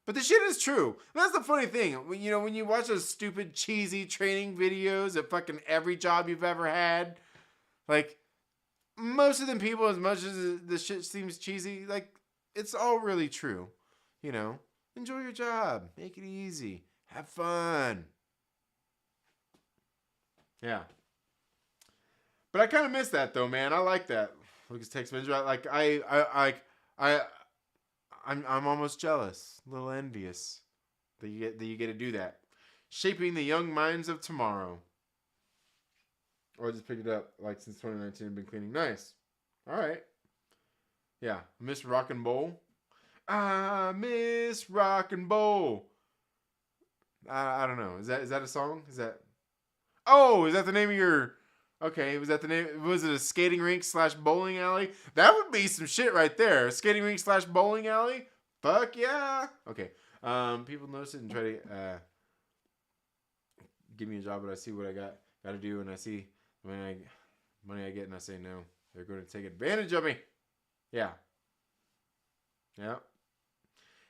But the shit is true. That's the funny thing. When you watch those stupid cheesy training videos at fucking every job you've ever had, like, most of them people, as much as the shit seems cheesy, like, it's all really true. You know? Enjoy your job. Make it easy. Have fun. Yeah. But I kind of miss that though, man. I like that. Lucas Texvenger. Like I'm almost jealous, a little envious. that you get to do that. Shaping the young minds of tomorrow. Or I just picked it up like since 2019. I've been cleaning. Nice. All right. Yeah. Miss Rock and Bowl. I miss rock and bowl. I don't know. Is that a song? Is that? Oh, is that the name of your? Okay, was that the name? Was it a skating rink / bowling alley? That would be some shit right there. Skating rink / bowling alley. Fuck yeah. Okay. People notice it and try to give me a job, but I see what I got to do, and I see money I get, and I say no. They're going to take advantage of me. Yeah. Yeah.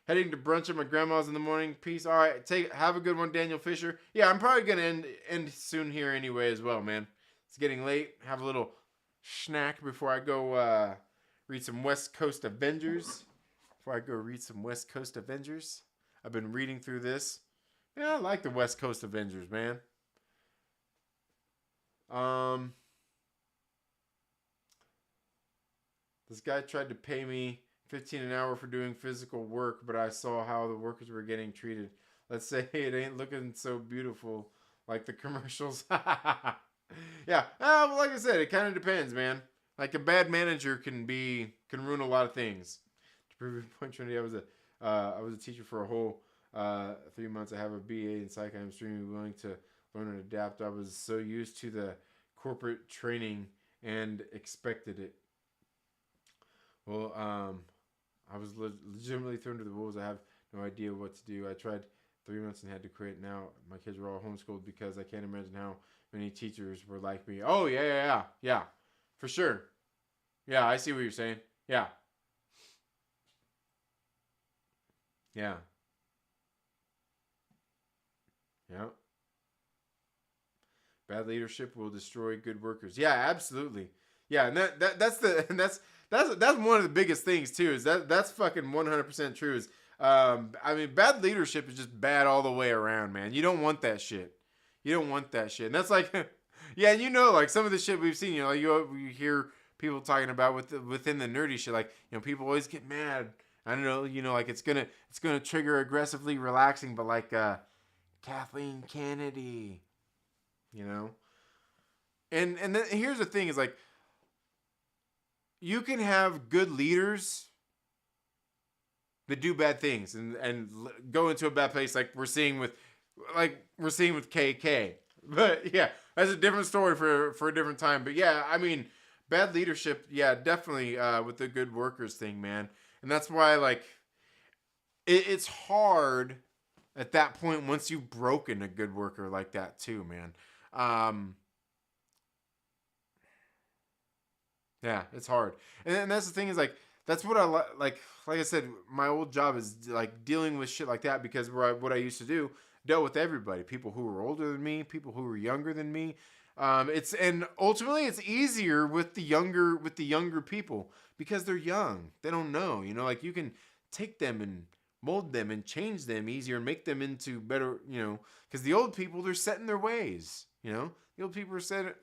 Heading to brunch at my grandma's in the morning. Peace. All right. Have a good one, Daniel Fisher. Yeah, I'm probably going to end soon here anyway as well, man. It's getting late. Have a little snack before I go read some West Coast Avengers. I've been reading through this. Yeah, I like the West Coast Avengers, man. This guy tried to pay me $15 an hour for doing physical work, but I saw how the workers were getting treated. Let's say it ain't looking so beautiful like the commercials. Yeah, well, like I said, it kind of depends, man. Like a bad manager can ruin a lot of things. To prove your point, Trinity, I was a teacher for a whole 3 months. I have a BA in psych. I'm extremely willing to learn and adapt. I was so used to the corporate training and expected it. Well, I was legitimately thrown to the wolves. I have no idea what to do. I tried 3 months and had to quit. Now my kids were all homeschooled because I can't imagine how many teachers were like me. Oh, yeah. For sure. Yeah, I see what you're saying. Yeah. Yeah. Yeah. Bad leadership will destroy good workers. Yeah, absolutely. Yeah, and that's one of the biggest things too. Is that's fucking 100% true. Is I mean, bad leadership is just bad all the way around, man. You don't want that shit. And that's like, yeah, like some of the shit we've seen. You hear people talking about within the nerdy shit. Like, people always get mad. I don't know. Like it's gonna trigger aggressively relaxing, but like Kathleen Kennedy. And then here's the thing: is like, you can have good leaders that do bad things and go into a bad place, like we're seeing with KK. But yeah, that's a different story for a different time. But yeah, I mean, bad leadership, yeah, definitely with the good workers thing, man. And that's why, like, it's hard at that point once you've broken a good worker like that too, man. Yeah, it's hard. And that's the thing is, like, that's what I like I said, my old job is like dealing with shit like that, because what I used to do dealt with everybody, people who were older than me, people who were younger than me. And ultimately it's easier with the younger people because they're young. They don't know, like you can take them and mold them and change them easier and make them into better, because the old people, they're set in their ways, the old people are set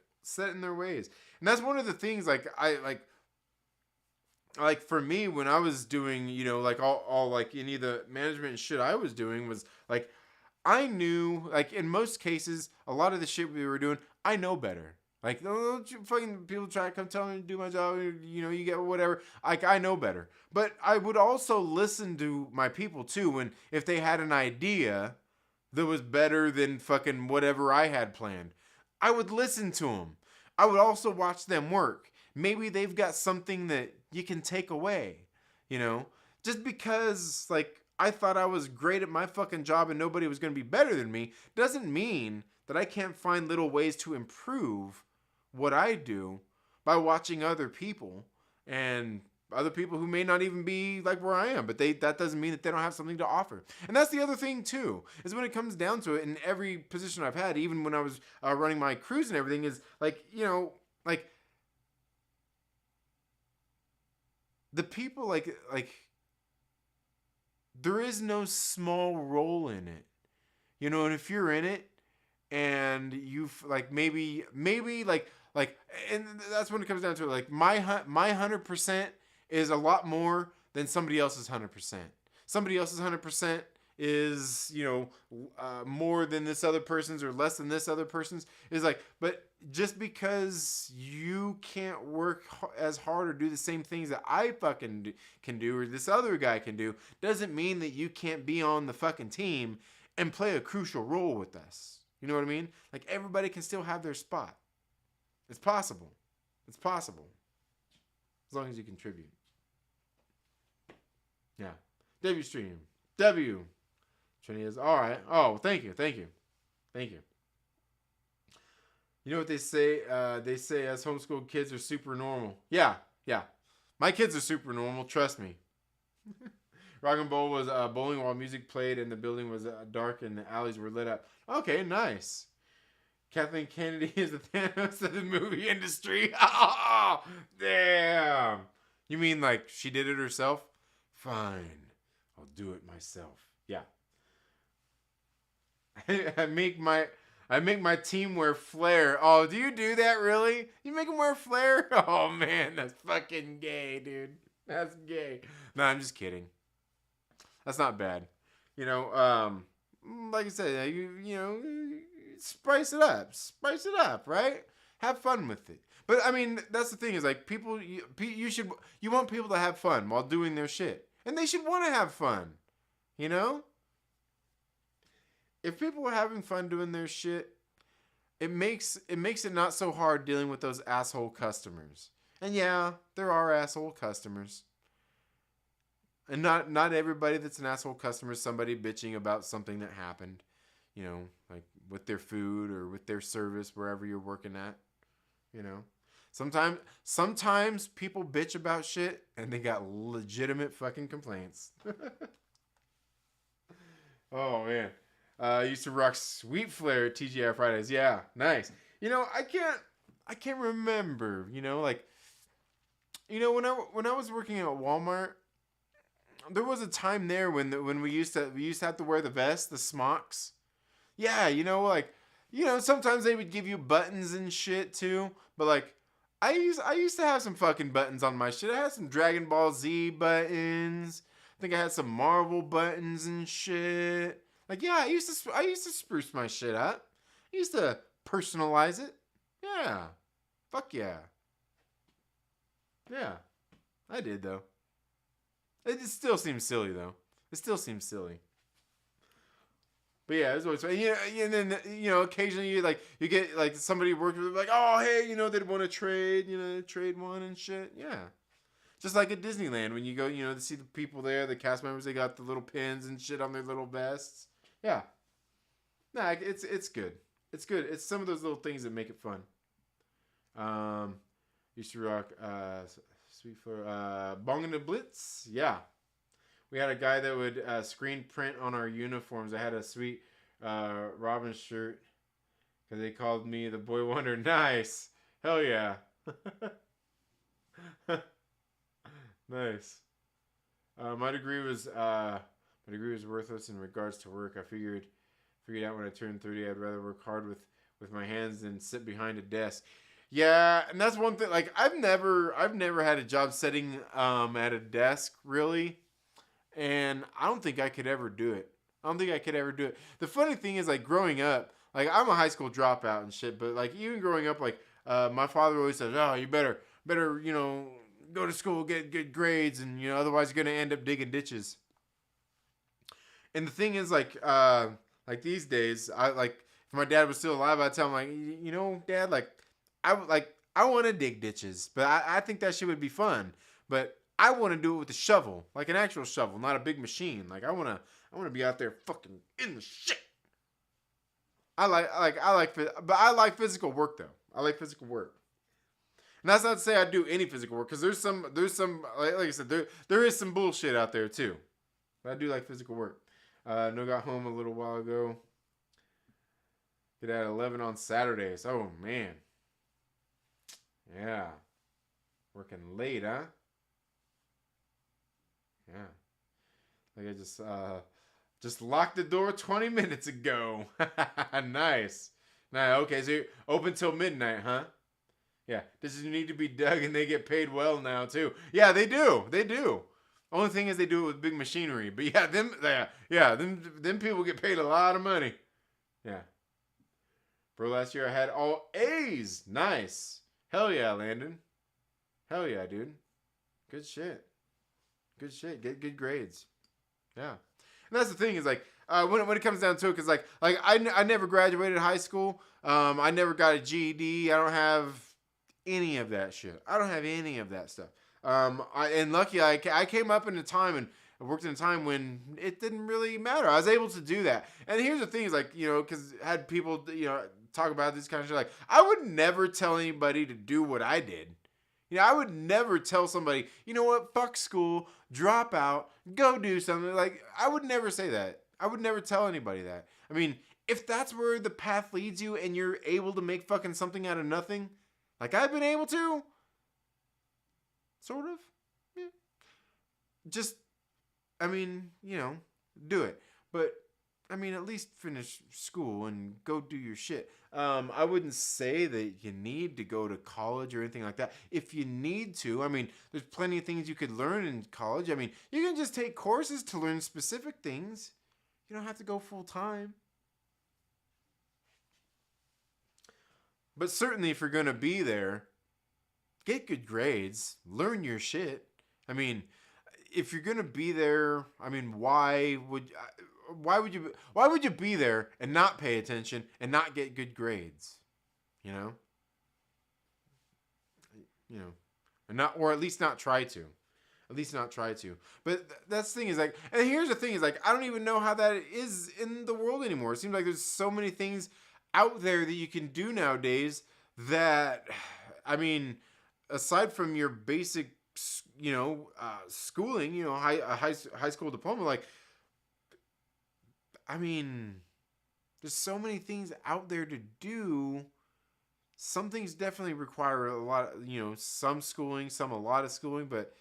in their ways. And that's one of the things, like, like for me, when I was doing, like all like any of the management and shit I was doing, was like, I knew, like, in most cases, a lot of the shit we were doing, I know better. Like, don't you fucking people try to come tell me to do my job, you get whatever. Like, I know better. But I would also listen to my people too, and if they had an idea that was better than fucking whatever I had planned, I would listen to them. I would also watch them work. Maybe they've got something that you can take away, just because, like, I thought I was great at my fucking job and nobody was going to be better than me doesn't mean that I can't find little ways to improve what I do by watching other people, and other people who may not even be like where I am, but that doesn't mean that they don't have something to offer. And that's the other thing too, is when it comes down to it, in every position I've had, even when I was running my crews and everything, is like, like the people, like there is no small role in it, and if you're in it and you like, maybe like, and that's when it comes down to it. Like my 100% is a lot more than somebody else's 100%. Somebody else's 100% is, more than this other person's or less than this other person's. Is like, but just because you can't work as hard or do the same things that I fucking can do or this other guy can do, doesn't mean that you can't be on the fucking team and play a crucial role with us. You know what I mean? Like, everybody can still have their spot. It's possible. It's possible. As long as you contribute. Yeah. W stream. W. Trini is all right. Oh, thank you. Thank you. Thank you. You know what they say? They say us homeschooled kids are super normal. Yeah. Yeah. My kids are super normal. Trust me. Rock and Roll was bowling while music played and the building was dark and the alleys were lit up. Okay, nice. Kathleen Kennedy is the Thanos of the movie industry. Oh, damn. You mean like she did it herself? Fine. I'll do it myself. Yeah. I make my team wear flare. Oh, do you do that really? You make them wear flare? Oh man, that's fucking gay, dude. That's gay. No, I'm just kidding. That's not bad. Like I said, spice it up. Spice it up, right? Have fun with it. But I mean, that's the thing is like people, you want people to have fun while doing their shit. And they should want to have fun. You know? If people are having fun doing their shit, it makes it not so hard dealing with those asshole customers. And yeah, there are asshole customers. And not everybody that's an asshole customer is somebody bitching about something that happened, like with their food or with their service wherever you're working at, Sometimes people bitch about shit and they got legitimate fucking complaints. Oh man. I used to rock Sweet Flare at TGI Fridays. Yeah, nice. I can't remember, when I was working at Walmart, there was a time there when we used to have to wear the vest, the smocks. Yeah, sometimes they would give you buttons and shit too, but like I used to have some fucking buttons on my shit. I had some Dragon Ball Z buttons. I think I had some Marvel buttons and shit. Like, yeah, I used to spruce my shit up. I used to personalize it. Yeah. Fuck yeah. Yeah. I did though. It still seems silly though. It still seems silly. But yeah, it was always fun. And then occasionally you get like somebody working with like, oh hey, they'd want to trade, trade one and shit. Yeah. Just like at Disneyland when you go, to see the people there, the cast members, they got the little pins and shit on their little vests. Yeah. Nah, it's good. It's good. It's some of those little things that make it fun. Used to rock Sweet Flare, Bong and the Blitz. Yeah. We had a guy that would screen print on our uniforms. I had a sweet Robin shirt because they called me the Boy Wonder. Nice. Hell yeah. Nice. My degree was worthless in regards to work. I figured out when I turned 30 I'd rather work hard with my hands than sit behind a desk. Yeah, and that's one thing. Like I've never had a job sitting at a desk really, and I don't think I could ever do it. The funny thing is like growing up, like I'm a high school dropout and shit, but like even growing up, like my father always says, "Oh, you better go to school, get good grades, and otherwise you're gonna end up digging ditches." And the thing is, like these days, if my dad was still alive, I'd tell him like, Dad, like I want to dig ditches, but I think that shit would be fun. But I want to do it with a shovel, like an actual shovel, not a big machine. Like I want to be out there fucking in the shit. I like physical work though. I like physical work. And that's not to say I do any physical work, because there's some like I said, there is some bullshit out there too. But I do like physical work. No got home a little while ago. Get at 11 on Saturdays. Oh man. Yeah. Working late, huh? Yeah. Like I just locked the door 20 minutes ago. Nice. Nah, okay, so you're open till midnight, huh? Yeah. Does it need to be dug and they get paid well now too? Yeah, they do. They do. Only thing is they do it with big machinery. But yeah, them people get paid a lot of money. Yeah. Bro, last year I had all A's. Nice. Hell yeah, Landon. Hell yeah, dude. Good shit. Good shit. Get good grades. Yeah. And that's the thing is like, when it comes down to it, because like I never graduated high school. I never got a GED. I don't have any of that shit. I don't have any of that stuff. Lucky I came up in a time and I worked in a time when it didn't really matter. I was able to do that. And here's the thing is like, you know, because I had people, you know, talk about this kind of shit. Like, I would never tell anybody to do what I did. You know, I would never tell somebody, you know what, fuck school, drop out, go do something. Like, I would never say that. I would never tell anybody that. I mean, if that's where the path leads you and you're able to make fucking something out of nothing, like I've been able to, sort of, yeah. Just, I mean, you know, do it. But, I mean, at least finish school and go do your shit. I wouldn't say that you need to go to college or anything like that. If you need to, I mean, there's plenty of things you could learn in college. I mean, you can just take courses to learn specific things. You don't have to go full time. But certainly if you're going to be there, get good grades, learn your shit. I mean, if you're going to be there, I mean, why would you be there and not pay attention and not get good grades? You know, and not, or at least not try to. But that's the thing is like, and here's the thing is like, I don't even know how that is in the world anymore. It seems like there's so many things out there that you can do nowadays that, I mean, aside from your basic, you know, schooling, you know, high school diploma, like, I mean, there's so many things out there to do. Some things definitely require a lot, you know, some schooling, some a lot of schooling, but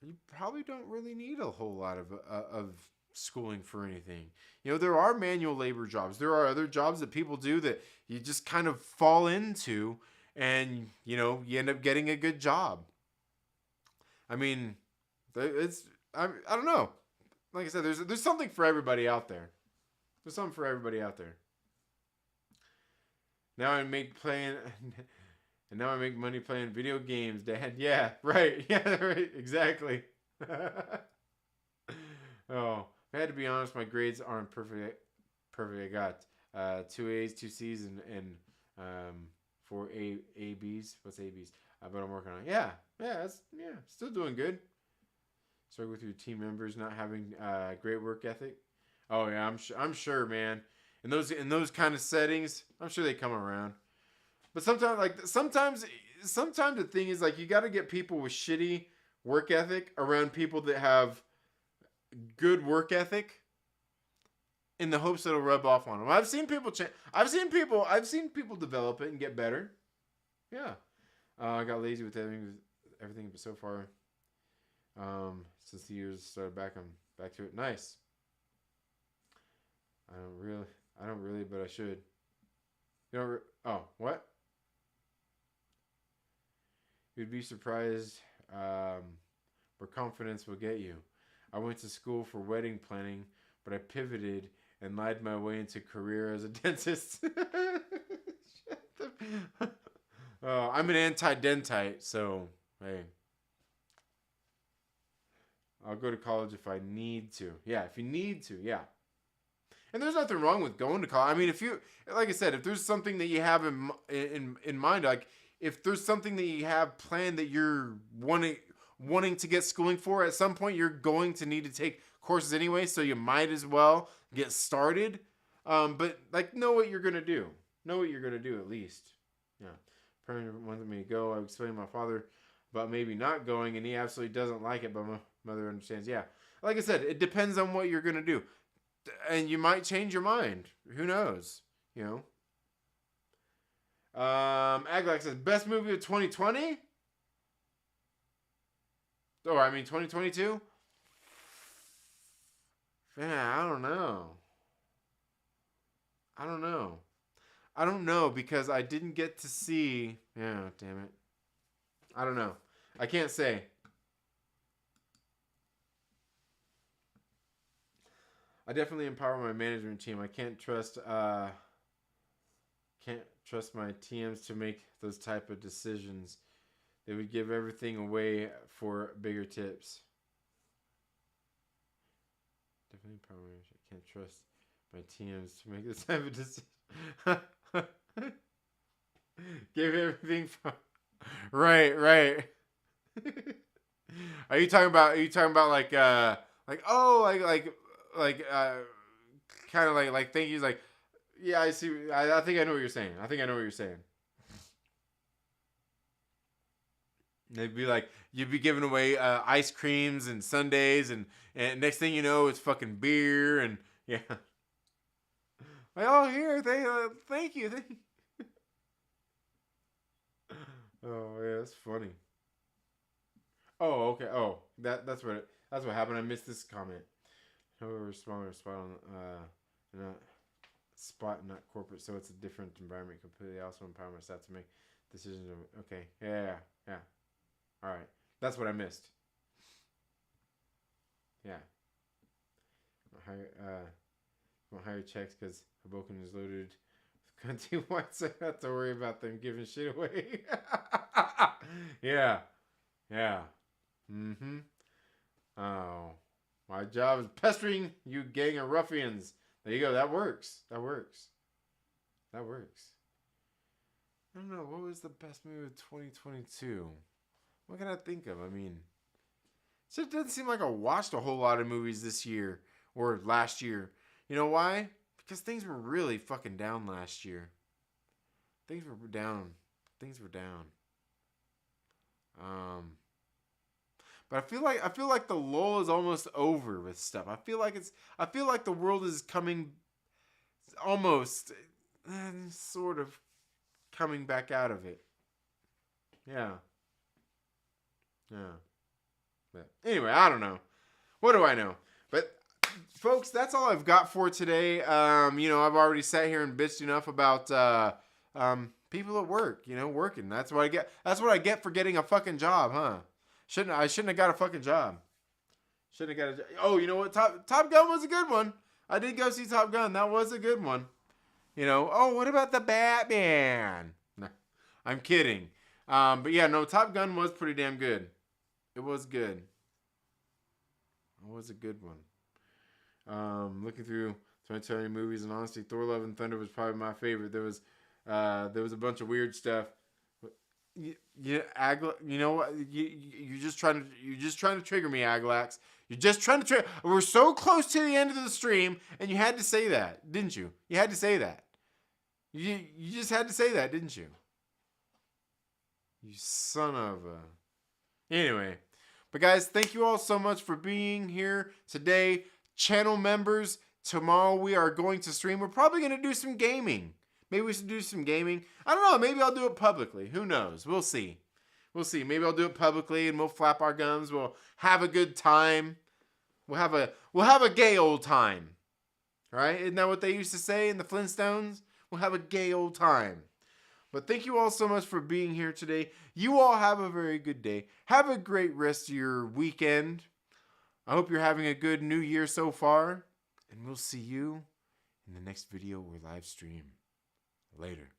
you probably don't really need a whole lot of schooling for anything. You know, there are manual labor jobs. There are other jobs that people do that you just kind of fall into and, you know, you end up getting a good job. I mean, I don't know. Like I said, there's something for everybody out there. There's something for everybody out there. Now I make money playing video games, Dad. Yeah, right. Yeah, right. Exactly. Oh, I had to be honest. My grades aren't perfect. I got 2 A's, 2 C's, and 4 A B's. What's A B's? But I'm working on it. Yeah. Still doing good. Struggle with your team members not having great work ethic. Oh yeah, I'm sure, man. In those kind of settings, I'm sure they come around. But sometimes the thing is like you got to get people with shitty work ethic around people that have good work ethic, in the hopes that it'll rub off on them. I've seen people develop it and get better. Yeah, I got lazy with everything, but so far, since the years started back to it. Nice. I don't really, but I should. You know, what? You'd be surprised where confidence will get you. I went to school for wedding planning, but I pivoted and lied my way into career as a dentist. I'm an anti-dentite, so hey. I'll go to college if I need to. Yeah, if you need to, yeah. And there's nothing wrong with going to college. I mean, if you, like I said, if there's something that you have in mind, like if there's something that you have planned that you're wanting to get schooling for, at some point you're going to need to take courses anyway, so you might as well get started. But like, know what you're gonna do. Know what you're gonna do at least. Yeah. Parent wanted me to go. I explained to my father about maybe not going, and he absolutely doesn't like it, but my mother understands. Yeah. Like I said, it depends on what you're gonna do. And you might change your mind. Who knows? You know. Aglax says, best movie of 2020? Oh, I mean 2022? Yeah, I don't know because I didn't get to see. Yeah, damn it. I don't know. I can't say. I definitely empower my management team. I can't trust my TMs to make those type of decisions. They would give everything away for bigger tips. Definitely empower my management. I can't trust my TMs to make this type of decision. Give everything from right. Are you talking about like kind of like thank yous, like, yeah, I see. I think I know what you're saying. They'd be like, you'd be giving away ice creams and sundaes, and next thing you know, it's fucking beer, and yeah. Like, oh, here, thank you. Oh yeah, that's funny. Oh, okay. Oh, that's what happened. I missed this comment. However, smaller spot on not spot, not corporate, so it's a different environment completely. I also empower my staff to make decisions. Okay, yeah. All right, that's what I missed. Yeah. Higher checks because Hoboken is loaded with cunty whites. So I have to worry about them giving shit away. Yeah. Mm-hmm. Oh, my job is pestering you gang of ruffians. There you go. That works. I don't know. What was the best movie of 2022? What can I think of? I mean, it doesn't seem like I watched a whole lot of movies this year or last year. You know why? Because things were really fucking down last year. Things were down. But I feel like the lull is almost over with stuff. I feel like the world is coming, almost, sort of, coming back out of it. Yeah. But anyway, I don't know. What do I know? But folks, that's all I've got for today. I've already sat here and bitched enough about people at work. Working. That's what I get. That's what I get for getting a fucking job, huh? I shouldn't have got a fucking job. Oh, you know what? Top Gun was a good one. I did go see Top Gun. That was a good one. Oh, what about the Batman? No, I'm kidding. But yeah, no, Top Gun was pretty damn good. It was good. It was a good one. Looking through 2020 movies, and honestly, Thor: Love and Thunder was probably my favorite. There was a bunch of weird stuff. You know what? You're just trying to trigger me, Aglax. You're just trying to trigger. We're so close to the end of the stream, and you had to say that, didn't you? You had to say that. You just had to say that, didn't you? You son of a. Anyway, but guys, thank you all so much for being here today. Channel members, tomorrow we are going to stream. We're probably going to do some gaming. Maybe we should do some gaming. I don't know. Maybe I'll do it publicly. Who knows? We'll see. Maybe I'll do it publicly and we'll flap our gums. We'll have a good time. We'll have a gay old time. Right? Isn't that what they used to say in the Flintstones? We'll have a gay old time. But thank you all so much for being here today. You all have a very good day. Have a great rest of your weekend. I hope you're having a good new year so far. And we'll see you in the next video or live stream. Later.